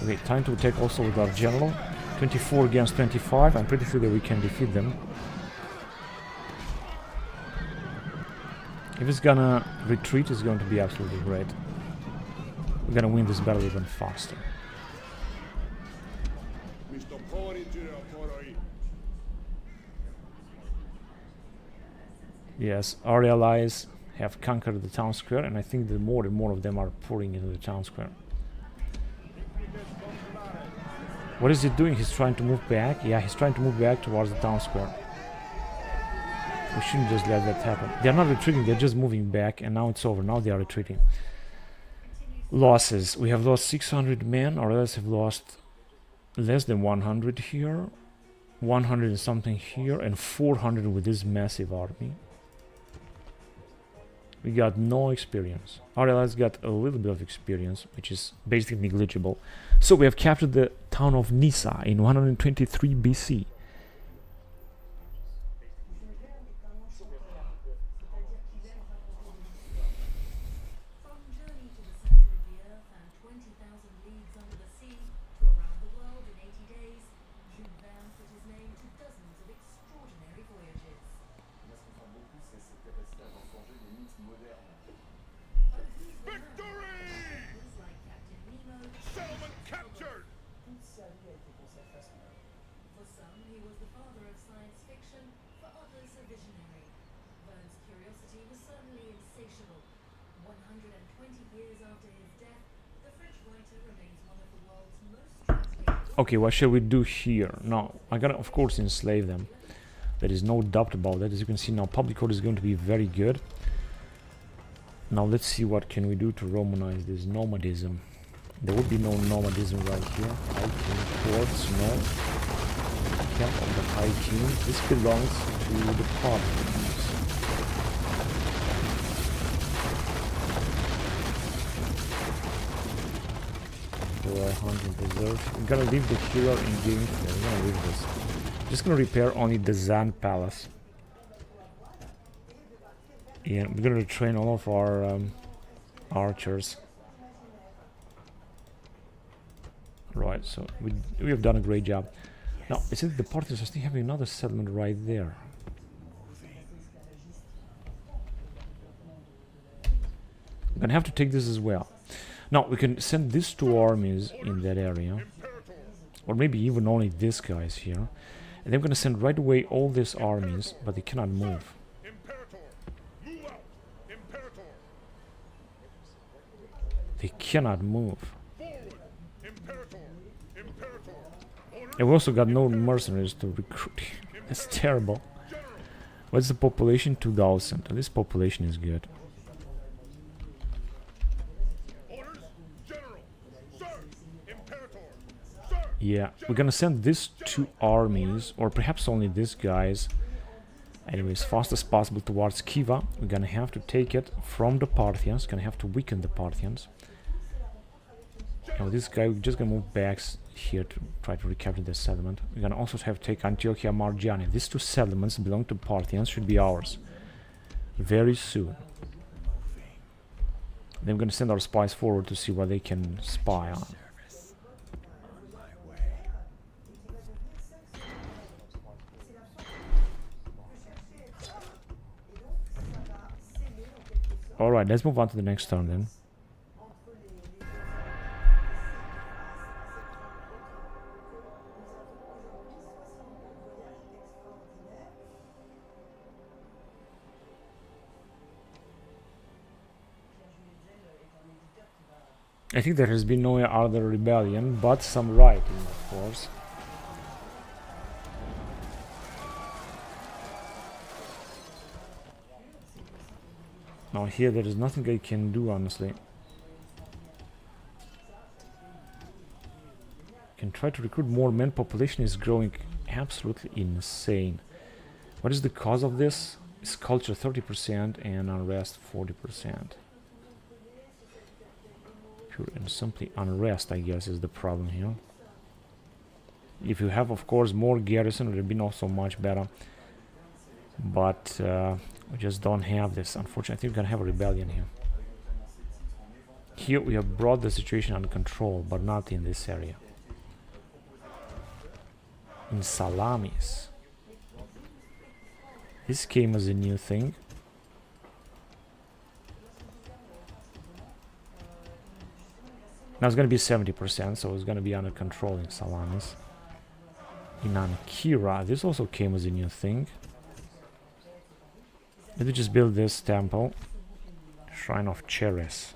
Okay, time to attack also with our general. 24 against 25. I'm pretty sure that we can defeat them. If it's gonna retreat, it's going to be absolutely great. We're gonna win this battle even faster. Yes, our allies have conquered the town square, and I think that more and more of them are pouring into the town square. What is he doing? He's trying to move back? Yeah, he's trying to move back towards the town square. We shouldn't just let that happen. They're not retreating, they're just moving back, and now it's over. Now they are retreating. Losses. We have lost 600 men. Our allies have lost less than 100 here. 100 and something here, and 400 with this massive army. We got no experience. Our allies got a little bit of experience, which is basically negligible. So we have captured the town of Nisa in 123 BC. Okay, what shall we do here? Now, I gotta, of course, enslave them. There is no doubt about that. As you can see now, public order is going to be very good. Now, let's see what can we do to Romanize this nomadism. There will be no nomadism right here. High King Ports, no. Camp of the High King. This belongs to the Patavium. 100 reserve. I'm gonna leave the hero engaged. Yeah, we're gonna leave this. Just gonna repair only the Zan Palace. Yeah, we're gonna retrain all of our archers. Right, so we have done a great job. Now, it says the Parthians are still having another settlement right there. I'm gonna have to take this as well. Now, we can send these two armies in that area. Or maybe even only these guys here. And I'm gonna send right away all these armies, but they cannot move. They cannot move. And we also got no mercenaries to recruit. That's terrible. What's the population? 2,000. This population is good. Yeah, we're gonna send these two armies, or perhaps only these guys, anyway, as fast as possible towards Khiva. We're gonna have to take it from the Parthians, gonna have to weaken the Parthians. Now this guy, we're just gonna move back here to try to recapture this settlement. We're gonna also have to take Antiochia Margiani. These two settlements belong to Parthians, should be ours very soon. Then we're gonna send our spies forward to see what they can spy on. Alright, let's move on to the next turn then. I think there has been no other rebellion, but some rioting, of course. Now here there is nothing I can do, honestly. Can try to recruit more men. Population is growing absolutely insane. What is the cause of this? It's culture 30% and unrest 40%. Pure and simply unrest, I guess, is the problem here. If you have, of course, more garrison, it would have been also much better. But we just don't have this. Unfortunately, I think we're gonna have a rebellion here. Here we have brought the situation under control, but not in this area. In Salamis. This came as a new thing. Now it's gonna be 70%, so it's gonna be under control in Salamis. In Ankira, this also came as a new thing. Let me just build this temple. Shrine of Ceres.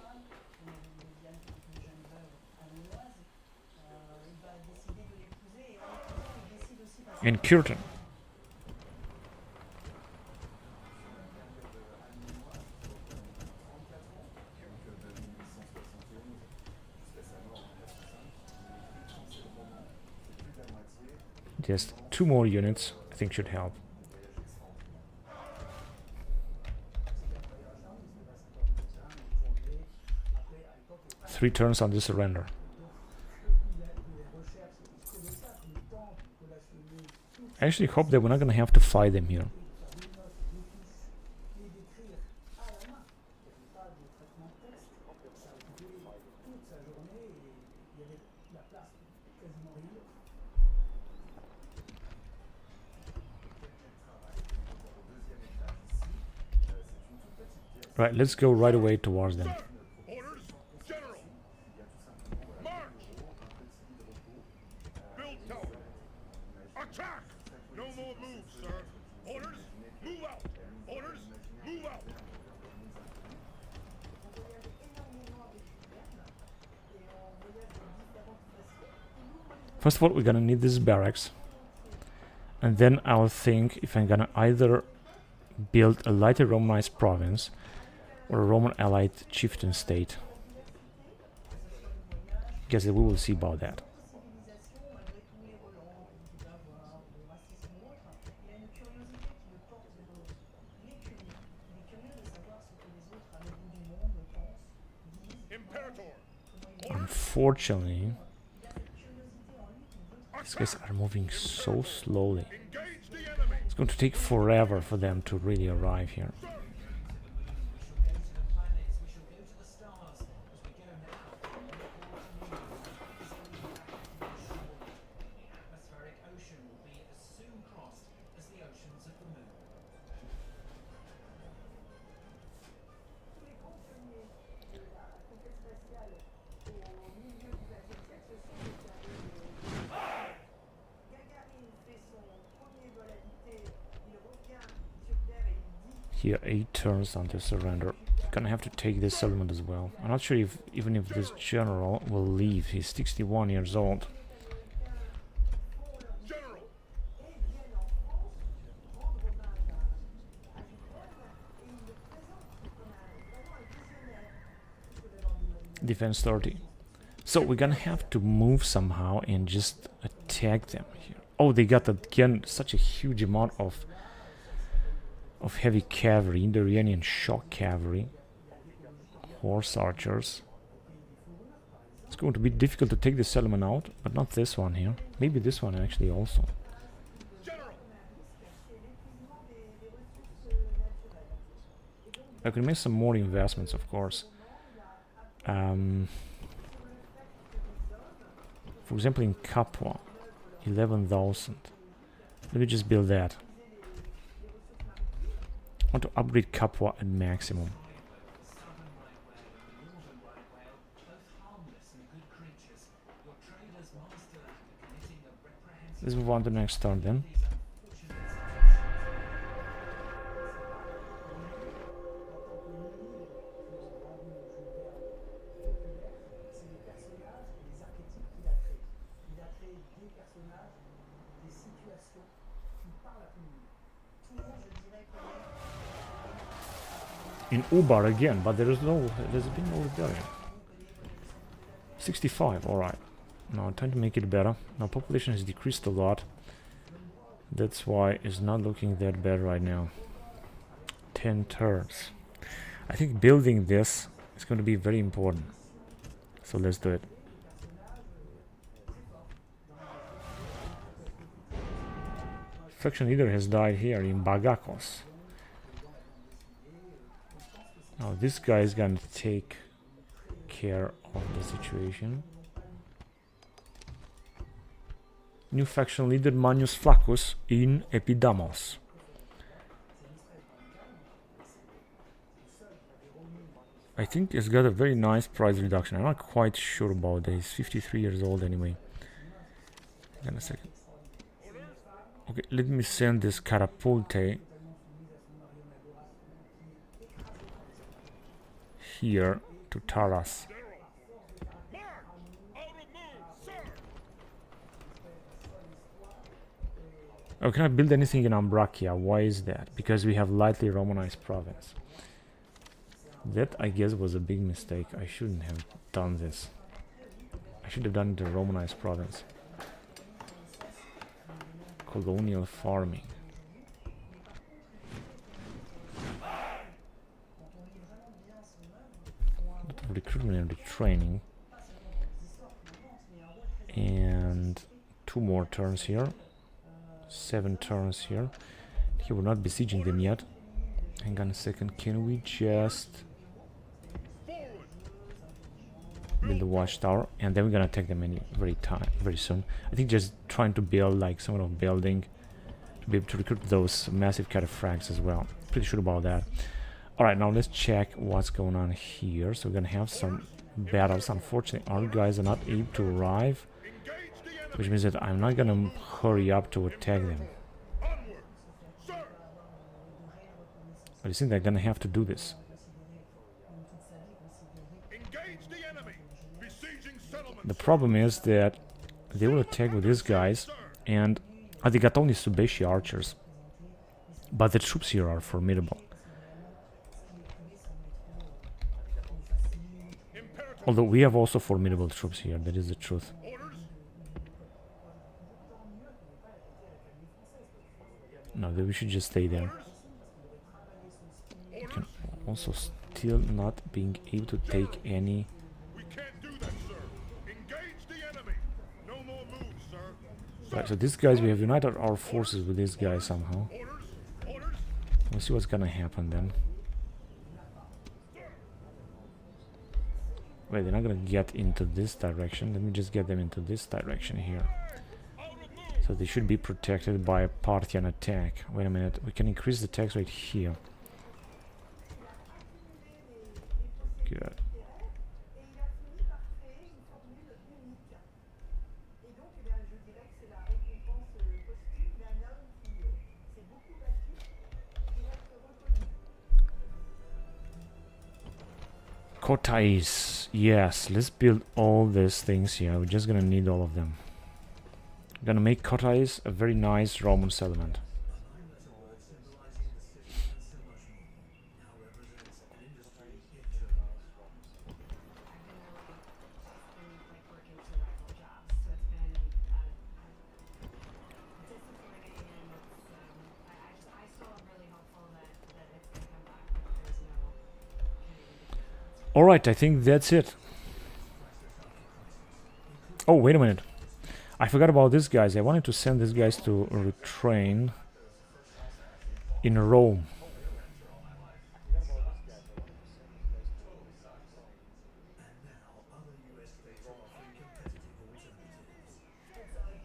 In Curtin. Just 2 more units, I think, should help. Three turns on the surrender. I actually hope that we're not gonna have to fight them here. Right, let's go right away towards them. Orders, General. March. Build tower. Attack. No more moves, sir. Orders, move out. Orders, move out. First of all, we're gonna need this barracks. And then I'll think if I'm gonna either build a lighter Romanized province or a Roman allied chieftain state. Guess that we will see about that. Imperator. Unfortunately, these guys are moving so slowly. Engage the enemy. It's going to take forever for them to really arrive here. Here 8 turns on the surrender. Gonna have to take this settlement as well. I'm not sure if even if this general will leave. He's 61 years old. General. Defense 30. So we're gonna have to move somehow and just attack them here. Oh, they got again such a huge amount of heavy cavalry, Indo-Iranian shock cavalry, horse archers. It's going to be difficult to take this settlement out, but not this one here. Maybe this one actually also. I can make some more investments, of course. For example, in Capua, 11,000. Let me just build that. I want to upgrade Capua at maximum. Let's move on to the next turn then. In Ubar again, but there's been no rebellion. 65, alright. Now time to make it better. Now population has decreased a lot. That's why it's not looking that bad right now. 10 turns. I think building this is going to be very important. So let's do it. Faction leader has died here in Bagakos. Now this guy is gonna take care of the situation. New faction leader Manius Flaccus in Epidamos. I think it's got a very nice price reduction. I'm not quite sure about that. He's 53 years old anyway. Hang on a second. Okay, let me send this catapulte here to Taras. Oh, can I build anything in Ambracia? Why is that? Because we have lightly Romanized province. That, I guess, was a big mistake. I shouldn't have done this. I should have done the Romanized province. Colonial farming. Recruitment and retraining. And 2 more turns here. 7 turns here. He will not besieging them yet. Hang on a second. Can we just build the watchtower, and then we're gonna attack them very soon. I think just trying to build like some sort of building to be able to recruit those massive cataphracts as well. Pretty sure about that. Alright, now let's check what's going on here. So we're gonna have some battles. Unfortunately, our guys are not able to arrive, which means that I'm not gonna hurry up to attack them. But I think they're gonna have to do this. The problem is that they will attack with these guys, and they got only Subeshi archers. But the troops here are formidable. Although we have also formidable troops here, that is the truth. No, we should just stay there. We can also still not being able to take any. Right, so these guys, we have united our forces with these guys somehow. We'll see what's gonna happen then. Wait, they're not gonna get into this direction. Let me just get them into this direction here. So they should be protected by a Parthian attack. Wait a minute, we can increase the tax rate here. Good. Kotais, yes, let's build all these things here. We're just gonna need all of them. I'm gonna make Kotais a very nice Roman settlement. Alright, I think that's it. Oh, wait a minute. I forgot about these guys. I wanted to send these guys to retrain in Rome.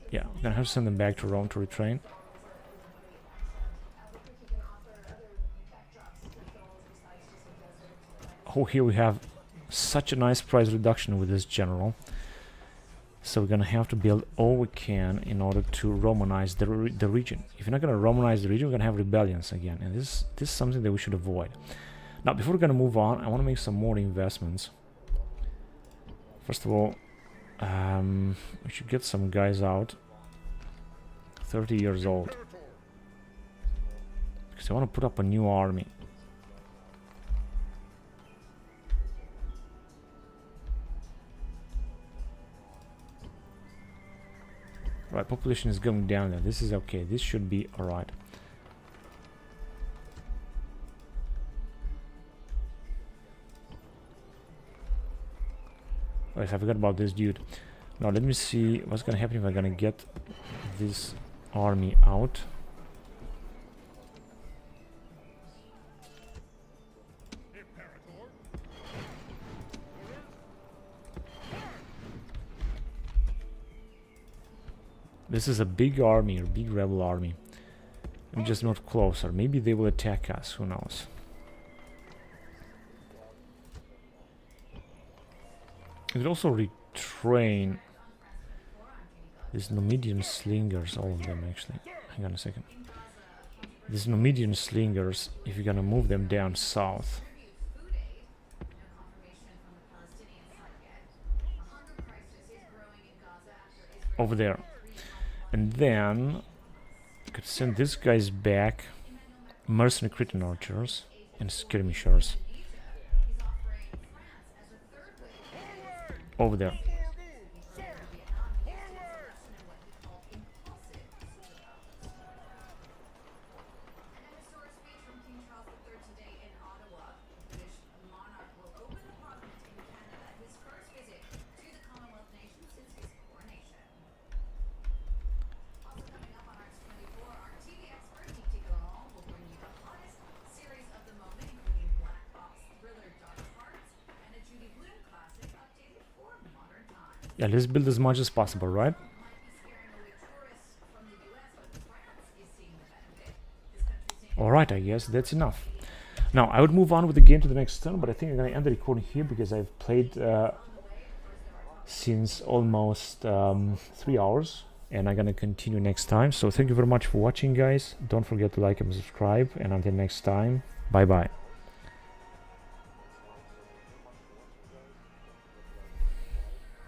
Yeah, I'm gonna have to send them back to Rome to retrain. Oh, here we have such a nice price reduction with this general. So we're gonna have to build all we can in order to Romanize the region. If you're not gonna Romanize the region, we're gonna have rebellions again, and this is something that we should avoid. Now, before we're gonna move on, I want to make some more investments. First of all, we should get some guys out. 30 years old. Because I want to put up a new army. Right, population is going down there. This is okay. This should be alright. Right, I forgot about this dude. Now let me see what's gonna happen if I'm gonna get this army out. This is a big army, or big rebel army. I'm just not closer. Maybe they will attack us, who knows. I could also retrain these Numidian slingers, all of them actually. Hang on a second. These Numidian slingers, if you're gonna move them down south. Over there. And then I could send these guys back, mercenary Cretan archers and skirmishers. Over there. Yeah, let's build as much as possible, right? Alright, I guess that's enough. Now, I would move on with the game to the next turn, but I think I'm going to end the recording here because I've played since almost 3 hours, and I'm going to continue next time. So thank you very much for watching, guys. Don't forget to like and subscribe, and until next time, bye-bye.